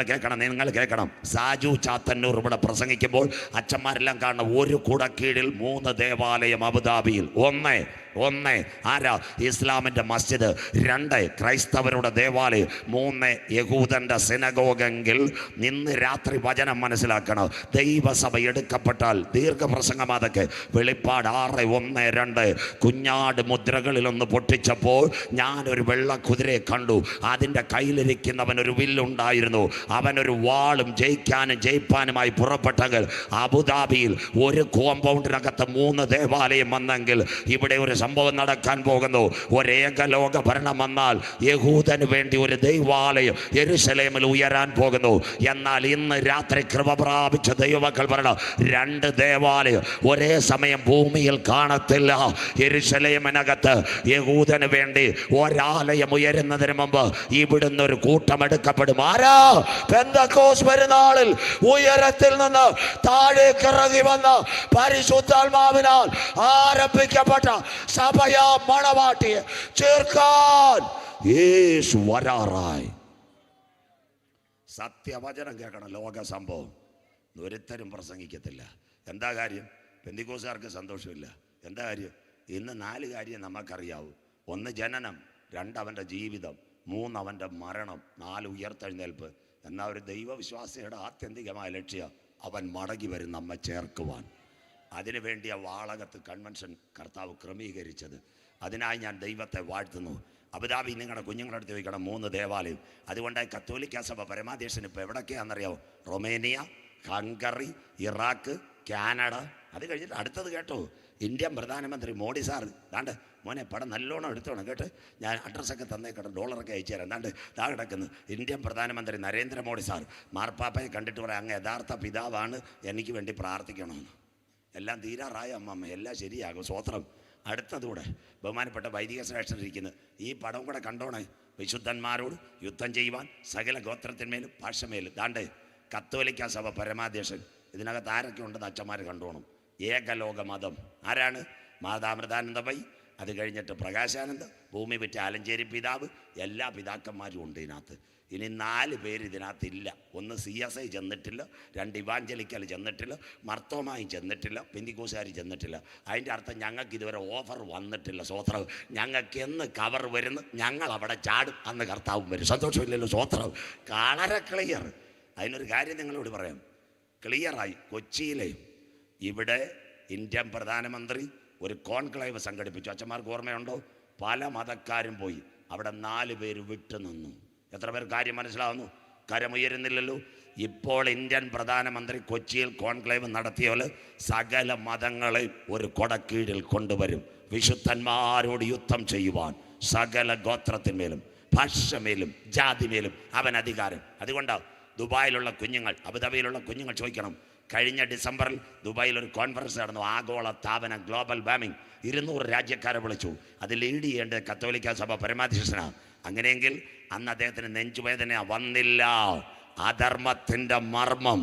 കേൾക്കണം. സാജു ചാത്തന്നൂർ ഇവിടെ പ്രസംഗിക്കുമ്പോൾ അച്ഛന്മാരെല്ലാം കാണണം. ഒരു കുടക്കീഴിൽ 3 ദേവാലയം അബുദാബിയിൽ. ഒന്ന് ആരാ? ഇസ്ലാമിൻ്റെ മസ്ജിദ്. 2 ക്രൈസ്തവരുടെ ദേവാലയം. 3 യഹൂദൻ്റെ സിനഗോഗെങ്കിൽ ഇന്ന് രാത്രി വചനം മനസ്സിലാക്കണം. ദൈവസഭ എടുക്കപ്പെട്ടാൽ ദീർഘപ്രസംഗം. അതൊക്കെ വെളിപ്പാട് 6:1-2. കുഞ്ഞാട് മുദ്രകളിലൊന്ന് പൊട്ടിച്ചപ്പോൾ ഞാനൊരു വെള്ളക്കുതിരയെ കണ്ടു. അതിൻ്റെ കയ്യിലിരിക്കുന്നവൻ ഒരു വില്ലുണ്ടായിരുന്നു. അവനൊരു വാളും ജയിപ്പാനുമായി പുറപ്പെട്ടെങ്കിൽ അബുദാബിയിൽ ഒരു കോമ്പൗണ്ടിനകത്ത് 3 ദേവാലയം വന്നെങ്കിൽ ഇവിടെ ഒരു സംഭവം നടക്കാൻ പോകുന്നു. ഒരേകലോക ഭരണം വന്നാൽ യഹൂദന് വേണ്ടി ഒരു ദൈവാലയം യെരുശലേമിൽ ഉയരാൻ പോകുന്നു. എന്നാൽ ഇന്ന് രാത്രി കൃപ പ്രാപിച്ച ദൈവമക്കൾ പറയണം, 2 ദേവാലയം ഒരേ സമയം ഭൂമിയിൽ കാണത്തില്ല. യെരുശലേമിനകത്ത് യഹൂദന് വേണ്ടി ഒരാലയം ഉയരുന്നതിന് മുമ്പ് ഇവിടുന്ന് ഒരു കൂട്ടം എടുക്കപ്പെടും. ആരാ? പെന്തക്കോസ്ത് പെരുന്നാളിൽ ഉയരത്തിൽ നിന്ന് താഴേക്ക് ഇറങ്ങി വന്ന പരിശുദ്ധാത്മാവിനാൽ ആരംഭിക്കപ്പെട്ട സഭയാ മണവാട്ടിയെ ചേർക്കാൻ യേശു വരാറായി. സത്യവചനം കേൾക്കണം. ലോക സംഭവം ഒരുത്തരും പ്രസംഗിക്കത്തില്ല. എന്താ കാര്യം? പെന്തിക്കോസുകാർക്ക് സന്തോഷമില്ല. എന്താ കാര്യം? ഇന്ന് 4 കാര്യം നമുക്കറിയാവൂ. 1 ജനനം, 2 അവൻ്റെ ജീവിതം, 3 അവൻ്റെ മരണം, 4 ഉയർത്തെഴുന്നേൽപ്പ്. എന്നാൽ ഒരു ദൈവവിശ്വാസിയുടെ ആത്യന്തികമായ ലക്ഷ്യം അവൻ മടങ്ങി വരും നമ്മെ ചേർക്കുവാൻ. അതിനുവേണ്ടിയ വാളകത്ത് കൺവെൻഷൻ കർത്താവ് ക്രമീകരിച്ചത്. അതിനായി ഞാൻ ദൈവത്തെ വാഴ്ത്തുന്നു. അബുദാബി നിങ്ങളുടെ കുഞ്ഞുങ്ങളുടെ അടുത്ത് ചോദിക്കണം 3 ദേവാലയം. അതുകൊണ്ടായി കത്തോലിക്ക സഭ പരമാധ്യക്ഷൻ ഇപ്പോൾ എവിടൊക്കെയാണെന്നറിയാമോ? Romania, Hungary, Iraq, Canada. അത് കഴിഞ്ഞിട്ട് അടുത്തത് കേട്ടോ, ഇന്ത്യൻ പ്രധാനമന്ത്രി മോഡി സാർ. ദാണ്ട് മോനെ പടം നല്ലോണം എടുത്തോണം കേട്ട്. ഞാൻ അഡ്രസ്സൊക്കെ തന്നേക്കണം, ഡോളറൊക്കെ അയച്ചു തരാം. ദാ കിടക്കുന്നു ഇന്ത്യൻ പ്രധാനമന്ത്രി നരേന്ദ്രമോദി സാർ. മാർപ്പാപ്പയെ കണ്ടിട്ട് പറയാം, അങ്ങ് യഥാർത്ഥ പിതാവാണ്, എനിക്ക് വേണ്ടി പ്രാർത്ഥിക്കണമെന്ന്. എല്ലാം തീരാറായ അമ്മമ്മ, എല്ലാം ശരിയാകും. സ്വോത്രം. അടുത്തതൂടെ ബഹുമാനപ്പെട്ട വൈദിക ശ്രേഷ്ഠരിക്കുന്നത് ഈ പടം കൂടെ കണ്ടോണേ. വിശുദ്ധന്മാരോട് യുദ്ധം ചെയ്യുവാൻ സകല ഗോത്രത്തിന്മേലും ഭാഷമേലും. ദാണ്ടേ കത്തോലിക്ക സഭ പരമാധ്യക്ഷൻ. ഇതിനകത്ത് ആരൊക്കെ ഉണ്ടെന്ന് അച്ഛന്മാർ കണ്ടോണം. ഏകലോക മതം ആരാണ്? മാതാമൃതാനന്ദമയി, അത് കഴിഞ്ഞിട്ട് പ്രകാശാനന്ദ, ഭൂമി പറ്റി ആലഞ്ചേരി പിതാവ്, എല്ലാ പിതാക്കന്മാരും ഉണ്ട് ഇതിനകത്ത്. ഇനി 4 പേര് ഇതിനകത്തില്ല. ഒന്ന് CSI ചെന്നിട്ടില്ല, 2 ഇവാഞ്ചലിക്കൽ ചെന്നിട്ടില്ല, മർത്തോമായി ചെന്നിട്ടില്ല, പെന്തിക്കോസുകാർ ചെന്നിട്ടില്ല. അതിൻ്റെ അർത്ഥം ഞങ്ങൾക്ക് ഇതുവരെ ഓഫർ വന്നിട്ടില്ല. സ്വോത്രം. ഞങ്ങൾക്ക് എന്ന് കവർ വരുന്നു ഞങ്ങൾ അവിടെ ചാടും, അന്ന് കർത്താവും വരും. സന്തോഷമില്ലല്ലോ? സ്വോത്രം. വളരെ ക്ലിയർ. അതിനൊരു കാര്യം നിങ്ങളോട് പറയാം. ക്ലിയറായി. കൊച്ചിയിലെ ഇവിടെ ഇന്ത്യൻ പ്രധാനമന്ത്രി ഒരു കോൺക്ലേവ് സംഘടിപ്പിച്ചു. അച്ഛന്മാർക്ക് ഓർമ്മയുണ്ടോ? പല മതക്കാരും പോയി. അവിടെ 4 പേര് വിട്ടു നിന്നു. എത്ര പേർ കാര്യം മനസ്സിലാവുന്നു? കരമുയരുന്നില്ലല്ലോ. ഇപ്പോൾ ഇന്ത്യൻ പ്രധാനമന്ത്രി കൊച്ചിയിൽ കോൺക്ലേവ് നടത്തിയാൽ സകല മതങ്ങളെ ഒരു കൊടക്കീഴിൽ കൊണ്ടുവരും. വിശുദ്ധന്മാരോട് യുദ്ധം ചെയ്യുവാൻ സകല ഗോത്രത്തിന്മേലും ഭാഷമേലും ജാതിമേലും അവൻ അധികാരം. അതുകൊണ്ടാണ് ദുബായിലുള്ള കുഞ്ഞുങ്ങൾ, അബുദാബിയിലുള്ള കുഞ്ഞുങ്ങൾ ചോദിക്കണം. കഴിഞ്ഞ ഡിസംബറിൽ ദുബായിൽ ഒരു കോൺഫറൻസ് നടന്നു. ആഗോള താപനം, ഗ്ലോബൽ വാർമിംഗ്. 200 രാജ്യക്കാരെ വിളിച്ചു. അത് ലീഡ് ചെയ്യേണ്ടത് കത്തോലിക്ക സഭ പരമാധ്യക്ഷനാണ്. അങ്ങനെയെങ്കിൽ അന്ന് അദ്ദേഹത്തിന് നെഞ്ചുവേദന വന്നില്ല. അധർമ്മത്തിൻ്റെ മർമ്മം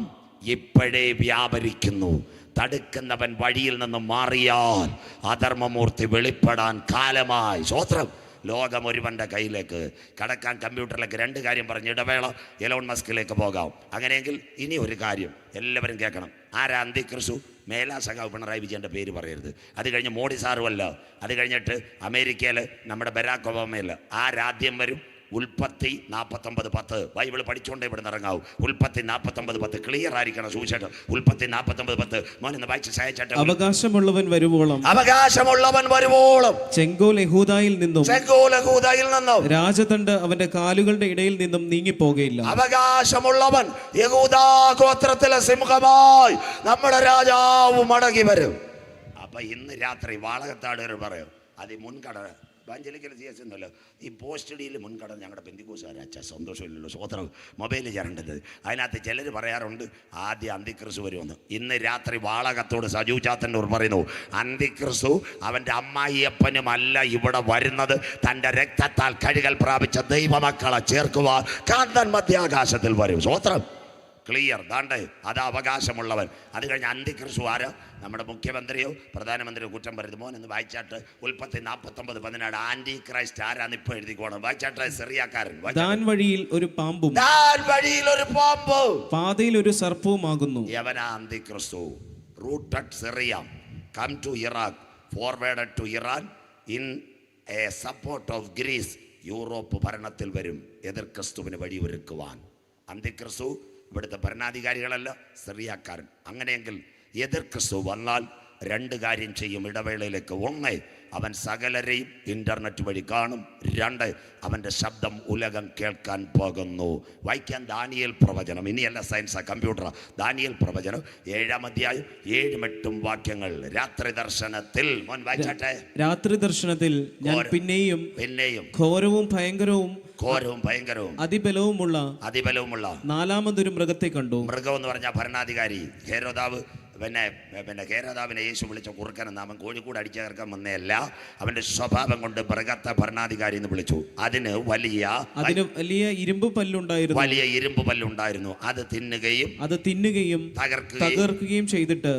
ഇപ്പോഴേ വ്യാപരിക്കുന്നു. തടുക്കുന്നവൻ വഴിയിൽ നിന്ന് മാറിയാൽ അധർമ്മമൂർത്തി വെളിപ്പെടാൻ കാലമായി. സ്വോത്രം. ലോകം ഒരുവൻ്റെ കയ്യിലേക്ക് കടക്കാൻ കമ്പ്യൂട്ടറിലേക്ക് 2 കാര്യം പറഞ്ഞ് ഇടവേള എലോൺ മസ്കിലേക്ക് പോകാം. അങ്ങനെയെങ്കിൽ ഇനി ഒരു കാര്യം എല്ലാവരും കേൾക്കണം. ആരാ അന്തിക്രിസ്തു? മേലാ സഖാവ് പിണറായി വിജയൻ്റെ പേര് പറയരുത്. അത് കഴിഞ്ഞ് മോഡി സാറുമല്ല. അത് കഴിഞ്ഞിട്ട് അമേരിക്കയിൽ നമ്മുടെ ബരാക് ഒബാമയല്ല. ആരാദ്യം വരും? ഉൽപ്പത്തി 49:10. ബൈബിൾ പഠിച്ചുകൊണ്ടേ ഇവിടെ ഇറങ്ങാവൂ. ഉൽപ്പത്തി 49:10 ക്ലിയർ ആയിരിക്കണം. സൂക്ഷിച്ചിട്ട് ഉൽപ്പത്തി 49:10 മോനെന്ന് വായിച്ച് സഹായിച്ചിട്ട്. അവകാശമുള്ളവൻ വരുവോളം, അവകാശമുള്ളവൻ വരുവോളം ചെങ്കോൽ യഹൂദായിൽ നിന്നും രാജദണ്ഡ് അവന്റെ കാലുകളുടെ ഇടയിൽ നിന്നും നീങ്ങിപ്പോകയില്ല. അവകാശമുള്ളവൻ യഹൂദാ ഗോത്രത്തിലെ സിംഹമായി നമ്മുടെ രാജാവ് മടങ്ങി വരും. അപ്പൊ ഇന്ന് രാത്രി വാളകത്താടുകൾ പറയും അത് മുൻകട ബാഞ്ചലിക്കൽ ചെയ്യുന്നല്ലോ. ഈ പോസ്റ്റ് ഡിയിൽ മുൻകടന്ന് ഞങ്ങളുടെ പെന്തിക്കോസുകാരച്ച സന്തോഷമില്ലല്ലോ. സ്വോത്രം. മൊബൈൽ ചേരേണ്ടത്. അതിനകത്ത് ചിലർ പറയാറുണ്ട് ആദ്യം അന്തിക്രിസ്തു വരുമെന്ന്. ഇന്ന് രാത്രി വാളകത്തോട് സജു ചാത്തന്നൂർ പറയുന്നു അന്തിക്രിസ്തു അവൻ്റെ അമ്മായിയപ്പനുമല്ല ഇവിടെ വരുന്നത്, തൻ്റെ രക്തത്താൽ കഴുകൽ പ്രാപിച്ച ദൈവമക്കളെ ചേർക്കുവാൻ കാന്തൻ മധ്യാകാശത്തിൽ വരും. സ്വോത്രം. ക്ലിയർ. ദാണ്ടേ അത് അവകാശമുള്ളവൻ. അത് കഴിഞ്ഞ് അന്തിക്രിസ്തു ആര്? നമ്മുടെ മുഖ്യമന്ത്രിയോ പ്രധാനമന്ത്രിയോ കുറ്റം പറയുന്നത്. മോൻ എന്ന് വായിച്ചാട്ട് ഉൽപ്പത്തി 49:17 ആന്റി ക്രൈസ്റ്റ് ആരാന്ന് ഇപ്പൊ എഴുതിക്കോണം. വായിച്ചാട്ടെ. സിറിയാക്കാരൻ. ദാൻ വഴിയിൽ ഒരു പാമ്പും പാതയിൽ ഒരു സർപ്പവുമാകുന്നു. യവനാ അന്തിക്രിസ്തു. Rooted Syria, come to Iraq, forwarded to Iran, in a support of Greece. Europe ഭരണത്തിൽ വരും എതിർ ക്രിസ്തുവിന് വഴിയൊരുക്കുവാൻ. അന്തിക്രിസ്തു ഇവിടുത്തെ ഭരണാധികാരികളല്ല, സിറിയാക്കാരൻ. അങ്ങനെയെങ്കിൽ എതിർ ക്രിസ്തു വന്നാൽ 2 കാര്യം ചെയ്യും ഇടവേളയിലേക്ക്. 1, അവൻ സകലരെയും ഇന്റർനെറ്റ് വഴി കാണും. 2, അവൻ്റെ ശബ്ദം ഉലകം കേൾക്കാൻ പോകുന്നു. വായിക്കാൻ ദാനിയേൽ പ്രവചനം. ഇനിയല്ല സയൻസാ, കമ്പ്യൂട്ടറാ. ദാനിയേൽ പ്രവചനം 7-ാം അധ്യായം 7-8 വാക്യങ്ങൾ. രാത്രി ദർശനത്തിൽ മോൻ വായിച്ചാട്ടെ. രാത്രി ദർശനത്തിൽ ഞാൻ പിന്നെയും ഘോരവും ഭയങ്കരവും അതിബലവുമുള്ള 4-മതൊരു മൃഗത്തെ കണ്ടു. മൃഗം എന്ന് പറഞ്ഞാൽ ഭരണാധികാരി ഹേരോദാവ്. പിന്നെ ഹേരോദാവിനെ യേശു വിളിച്ച കുറുക്കനെന്ന്. അവൻ കോഴിക്കോട് അടിച്ചു ചേർക്കാൻ വന്നതല്ല. അവന്റെ സ്വഭാവം കൊണ്ട് മൃഗത്തെ ഭരണാധികാരി എന്ന് വിളിച്ചു. അതിന് വലിയ ഇരുമ്പ് പല്ലുണ്ടായിരുന്നു. അത് തിന്നുകയും തകർക്കുകയും ചെയ്തിട്ട്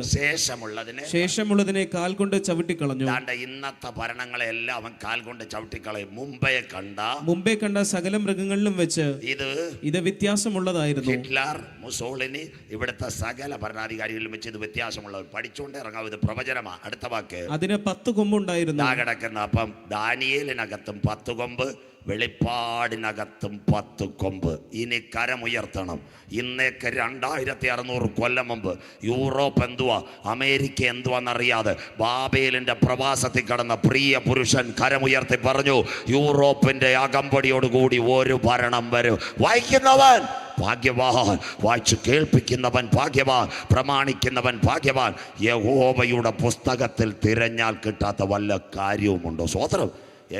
ശേഷമുള്ളതിനെ കാൽ കൊണ്ട് ചവിട്ടിക്കളഞ്ഞു. ഇന്നത്തെ ഭരണങ്ങളെല്ലാം അവൻ കാൽ കൊണ്ട് ചവിട്ടിക്കളയും. മുമ്പേ കണ്ട സകല മൃഗങ്ങളിലും വെച്ച് ഇത് വ്യത്യാസമുള്ളതായിരുന്നു. ഹിറ്റ്ലർ, മുസോളിനി, ഇവിടുത്തെ സകല ഭരണാധികാരികളിലും വെച്ച് ഇത് വ്യത്യാസമുള്ളത്. പഠിച്ചുകൊണ്ട് ഇറങ്ങാവും. ഇത് പ്രവചനമാണ്. അടുത്ത വാക്ക്. അതിന് 10 കൊമ്പുണ്ടായിരുന്നു. കിടക്കുന്ന അപ്പം ദാനിയേലിനകത്തും 10 കൊമ്പ്, വെളിപ്പാടിനകത്തും 10 കൊമ്പ്. ഇനി കരമുയർത്തണം. ഇന്നേക്ക് 2600 കൊല്ലം മുമ്പ് യൂറോപ്പ് എന്തുവാ, അമേരിക്ക എന്തുവാന്നറിയാതെ ബാബേലിന്റെ പ്രവാസത്തിൽ കടന്ന പ്രിയ പുരുഷൻ കരമുയർത്തി പറഞ്ഞു യൂറോപ്പിന്റെ അകമ്പടിയോടുകൂടി ഒരു ഭരണം വരും. വായിക്കുന്നവൻ ഭാഗ്യവാൻ, വായിച്ചു കേൾപ്പിക്കുന്നവൻ ഭാഗ്യവാൻ, പ്രമാണിക്കുന്നവൻ ഭാഗ്യവാൻ. യഹോവയുടെ പുസ്തകത്തിൽ തിരഞ്ഞാൽ കിട്ടാത്ത വല്ല കാര്യവുമുണ്ടോ? സ്വോത്രം.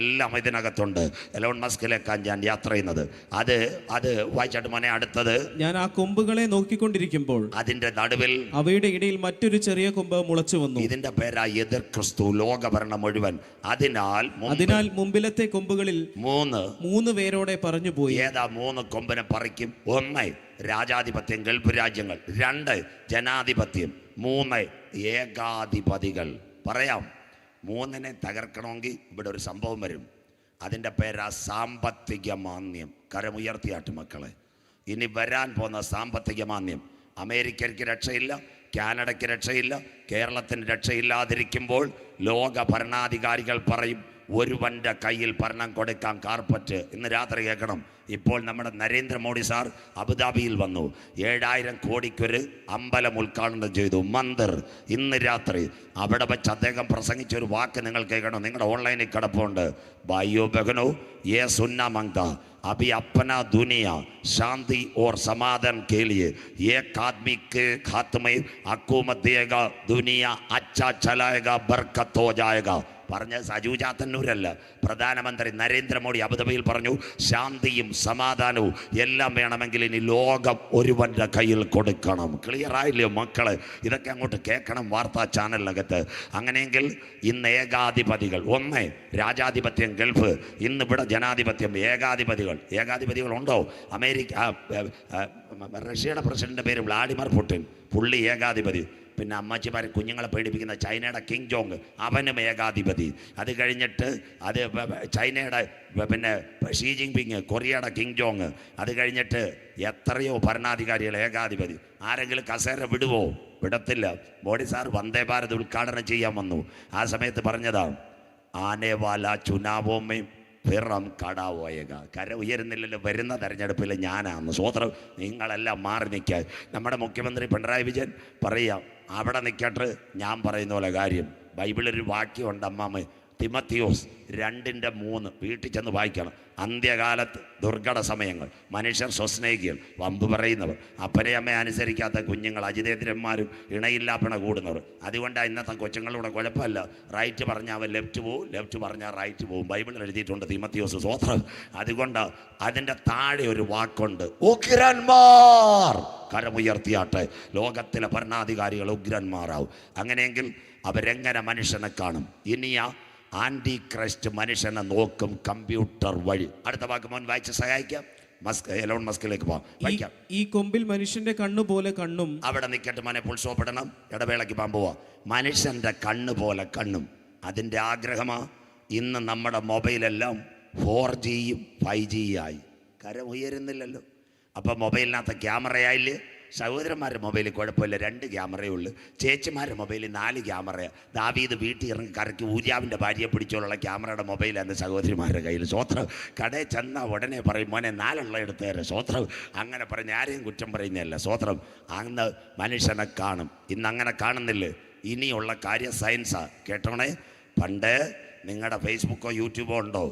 എല്ലാം ഇതിനകത്തുണ്ട്. എലോൺ മസ്കിലേക്കാണ് ഞാൻ യാത്ര ചെയ്യുന്നത്. അത് വായിച്ചാട്ട് മോനെ. അടുത്തത്, ഞാൻ ആ കൊമ്പുകളെ നോക്കിക്കൊണ്ടിരിക്കുമ്പോൾ അതിന്റെ നടുവിൽ അവയുടെ ഇടയിൽ മറ്റൊരു ചെറിയ കൊമ്പ് മുളച്ചു വന്നു. ഇതിന്റെ പേരാ എതിർ ക്രിസ്തു, ലോകഭരണം മുഴുവൻ. അതിനാൽ മുമ്പിലത്തെ കൊമ്പുകളിൽ മൂന്ന് പേരോടെ പറഞ്ഞുപോയി. ഏതാ 3 കൊമ്പിനെ പറിക്കും? 1 രാജാധിപത്യം, ഗൾഫ് രാജ്യങ്ങൾ. 2 ജനാധിപത്യം. 3 ഏകാധിപതികൾ. പറയാം, 3നെ തകർക്കണമെങ്കിൽ ഇവിടെ ഒരു സംഭവം വരും. അതിൻ്റെ പേരാ സാമ്പത്തിക മാന്ദ്യം. കരമുയർത്തിയാട്ട് മക്കളെ, ഇനി വരാൻ പോകുന്ന സാമ്പത്തിക മാന്ദ്യം. അമേരിക്കയ്ക്ക് രക്ഷയില്ല, കാനഡയ്ക്ക് രക്ഷയില്ല, കേരളത്തിന് രക്ഷയില്ലാതിരിക്കുമ്പോൾ ലോക ഭരണാധികാരികൾ പറയും ഒരുവൻ്റെ കയ്യിൽ ഭരണം കൊടുക്കാൻ കാർപ്പറ്റ്. ഇന്ന് രാത്രി കേൾക്കണം, ഇപ്പോൾ നമ്മുടെ നരേന്ദ്രമോദി സാർ അബുദാബിയിൽ വന്നു. 7000 കോടിക്കൊരു അമ്പലം ഉദ്ഘാടനം ചെയ്തു, മന്ദിർ. ഇന്ന് രാത്രി അവിടെ വെച്ച് അദ്ദേഹം പ്രസംഗിച്ചൊരു വാക്ക് നിങ്ങൾ കേൾക്കണം. നിങ്ങളുടെ ഓൺലൈനിൽ കിടപ്പുണ്ട്. ഭായിയോ ബഹനോ, യേ സുന്ന മങ്ത अभी अपना दुनिया शांति और समाधान के लिए एक आदमी के हाथ में हुकूमत देगा, दुनिया अच्छा चलाएगा, बरकत हो जाएगा. പറഞ്ഞ സജു ചാത്തന്നൂരല്ല, പ്രധാനമന്ത്രി നരേന്ദ്രമോദി അബുദാബിയിൽ പറഞ്ഞു, ശാന്തിയും സമാധാനവും എല്ലാം വേണമെങ്കിൽ ഇനി ലോകം ഒരുവൻ്റെ കയ്യിൽ കൊടുക്കണം. ക്ലിയർ ആയില്ലയോ മക്കളെ? ഇതൊക്കെ അങ്ങോട്ട് കേൾക്കണം വാർത്താ ചാനലിനകത്ത്. അങ്ങനെയെങ്കിൽ ഇന്ന് ഏകാധിപതികൾ. 1 രാജാധിപത്യം, ഗൾഫ്. ഇന്നിവിടെ ജനാധിപത്യം. ഏകാധിപതികൾ ഉണ്ടോ? റഷ്യയുടെ പ്രസിഡന്റ് പേര് വ്ളാഡിമിർ പുടിൻ, പുള്ളി ഏകാധിപതി. പിന്നെ അമ്മച്ചിമാർ കുഞ്ഞുങ്ങളെ പേടിപ്പിക്കുന്ന ചൈനയുടെ കിങ് ജോങ്, അവനും ഏകാധിപതി. അത് കഴിഞ്ഞിട്ട് ചൈനയുടെ പിന്നെ ഷീ ജിൻപിങ്, കൊറിയയുടെ കിങ് ജോങ്. അത് കഴിഞ്ഞിട്ട് എത്രയോ ഭരണാധികാരികൾ ഏകാധിപതി. ആരെങ്കിലും കസേര വിടുവോ? വിടത്തില്ല. മോഡി സാർ വന്ദേ ഭാരത് ഉദ്ഘാടനം ചെയ്യാൻ വന്നു. ആ സമയത്ത് പറഞ്ഞതാ, ആനേവാല ചുനാവോമേ പിറം കടാവോയക. കര ഉയരുന്നില്ലല്ലോ, വരുന്ന തെരഞ്ഞെടുപ്പിൽ ഞാനാണ്. സ്വോത്രം. നിങ്ങളെല്ലാം മാറി നിൽക്കാൻ. നമ്മുടെ മുഖ്യമന്ത്രി പിണറായി വിജയൻ പറയാം, അവിടെ നിൽക്കട്ടെ, ഞാൻ പറയുന്ന പോലെ കാര്യം. ബൈബിളിലൊരു വാക്യമുണ്ട്, അമ്മാമ്മ, തിമത്തിയോസ് 2:3. വീട്ടിൽ ചെന്ന് വായിക്കണം. അന്ത്യകാലത്ത് ദുർഘട സമയങ്ങൾ, മനുഷ്യർ സ്വസ്നേഹികൾ, വമ്പ് പറയുന്നവർ, അപ്പനെ അമ്മയെ അനുസരിക്കാത്ത കുഞ്ഞുങ്ങൾ, അജിതേന്ദ്രന്മാരും ഇണയില്ലാപ്പണ കൂടുന്നവർ. അതുകൊണ്ടാണ് ഇന്നത്തെ കൊച്ചുങ്ങളുടെ കുഴപ്പമില്ല. റൈറ്റ് പറഞ്ഞാൽ അവൻ ലെഫ്റ്റ് പോവും, ലെഫ്റ്റ് പറഞ്ഞാൽ റൈറ്റ് പോവും. ബൈബിളിൽ എഴുതിയിട്ടുണ്ട് തിമത്തിയോസ്. സ്വോത്രം. അതുകൊണ്ട് അതിൻ്റെ താഴെ ഒരു വാക്കുണ്ട്, ഉഗ്രന്മാർ. കരമുയർത്തിയാട്ടെ. ലോകത്തിലെ ഭരണാധികാരികൾ ഉഗ്രന്മാരാവും. അങ്ങനെയെങ്കിൽ അവരെങ്ങനെ മനുഷ്യനെ കാണും? ഇനിയാ ആൻറ്റി ക്രൈസ്റ്റ് മനുഷ്യനെ നോക്കും കമ്പ്യൂട്ടർ വഴി. അടുത്ത വാക്ക് മോൻ വായിച്ച് സഹായിക്കാം. എലോൺ മസ്കിലേക്ക് പോകാം. വായിക്കാം. ഈ കൊമ്പിൽ മനുഷ്യന്റെ കണ്ണു പോലെ കണ്ണും. അവിടെ നിൽക്കട്ടെ മോനെ, പുൽസോപ്പെടണം. ഇടവേളയ്ക്ക് പോകാൻ പോവാ. മനുഷ്യൻ്റെ കണ്ണ് പോലെ കണ്ണും. അതിൻ്റെ ആഗ്രഹമാ. ഇന്ന് നമ്മുടെ മൊബൈലെല്ലാം 4Gയും 5G ആയി. കരം ഉയരുന്നില്ലല്ലോ. അപ്പം മൊബൈലിനകത്ത് ക്യാമറയായില്ലേ? സഹോദരന്മാരുടെ മൊബൈലിൽ കുഴപ്പമില്ല, 2 ക്യാമറയേ ഉള്ളൂ. ചേച്ചിമാരുടെ മൊബൈലിൽ 4 ക്യാമറയാണ്. ദാവീദ് വീട്ടിൽ ഇറങ്ങി കറക്കി ഊര്യാവിൻ്റെ ഭാര്യയെ പിടിച്ചോളുള്ള ക്യാമറയുടെ മൊബൈലാണ് സഹോദരിമാരുടെ കയ്യിൽ. സ്വോത്രം. കടയിൽ ചെന്നാൽ ഉടനെ പറയും, മോനെ 4 എടുത്തു തരാം. സ്വോത്രം. അങ്ങനെ പറഞ്ഞ് ആരെയും കുറ്റം പറയുന്നതല്ല. സ്വോത്രം. അന്ന് മനുഷ്യനെ കാണും. ഇന്ന് അങ്ങനെ കാണുന്നില്ലേ? ഇനിയുള്ള കാര്യം സയൻസാണ്. കേട്ടോണേ. പണ്ട് നിങ്ങളുടെ ഫേസ്ബുക്കോ യൂട്യൂബോ ഉണ്ടോ?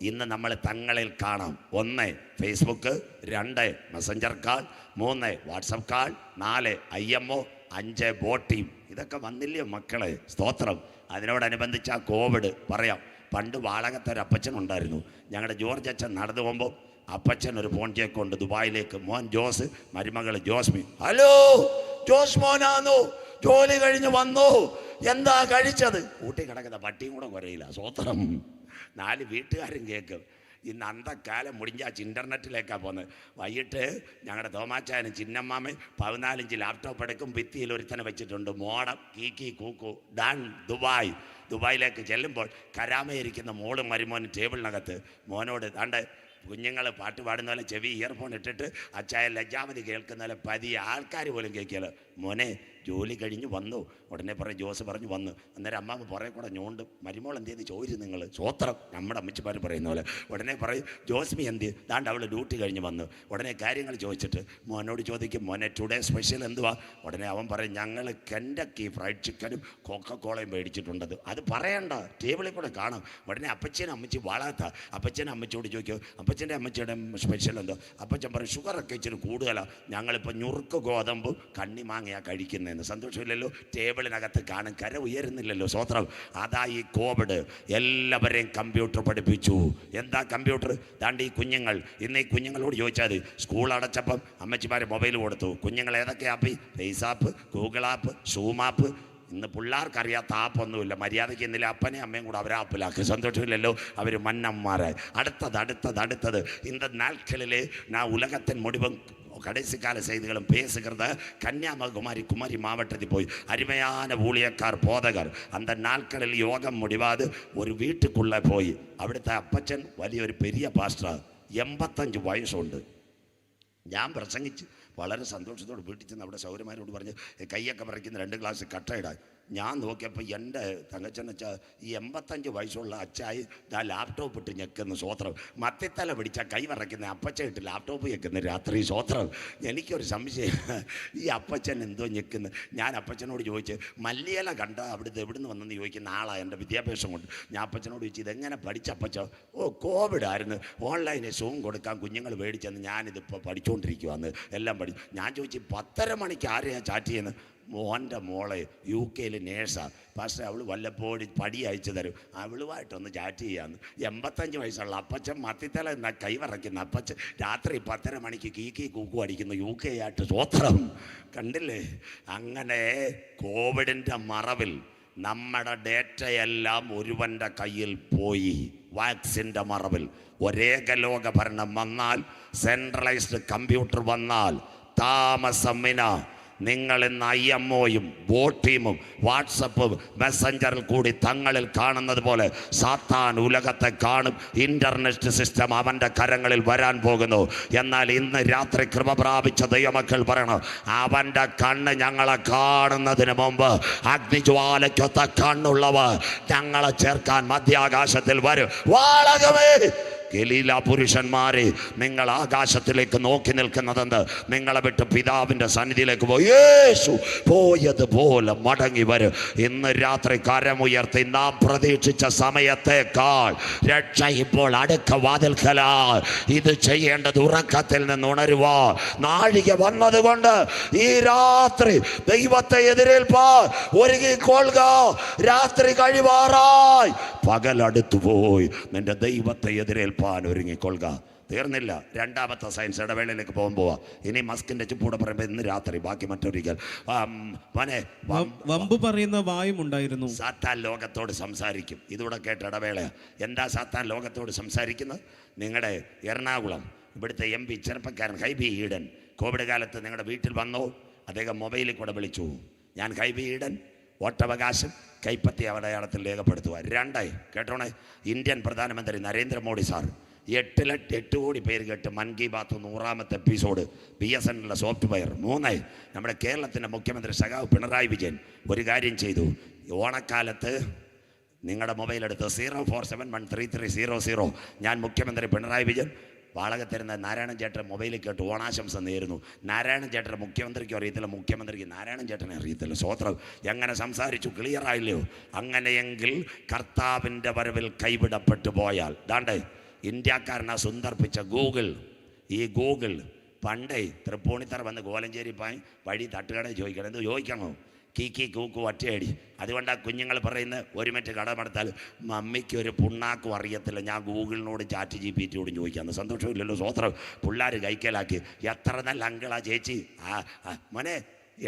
ഇന്ന് നമ്മൾ തങ്ങളിൽ കാണാം. 1 Facebook, 2 Messenger call, 3 WhatsApp call, 4 IMO, 5 ബോട്ടിയും. ഇതൊക്കെ വന്നില്ലയോ മക്കളെ? സ്തോത്രം. അതിനോടനുബന്ധിച്ച് ആ കോവിഡ് പറയാം. പണ്ട് വാളകത്തെ ഒരു അപ്പച്ചനുണ്ടായിരുന്നു. ഞങ്ങളുടെ ജോർജ് അച്ഛൻ നടന്നു പോകുമ്പോൾ അപ്പച്ചൻ ഒരു ഫോൺ ചേക്കുണ്ട് ദുബായിലേക്ക്. മോൻ ജോസ്, മരുമകൾ ജോസ്മി. ഹലോ ജോസ് മോനാന്നോ? ജോലി കഴിഞ്ഞ് വന്നോ? എന്താ കഴിച്ചത്? കൂട്ടി കിടക്കുന്ന പട്ടിയും കൂടെ കുറയില്ല. സ്വോത്രം. 4 വീട്ടുകാരും കേൾക്കും. ഇന്ന് അന്തക്കാലം മുടിഞ്ഞാച്ച് ഇൻ്റർനെറ്റിലേക്കാണ് പോകുന്നത്. വൈകിട്ട് ഞങ്ങളുടെ തോമാച്ചാനും ചിന്നമ്മാമയും 14 ഇഞ്ച് ലാപ്ടോപ്പ് എടുക്കും. ഭിത്തിയിൽ ഒരുത്തനെ വെച്ചിട്ടുണ്ട്. മോഡം കീക്കി കൂക്കു ഡൺ ദുബായിലേക്ക് ചെല്ലുമ്പോൾ കരാമയിരിക്കുന്ന മോളും മരുമോനും ടേബിളിനകത്ത്. മോനോട് ദാണ്ട് കുഞ്ഞുങ്ങൾ പാട്ട് പാടുന്ന പോലെ ചെവി ഇയർഫോൺ ഇട്ടിട്ട് അച്ചായ ലജ്ജാവതി കേൾക്കുന്ന പോലെ പതിയെ ആൾക്കാർ പോലും കേൾക്കില്ല. മോനെ ജോലി കഴിഞ്ഞ് വന്നു. ഉടനെ പറയും ജോസ് പറഞ്ഞു വന്നു. അന്നേരം അമ്മാമ്മ പുറകെ കൂടെ ഞോണ്ട്, മരുമോൾ എന്ത് ചെയ്ത് ചോദിച്ചു നിങ്ങൾ? സ്വോത്രം. നമ്മുടെ അമ്മച്ചിമാർ പറയുന്ന പോലെ. ഉടനെ പറയും ജോസ്മി എന്ത്? ദാണ്ട് അവൾ ഡ്യൂട്ടി കഴിഞ്ഞ് വന്നു. ഉടനെ കാര്യങ്ങൾ ചോദിച്ചിട്ട് മോനോട് ചോദിക്കും, മോനെ ടുഡേ സ്പെഷ്യൽ എന്തുവാ? ഉടനെ അവൻ പറയും, ഞങ്ങൾ കെൻഡക്കി ഫ്രൈഡ് ചിക്കനും കോക്കക്കോളയും മേടിച്ചിട്ടുണ്ടത്. അത് പറയണ്ട, ടേബിളിൽ കൂടെ കാണാം. ഉടനെ അപ്പച്ചനും അമ്മച്ചി വളർത്ത. അപ്പച്ചനും അമ്മച്ചിയോട് ചോദിക്കും, അപ്പച്ചൻ്റെ അമ്മച്ചിയുടെ സ്പെഷ്യൽ എന്തോ? അപ്പച്ചൻ പറയും, ഷുഗറൊക്കെ ഇച്ചിരി കൂടുതലാണ്, ഞങ്ങളിപ്പോൾ ഞുറുക്ക് ഗോതമ്പ് കണ്ണിമാങ്ങയാണ് കഴിക്കുന്നത്. ഇരിക്കുന്നതെന്ന്. സന്തോഷമില്ലല്ലോ? ടേബിളിനകത്ത് കാണും, കര ഉയരുന്നില്ലല്ലോ. സ്വത്രം. അതാ ഈ കോവിഡ് എല്ലാവരെയും കമ്പ്യൂട്ടർ പഠിപ്പിച്ചു. എന്താ കമ്പ്യൂട്ടർ? ദാണ്ട് ഈ കുഞ്ഞുങ്ങൾ, ഇന്ന് ഈ കുഞ്ഞുങ്ങളോട് ചോദിച്ചാൽ സ്കൂൾ അടച്ചപ്പം അമ്മച്ചിമാർ മൊബൈൽ കൊടുത്തു. കുഞ്ഞുങ്ങൾ ഏതൊക്കെ app? Face app, Google app, Zoom app. ഇന്ന് പിള്ളേർക്കറിയാത്ത ആപ്പൊന്നുമില്ല. മര്യാദയ്ക്ക് ഇന്നലെ അപ്പനെയും അമ്മയും കൂടെ അവരെ ആപ്പിലാക്കി. സന്തോഷമില്ലല്ലോ? അവർ മന്നന്മാരായി. അടുത്തത് இந்த நாட்களிலே நான் உலகத்தின் முடிவும் கடைசி கால செய்திகளும் பேசுகிறது. கன்னியாகுமரி குமரி மாவட்டத்தில் போய் அருமையான ஊழியக்கார் போதகர் அந்த நாட்களில் யோகம் முடிவாது ஒரு വീട്ടുക്കുള്ള പോയി. അവിടുത്തെ അപ്പച്ചൻ വലിയൊരു പെരിയ പാസ്റ്റർ, 85 വയസ്സുണ്ട്. ഞാൻ പ്രസംഗിച്ച് വളരെ സന്തോഷത്തോടെ വീട്ടിൽ ചെന്ന് അവിടെ സൗരന്മാരോട് പറഞ്ഞ് കൈയൊക്കെ പറിക്കുന്ന 2 ഗ്ലാസ് കട്ട ഇടാൻ. ഞാൻ നോക്കിയപ്പോൾ എൻ്റെ തങ്കച്ചൻ വെച്ചാൽ ഈ 85 വയസ്സുള്ള അച്ചായി ഞാൻ ലാപ്ടോപ്പ് ഇട്ട് ഞെക്കുന്ന. സ്വത്രം. മത്തിത്തല പിടിച്ചാൽ കൈ വിറയ്ക്കുന്ന അപ്പച്ചൻ ഇട്ട് ലാപ്ടോപ്പ് ഞെക്കുന്ന രാത്രി. സ്വത്രം. എനിക്കൊരു സംശയം, ഈ അപ്പച്ചൻ എന്തോ ഞെക്കുന്നു. ഞാൻ അപ്പച്ചനോട് ചോദിച്ച്, മല്ലിയില കണ്ട അവിടുത്തെ എവിടുന്ന് വന്നെന്ന് ചോദിക്കുന്ന ആളാണ് എൻ്റെ വിദ്യാഭ്യാസം കൊണ്ട്. ഞാൻ അപ്പച്ചനോട് ചോദിച്ചു, ഇതെങ്ങനെ പഠിച്ച അപ്പച്ച? കോവിഡ് ആയിരുന്നു, ഓൺലൈനിൽ സൂം കൊടുക്കാൻ കുഞ്ഞുങ്ങൾ മേടിച്ചെന്ന് ഞാനിതിപ്പോൾ പഠിച്ചുകൊണ്ടിരിക്കുവാന്ന് എല്ലാം പഠിച്ചു. ഞാൻ ചോദിച്ചു, 10:30 മണിക്ക് ആരെയാണ് ചാറ്റ് ചെയ്യുന്നത്? മോൻ്റെ മോളെ UK നേഴ്സാണ് പക്ഷേ, അവൾ വല്ലപ്പോഴും പടി അയച്ചു തരും, അവളുമായിട്ടൊന്ന് ചാറ്റ് ചെയ്യാന്ന്. 85 വയസ്സുള്ള അപ്പച്ചൻ മത്തിത്തല എന്നാ കൈവിറയ്ക്കുന്ന അപ്പച്ചൻ രാത്രി 10:30 മണിക്ക് കീക്കി കൂക്കു അടിക്കുന്നു UK ആയിട്ട്. സ്വത്രം. കണ്ടില്ലേ? അങ്ങനെ കോവിഡിൻ്റെ മറവിൽ നമ്മുടെ ഡേറ്റയെല്ലാം ഒരുവൻ്റെ കയ്യിൽ പോയി. വാക്സിൻ്റെ മറവിൽ ഒരേകലോക ഭരണം വന്നാൽ, സെൻട്രലൈസ്ഡ് കമ്പ്യൂട്ടർ വന്നാൽ, താമസമിന നിങ്ങൾ ഇന്ന് IMOയും ബോട്ട് ടീമും വാട്സപ്പും മെസ്സഞ്ചറിൽ കൂടി തങ്ങളിൽ കാണുന്നത് പോലെ സാത്താൻ ഉലകത്തെ കാണും. ഇൻ്റർനെറ്റ് സിസ്റ്റം അവൻ്റെ കരങ്ങളിൽ വരാൻ പോകുന്നു. എന്നാൽ ഇന്ന് രാത്രി കൃപ പ്രാപിച്ച ദൈവമക്കൾ പറയണം, അവൻ്റെ കണ്ണ് ഞങ്ങളെ കാണുന്നതിന് മുമ്പ് അഗ്നിജ്വാലയ്ക്കൊത്ത കണ്ണുള്ളവർ ഞങ്ങളെ ചേർക്കാൻ മധ്യാകാശത്തിൽ വരും. വാളകമേ ഗലീല പുരുഷന്മാരെ, നിങ്ങൾ ആകാശത്തിലേക്ക് നോക്കി നിൽക്കുന്നതെന്ത്? നിങ്ങളെ വിട്ട് പിതാവിൻ്റെ സന്നിധിയിലേക്ക് പോയി യേശു പോയതുപോലെ മടങ്ങി വരും. ഇന്ന് രാത്രി കരമുയർത്തി നാം പ്രതീക്ഷിച്ച സമയത്തേക്കാൾ രക്ഷ ഇപ്പോൾ അടുക്ക വാതിൽക്കലാ. ഇത് ചെയ്യേണ്ടത് ഉറക്കത്തിൽ നിന്ന് ഉണരുവാ. നാഴിക വന്നതുകൊണ്ട് ഈ രാത്രി ദൈവത്തെ എതിരേൽപ്പാൻ ഒരുങ്ങിക്കൊള്ളുക. രാത്രി കഴിവാറായി, പകലടുത്തു പോയി. നിന്റെ ദൈവത്തെ എതിരേൽപ്പാൻ ഒരുങ്ങിക്കൊള്ളുക. തീർന്നില്ല. രണ്ടാമത്തെ സയൻസ് ഇടവേളയിലേക്ക് പോകാൻ. ഇനി മസ്കിന്റെ ചുപ്പൂടെ പറയുമ്പോൾ ഇന്ന് രാത്രി, ബാക്കി മറ്റൊരിക്കൽ. വമ്പ് പറയുന്ന വായും ഉണ്ടായിരുന്നു. സാത്താൻ ലോകത്തോട് സംസാരിക്കും. ഇതൂടെ കേട്ട ഇടവേള. എന്താ സാത്താൻ ലോകത്തോട് സംസാരിക്കുന്നത്? നിങ്ങളുടെ എറണാകുളം ഇവിടുത്തെ MP ചെറുപ്പക്കാരൻ ഹൈബി ഈഡൻ കോവിഡ് കാലത്ത് നിങ്ങളുടെ വീട്ടിൽ വന്നോ? അദ്ദേഹം മൊബൈലിൽ കൂടെ വിളിച്ചു, ഞാൻ ഹൈബി ഈഡൻ വോട്ടവകാശം കൈപ്പത്തി അടയാളത്തിൽ രേഖപ്പെടുത്തുക. 2 കേട്ടോണേ, ഇന്ത്യൻ പ്രധാനമന്ത്രി നരേന്ദ്രമോദി സാർ 8 കോടി പേര് കേട്ട് മൻ Ki Baat 100ാമത്തെ episode BSNL software. 3 നമ്മുടെ കേരളത്തിൻ്റെ മുഖ്യമന്ത്രി സഖാവ് പിണറായി വിജയൻ ഒരു കാര്യം ചെയ്തു. ഓണക്കാലത്ത് നിങ്ങളുടെ മൊബൈലെടുത്ത് 04713300 ഞാൻ മുഖ്യമന്ത്രി പിണറായി വിജയൻ വാളകത്തിരുന്ന നാരായണൻ ചേട്ടൻ മൊബൈലിൽ കേട്ട് ഓണാശംസ നേരുന്നു. നാരായണൻ ചേട്ടൻ മുഖ്യമന്ത്രിക്കും അറിയത്തില്ല, മുഖ്യമന്ത്രിക്ക് നാരായണൻ ചേട്ടനെ അറിയത്തില്ല. സ്വത്രം. എങ്ങനെ സംസാരിച്ചു? ക്ലിയർ ആയില്ലയോ? അങ്ങനെയെങ്കിൽ കർത്താവിൻ്റെ വരവിൽ കൈവിടപ്പെട്ടു പോയാൽ ദാണ്ടേ ഇന്ത്യക്കാരനാ സുന്ദർപ്പിച്ച ഗൂഗിൾ. ഈ ഗൂഗിൾ പണ്ടേ തൃപ്പൂണിത്തറ വന്ന് കോലഞ്ചേരി പോയി വഴി തട്ടുകട ചോദിക്കണം. എന്ത് ചോദിക്കണോ? കീക്കി കൂക്കു ഒറ്റയടി. അതുകൊണ്ടാണ് കുഞ്ഞുങ്ങൾ പറയുന്നത്, ഒരു മിനിറ്റ് കടമെടുത്താൽ മമ്മിക്ക് ഒരു പുണ്ണാക്കും അറിയത്തില്ല, ഞാൻ ഗൂഗിളിനോട് ചാറ്റ് GPTയോടും ചോദിക്കാമെന്ന്. സന്തോഷമില്ലല്ലോ? സ്വത്രം. പിള്ളേർ കൈക്കലാക്കി. എത്ര നല്ല അങ്കിളാ ചേച്ചി. മോനെ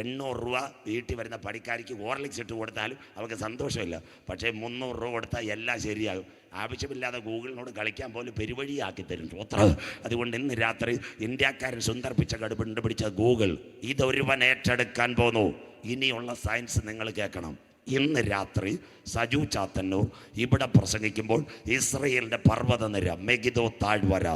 800 രൂപ വീട്ടിൽ വരുന്ന പണിക്കാരിക്ക് ഹോർലിക്സ് ഇട്ട് കൊടുത്താലും അവർക്ക് സന്തോഷമില്ല. പക്ഷേ 300 രൂപ കൊടുത്താൽ എല്ലാം ശരിയാകും. ആവശ്യമില്ലാതെ ഗൂഗിളിനോട് കളിക്കാൻ പോലും പെരുവഴിയാക്കി തരും. സ്വത്രം. അതുകൊണ്ട് ഇന്ന് രാത്രി ഇന്ത്യക്കാരൻ സുന്ദർപ്പിച്ച കടുപിണ്ട് പിടിച്ച ഗൂഗിൾ ഇതൊരുവൻ ഏറ്റെടുക്കാൻ പോന്നു. ഇനിയുള്ള സയൻസ് നിങ്ങൾ കേൾക്കണം. ഇന്ന് രാത്രി സജു ചാത്തന്നൂർ ഇവിടെ പ്രസംഗിക്കുമ്പോൾ ഇസ്രയേലിൻ്റെ പർവ്വതനിര മെഗിദോ താഴ്വര,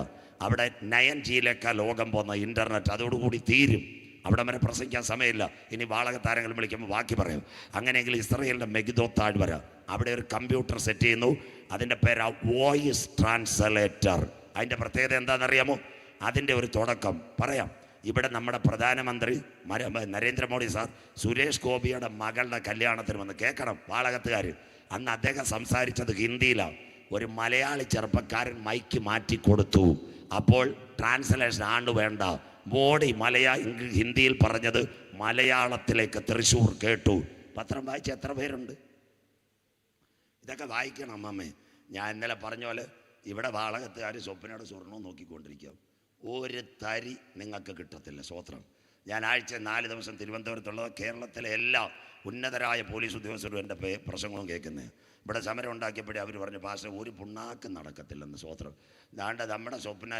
അവിടെ 9Gയിലേക്കാ ലോകം പോകുന്ന ഇൻ്റർനെറ്റ് അതോടുകൂടി തീരും. അവിടെ വരെ പ്രസംഗിക്കാൻ സമയമില്ല. ഇനി വാളകത്താരങ്ങൾ വിളിക്കുമ്പോൾ ബാക്കി പറയും. അങ്ങനെയെങ്കിൽ ഇസ്രയേലിൻ്റെ മെഗിദോ താഴ്വര, അവിടെ ഒരു കമ്പ്യൂട്ടർ സെറ്റ് ചെയ്യുന്നു. അതിൻ്റെ പേരാ വോയിസ് ട്രാൻസ്ലേറ്റർ. അതിൻ്റെ പ്രത്യേകത എന്താണെന്നറിയാമോ? അതിൻ്റെ ഒരു തുടക്കം പറയാം. ഇവിടെ നമ്മുടെ പ്രധാനമന്ത്രി നരേന്ദ്രമോദി സാർ സുരേഷ് ഗോപിയുടെ മകളുടെ കല്യാണത്തിന് വന്ന് കേൾക്കണം വാളകത്തുകാർ. അന്ന് അദ്ദേഹം സംസാരിച്ചത് ഹിന്ദിയിലാണ്. ഒരു മലയാളി ചെറുപ്പക്കാരൻ മൈക്ക് മാറ്റി കൊടുത്തു. അപ്പോൾ ട്രാൻസ്ലേഷൻ വേണ്ട, മോഡി ഹിന്ദിയിൽ പറഞ്ഞത് മലയാളത്തിലേക്ക് തൃശ്ശൂർ കേട്ടു. പത്രം വായിച്ച എത്ര പേരുണ്ട്? ഇതൊക്കെ വായിക്കണം അമ്മമ്മേ. ഞാൻ ഇന്നലെ പറഞ്ഞ പോലെ ഇവിടെ വാളകത്തുകാർ സ്വപ്നയുടെ സ്വർണവും നോക്കിക്കൊണ്ടിരിക്കുക. ഒരു തരി നിങ്ങൾക്ക് കിട്ടത്തില്ല. സ്വോത്രം. ഞാൻ ആഴ്ച 4 ദിവസം തിരുവനന്തപുരത്തുള്ളത് കേരളത്തിലെ എല്ലാ ഉന്നതരായ പോലീസ് ഉദ്യോഗസ്ഥരും എൻ്റെ പ്രസംഗവും കേൾക്കുന്നത്. ഇവിടെ സമരം ഉണ്ടാക്കിയപ്പോഴേ അവർ പറഞ്ഞു, പാസ്റ്റർ ഒരു പുണ്ണാക്കും നടക്കത്തില്ലെന്ന്. സ്വോത്രം. ദാണ്ട് നമ്മുടെ സ്വപ്ന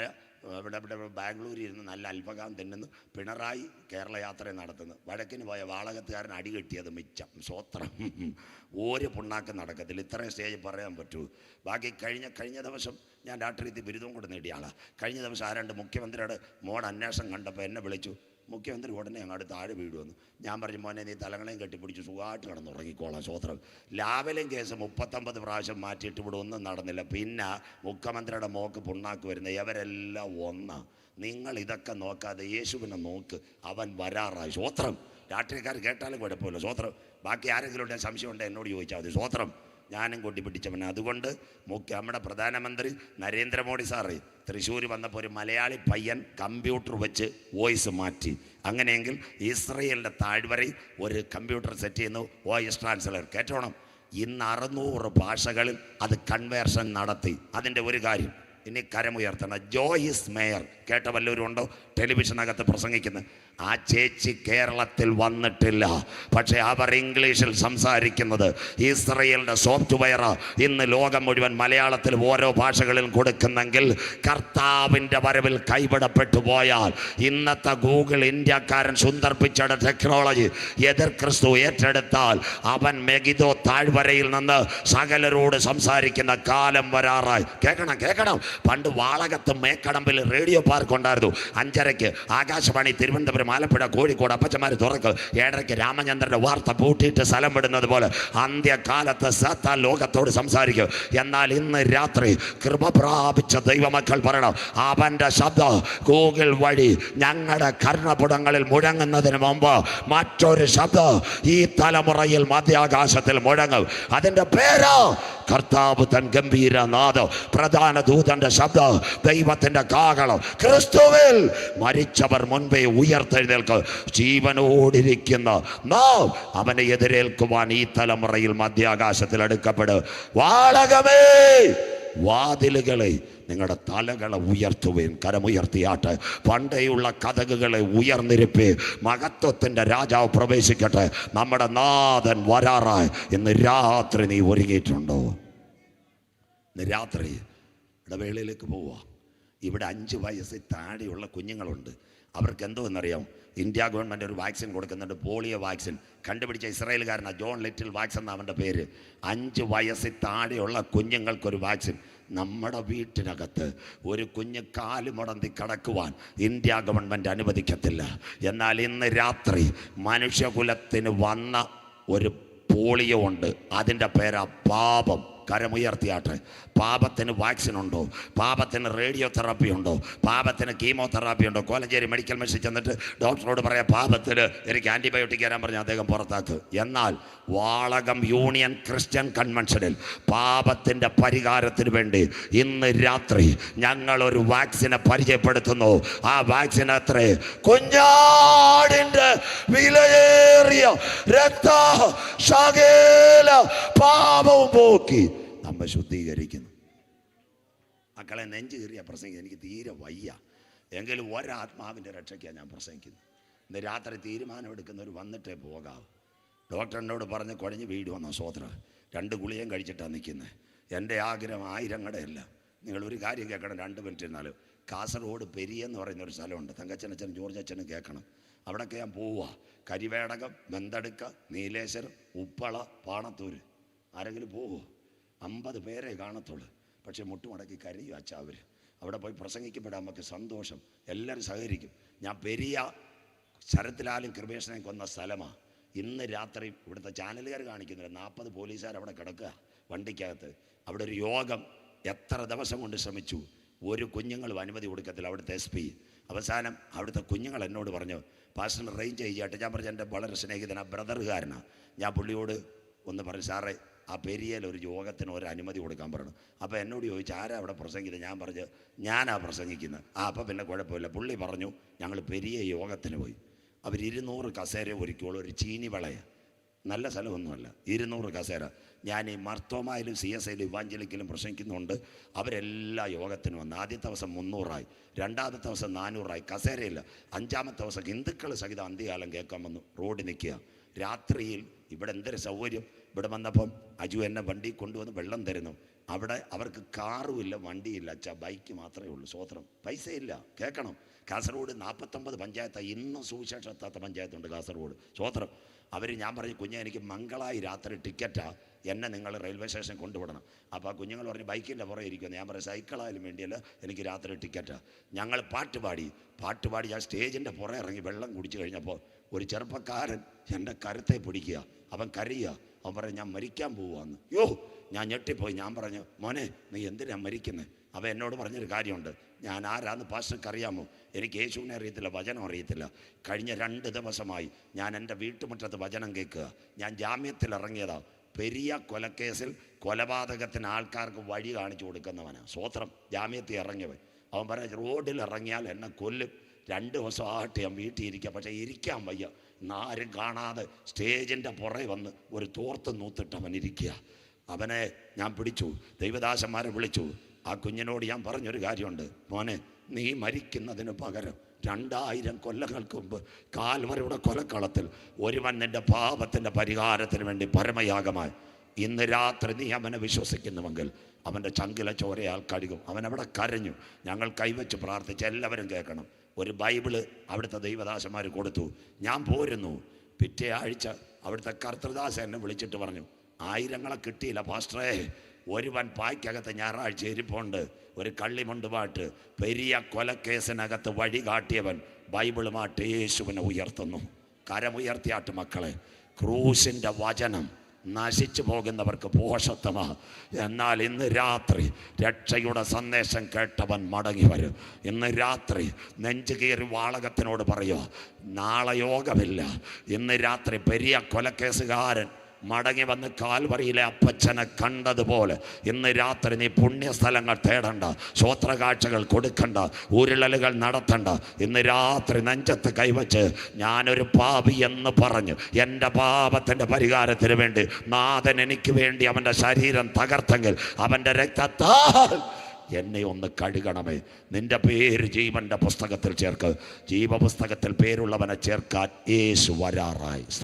ഇവിടെ ബാംഗ്ലൂരിൽ ഇരുന്ന് നല്ല അൽഫഹാം തിന്നുന്നു, പിണറായി കേരള യാത്ര നടത്തുന്നു. വടക്കിന് പോയ വാളകത്തുകാരൻ അടി കെട്ടിയത് മിച്ചം. സ്വോത്രം. ഒരു പുണ്ണാക്കും നടക്കത്തില്ല. ഇത്രയും സ്റ്റേജിൽ പറയാൻ പറ്റൂ. ബാക്കി കഴിഞ്ഞ ദിവസം ഞാൻ ഡാക്ടറേറ്റ് ബിരുദവും കൂടെ നേടിയ ആളാണ്. കഴിഞ്ഞ ദിവസം ആരാണ്ട് മുഖ്യമന്ത്രിയുടെ മോൻ അന്വേഷണം കണ്ടപ്പോൾ എന്നെ വിളിച്ചു. മുഖ്യമന്ത്രി ഉടനെ അങ്ങോട്ട് താഴെ വീടുവന്നു. ഞാൻ പറഞ്ഞു, മോനെ നീ തലങ്ങളെയും കെട്ടിപ്പിടിച്ച് സുഖമായിട്ട് കിടന്നുറങ്ങിക്കോളാം. സ്വോത്രം. ലാവലും കേസ് 39 പ്രാവശ്യം മാറ്റിയിട്ട് ഇവിടെ ഒന്നും നടന്നില്ല. പിന്നെ മുഖ്യമന്ത്രിയുടെ മോക്ക് പുണ്ണാക്ക് വരുന്നത് ഇവരെല്ലാം ഒന്നാ. നിങ്ങൾ ഇതൊക്കെ നോക്കാതെ യേശുവിനെ നോക്ക്, അവൻ വരാറായി. സ്വോത്രം. രാഷ്ട്രീയക്കാർ കേട്ടാലും കുഴപ്പമില്ല. സ്വോത്രം. ബാക്കി ആരെങ്കിലും ഉണ്ടെങ്കിൽ സംശയം ഉണ്ടെങ്കിൽ എന്നോട് ചോദിച്ചാൽ മതി. സ്വോത്രം. ഞാനും കൊട്ടിപ്പിടിച്ചവനെ. അതുകൊണ്ട് നമ്മുടെ പ്രധാനമന്ത്രി നരേന്ദ്രമോദി സാറ് തൃശ്ശൂർ വന്നപ്പോൾ ഒരു മലയാളി പയ്യൻ കമ്പ്യൂട്ടർ വെച്ച് വോയിസ് മാറ്റി. അങ്ങനെയെങ്കിൽ ഇസ്രയേലിൻ്റെ താഴ്വരയിൽ ഒരു കമ്പ്യൂട്ടർ സെറ്റ് ചെയ്യുന്നു, വോയിസ് ട്രാൻസ്ലേറ്റർ. കേട്ടോണം, ഇന്ന് 600 ഭാഷകളിൽ അത് കൺവേർഷൻ നടത്തി. അതിൻ്റെ ഒരു കാര്യം ഇനി കരമുയർത്തണം. ജോയിസ് മേയർ കേട്ട വല്ലവരും ഉണ്ടോ? ടെലിവിഷനകത്ത് പ്രസംഗിക്കുന്നത്. ആ ചേച്ചി കേരളത്തിൽ വന്നിട്ടില്ല, പക്ഷേ അവർ ഇംഗ്ലീഷിൽ സംസാരിക്കുന്നത്. ഇസ്രയേലിൻ്റെ സോഫ്റ്റ്വെയർ ഇന്ന് ലോകം മുഴുവൻ മലയാളത്തിൽ ഓരോ ഭാഷകളിൽ കൊടുക്കുന്നെങ്കിൽ കർത്താവിൻ്റെ വരവിൽ കൈവിടപ്പെട്ടു പോയാൽ ഇന്നത്തെ ഗൂഗിൾ ഇന്ത്യക്കാരൻ സുന്ദർ പിച്ചയുടെ ടെക്നോളജി എതിർ ക്രിസ്തു ഏറ്റെടുത്താൽ അവൻ മെഗിദോ താഴ്വരയിൽ നിന്ന് സകലരോട് സംസാരിക്കുന്ന കാലം വരാറായി. കേൾക്കണം. പണ്ട് വാളകത്ത് മേക്കടമ്പിൽ റേഡിയോ പാർക്ക് ഉണ്ടായിരുന്നു. 5:30 ആകാശവാണി തിരുവനന്തപുരം, ആലപ്പുഴ, കോഴിക്കോട് അപ്പച്ചമാർ തുറക്ക്. 7:30 രാമചന്ദ്രന്റെ വാർത്ത പൂട്ടിയിട്ട് സ്ഥലം വിടുന്നത് പോലെ അന്ത്യകാലത്ത് സാത്താൻ ലോകത്തോട് സംസാരിക്കും. എന്നാൽ ഇന്ന് രാത്രി കൃപ പ്രാപിച്ച ദൈവമക്കൾ പറയണം, അവന്റെ ശബ്ദം ഗൂഗിൾ വഴി ഞങ്ങളുടെ കർണപുടങ്ങളിൽ മുഴങ്ങുന്നതിന് മുമ്പ് മറ്റൊരു ശബ്ദം ഈ തലമുറയിൽ മധ്യാകാശത്തിൽ മുഴങ്ങും. അതിന്റെ പേര് കർത്താവ് തൻ ഗംഭീരനാദം, പ്രധാന ദൂതന്റെ ശബ്ദം, ദൈവത്തിന്റെ കാഹളം. ക്രിസ്തുവിൽ മരിച്ചവർ മുൻപേ ഉയർത്തെഴുന്നേൽക്കും. ജീവനോടിരിക്കുന്ന നാം അവനെ എതിരേൽക്കുവാൻ ഈ തലമുറയിൽ മധ്യാകാശത്തിൽ എടുക്കപ്പെടും. വാളകമേ, വാതിലുകളെ നിങ്ങളുടെ തലകളെ ഉയർത്തുവേൻ. കരമുയർത്തിയാട്ടെ. പണ്ടേയുള്ള കഥകുകളെ ഉയർന്നിരിപ്പേ. മഹത്വത്തിൻ്റെ രാജാവ് പ്രവേശിക്കട്ടെ. നമ്മുടെ നാഥൻ വരാറായി. ഇന്ന് രാത്രി നീ ഒരുങ്ങിയിട്ടുണ്ടോ? ഇന്ന് രാത്രി ഇടവേളയിലേക്ക് പോവുക. ഇവിടെ 5 വയസ്സിൽ താഴെയുള്ള കുഞ്ഞുങ്ങളുണ്ട്. അവർക്ക് എന്തോ എന്നറിയാം, ഇന്ത്യ ഗവൺമെൻറ് ഒരു വാക്സിൻ കൊടുക്കുന്നുണ്ട്, പോളിയോ വാക്സിൻ. കണ്ടുപിടിച്ച ഇസ്രായേലുകാരനാണ്, ജോൺ ലിറ്റിൽ വാക്സിൻ എന്നാണ് അവൻ്റെ പേര്. 5 വയസ്സിൽ താഴെയുള്ള കുഞ്ഞുങ്ങൾക്കൊരു വാക്സിൻ. നമ്മുടെ വീട്ടിനകത്ത് ഒരു കുഞ്ഞ് കാല് മുടന്തി കടക്കുവാൻ ഇന്ത്യ ഗവൺമെൻറ് അനുവദിക്കത്തില്ല. എന്നാൽ ഇന്ന് രാത്രി മനുഷ്യകുലത്തിന് വന്ന ഒരു പോളിയോ ഉണ്ട്. അതിൻ്റെ പേരാ പാപം. കരമുയർത്തിയാട്ടെ. പാപത്തിന് വാക്സിൻ ഉണ്ടോ? പാപത്തിന് റേഡിയോ തെറാപ്പി ഉണ്ടോ? പാപത്തിന് കീമോതെറാപ്പി ഉണ്ടോ? കോലഞ്ചേരി മെഡിക്കൽ മെസ്സിൽ ചെന്നിട്ട് ഡോക്ടറോട് പറയാം, പാപത്തിന് എനിക്ക് ആൻറ്റിബയോട്ടിക് തരാൻ പറഞ്ഞ് അദ്ദേഹം പുറത്താക്ക്. എന്നാൽ വാളകം യൂണിയൻ ക്രിസ്ത്യൻ കൺവെൻഷനിൽ പാപത്തിൻ്റെ പരിഹാരത്തിന് വേണ്ടി ഇന്ന് രാത്രി ഞങ്ങളൊരു വാക്സിനെ പരിചയപ്പെടുത്തുന്നു. ആ വാക്സിൻ അത്രേ കുഞ്ഞാടിൻ്റെ വിലയേറിയ രക്ത ശകല പാപവും പോക്കി നമ്മെ ശുദ്ധീകരിക്കുന്നു. മക്കളെ, നെഞ്ചു കീറിയ പ്രസംഗിക്കാൻ എനിക്ക് തീരെ വയ്യ. എങ്കിലും ഒരാത്മാവിൻ്റെ രക്ഷയ്ക്കാണ് ഞാൻ പ്രസംഗിക്കുന്നത്. ഇന്ന് രാത്രി തീരുമാനമെടുക്കുന്നവർ വന്നിട്ടേ പോകാവൂ. ഡോക്ടർ എന്നോട് പറഞ്ഞ് കുഴഞ്ഞ് വീടുവന്ന സ്വോത്ര 2 ഗുളികയും കഴിച്ചിട്ടാണ് നിൽക്കുന്നത്. എൻ്റെ ആഗ്രഹം 1000 കടയല്ല. നിങ്ങളൊരു കാര്യം കേൾക്കണം, 2 മിനിറ്റ് ഇരുന്നാലും. കാസർഗോഡ് പെരിയെന്ന് പറയുന്നൊരു സ്ഥലമുണ്ട്. തങ്കച്ചനച്ഛനും ജോർജ് അച്ഛനും കേൾക്കണം. അവിടെയൊക്കെ ഞാൻ പോവുക. കരിവേടകം, ബന്തടുക്ക, നീലേശ്വരം, ഉപ്പള, പാണത്തൂർ. ആരെങ്കിലും പോവുമോ? 50 പേരെ കാണത്തുള്ളൂ. പക്ഷേ മുട്ടുമടക്കി കരയും അച്ഛാ അവർ. അവിടെ പോയി പ്രസംഗിക്കപ്പെടാൻ നമുക്ക് സന്തോഷം. എല്ലാവരും സഹകരിക്കും. ഞാൻ പെരിയ ശരത്ലാലും കൃപേഷനെയും കൊന്ന സ്ഥലമാണ്. ഇന്ന് രാത്രി ഇവിടുത്തെ ചാനലുകാർ കാണിക്കുന്നില്ല, 40 പോലീസുകാർ അവിടെ കിടക്കുക വണ്ടിക്കകത്ത്. അവിടെ ഒരു യോഗം എത്ര ദിവസം കൊണ്ട് ശ്രമിച്ചു, ഒരു കുഞ്ഞുങ്ങളും അനുമതി കൊടുക്കത്തില്ല. അവിടുത്തെ SP അവസാനം അവിടുത്തെ കുഞ്ഞുങ്ങൾ എന്നോട് പറഞ്ഞു, പാസ്റ്റർ റേഞ്ച് ചെയ്യാട്ടെ. ഞാൻ പറഞ്ഞു, എൻ്റെ വളരെ സ്നേഹിതനാണ്, ബ്രദറുകാരനാണ്. ഞാൻ പുള്ളിയോട് ഒന്ന് പറഞ്ഞു, സാറേ ആ പെരിയയിൽ ഒരു യോഗത്തിന് ഒരു അനുമതി കൊടുക്കാൻ പറഞ്ഞു. അപ്പോൾ എന്നോട് ചോദിച്ചു ആരാ അവിടെ പ്രസംഗിക്കുന്നത്? ഞാൻ പറഞ്ഞു ഞാനാ പ്രസംഗിക്കുന്നത്. അപ്പോൾ പിന്നെ കുഴപ്പമില്ല. പുള്ളി പറഞ്ഞു ഞങ്ങൾ പെരിയ യോഗത്തിന് പോയി. അവർ 200 കസേര ഒരുക്കിയോളം ഒരു ചീനി വളയ, നല്ല സ്ഥലമൊന്നുമല്ല, 200 കസേര. ഞാൻ ഈ മർത്തോമായിലും CSIയിലും ഇവാഞ്ചലിക്കലും പ്രസംഗിക്കുന്നുണ്ട്. അവരെല്ലാ യോഗത്തിനും വന്നു. ആദ്യത്തെ ദിവസം 300ആയി, രണ്ടാമത്തെ ദിവസം 400ആയി, കസേരയില്ല. 5-ാമത്തെ ദിവസം ഹിന്ദുക്കൾ സഹിതം അന്ത്യകാലം കേൾക്കാൻ വന്നു. റോഡിൽ നിൽക്കുക. രാത്രിയിൽ ഇവിടെ എന്തൊരു സൗകര്യം. ഇവിടെ വന്നപ്പം അജു എന്നെ വണ്ടി കൊണ്ടുവന്ന് വെള്ളം തരുന്നു. അവിടെ അവർക്ക് കാറുമില്ല, വണ്ടിയില്ല, ബൈക്ക് മാത്രമേ ഉള്ളൂ. സ്വോത്രം. പൈസയില്ല. കേൾക്കണം. കാസർഗോഡ് 49 പഞ്ചായത്താണ്. ഇന്നും സുവിശേഷം എത്താത്ത പഞ്ചായത്തുണ്ട് കാസർഗോഡ്. സ്വോത്രം. ഞാൻ പറഞ്ഞു കുഞ്ഞെ എനിക്ക് മംഗളായി രാത്രി ടിക്കറ്റാ, എന്നെ നിങ്ങൾ റെയിൽവേ സ്റ്റേഷൻ കൊണ്ടുവിടണം. അപ്പോൾ ആ കുഞ്ഞുങ്ങൾ പറഞ്ഞു ബൈക്കിൻ്റെ പുറകെ ഇരിക്കുമെന്ന്. ഞാൻ പറഞ്ഞു സൈക്കിളായാലും വേണ്ടിയല്ല, എനിക്ക് രാത്രി ടിക്കറ്റാ. ഞങ്ങൾ പാട്ടുപാടി ആ സ്റ്റേജിൻ്റെ പുറകെ ഇറങ്ങി വെള്ളം കുടിച്ചു കഴിഞ്ഞപ്പോൾ ഒരു ചെറുപ്പക്കാരൻ എൻ്റെ കരുത്തെ പിടിക്കുക. അവൻ കരയുക. അവൻ പറഞ്ഞു ഞാൻ മരിക്കാൻ പോവാന്ന്. ഞാൻ ഞെട്ടിപ്പോയി. ഞാൻ പറഞ്ഞു മോനെ നീ എന്തിനാ മരിക്കുന്നത്? അവൻ എന്നോട് പറഞ്ഞൊരു കാര്യമുണ്ട്. ഞാൻ ആരാന്ന് പാസ്റ്റർക്ക് അറിയാമോ? എനിക്ക് യേശുവിനെ അറിയത്തില്ല, വചനം അറിയത്തില്ല. കഴിഞ്ഞ 2 ദിവസമായി ഞാൻ എൻ്റെ വീട്ടുമുറ്റത്ത് വചനം കേൾക്കുക. ഞാൻ ജാമ്യത്തിൽ ഇറങ്ങിയതാണ്. പെരിയ കൊലക്കേസിൽ കൊലപാതകത്തിന് ആൾക്കാർക്ക് വഴി കാണിച്ചു കൊടുക്കുന്നവനാണ്. സ്വോത്രം. ജാമ്യത്തിൽ ഇറങ്ങിയവൻ. അവൻ പറഞ്ഞു റോഡിൽ ഇറങ്ങിയാൽ എന്നെ കൊല്ലും. 2 ദിവസം ആകട്ടെ ഞാൻ വീട്ടിൽ ഇരിക്കുക. പക്ഷേ ഇരിക്കാൻ വയ്യ. ആരും കാണാതെ സ്റ്റേജിൻ്റെ പുറകെ വന്ന് ഒരു തോർത്ത് നൂത്തിട്ട് അവൻ ഇരിക്കുക. അവനെ ഞാൻ പിടിച്ചു. ദൈവദാസന്മാരെ വിളിച്ചു. ആ കുഞ്ഞിനോട് ഞാൻ പറഞ്ഞൊരു കാര്യമുണ്ട്. മോനെ നീ മരിക്കുന്നതിന് പകരം 2000 കൊല്ലങ്ങൾക്ക് മുമ്പ് കാൽവരിയുടെ കൊലക്കളത്തിൽ ഒരുവൻ നിൻ്റെ പാപത്തിൻ്റെ പരിഹാരത്തിന് വേണ്ടി പരമയാഗമായി ഇന്ന് രാത്രി നീ അവനെ വിശ്വസിക്കുന്നുവെങ്കിൽ അവൻ്റെ ചങ്കിലെ ചോരയാൽ കഴുകും. അവനവിടെ കരഞ്ഞു. ഞങ്ങൾ കൈവച്ച് പ്രാർത്ഥിച്ച് എല്ലാവരും കേൾക്കണം. ഒരു ബൈബിള് അവിടുത്തെ ദൈവദാസന്മാർ കൊടുത്തു. ഞാൻ പോരുന്നു. പിറ്റേ ആഴ്ച അവിടുത്തെ കർത്തൃദാസ എന്നെ വിളിച്ചിട്ട് പറഞ്ഞു 1000 കിട്ടിയില്ല പാസ്റ്ററേ. ഒരുവൻ പായ്ക്കകത്ത് ഞായറാഴ്ച ഇരിപ്പുണ്ട്, ഒരു കള്ളിമുണ്ട് പാട്ട്. പെരിയ കൊലക്കേസിനകത്ത് വഴി കാട്ടിയവൻ ബൈബിളുമായിട്ട് യേശുവിനെ ഉയർത്തുന്നു. കരമുയർത്തിയാട്ട് മക്കളെ. ക്രൂശിൻ്റെ വചനം നശിച്ചു പോകുന്നവർക്ക് പോഷത്വമാണ്. എന്നാൽ ഇന്ന് രാത്രി രക്ഷയുടെ സന്ദേശം കേട്ടവൻ മടങ്ങി വരും. ഇന്ന് രാത്രി നെഞ്ചുകീറി വാളകത്തിനോട് പറയുക നാളെ യോഗമില്ല. ഇന്ന് രാത്രി പെരിയ കൊലക്കേസുകാരൻ മടങ്ങി വന്ന് കാൽവറിയിലെ അപ്പച്ചനെ കണ്ടതുപോലെ ഇന്ന് രാത്രി നീ പുണ്യസ്ഥലങ്ങൾ തേടണ്ട, സ്വോത്രകാഴ്ചകൾ കൊടുക്കണ്ട, ഉരുളലുകൾ നടത്തണ്ട. ഇന്ന് രാത്രി നെഞ്ചത്ത് കൈവച്ച് ഞാനൊരു പാപി എന്ന് പറഞ്ഞ് എൻ്റെ പാപത്തിൻ്റെ പരിഹാരത്തിന് വേണ്ടി നാഥൻ എനിക്ക് വേണ്ടി അവൻ്റെ ശരീരം തകർത്തെങ്കിൽ അവൻ്റെ രക്തത്താൽ എന്നെ ഒന്ന് കഴുകണമേ. നിന്റെ പേര് ജീവൻ്റെ പുസ്തകത്തിൽ ചേർക്ക്. ജീവപുസ്തകത്തിൽ പേരുള്ളവനെ ചേർക്കാൻ യേശു വരാറായി.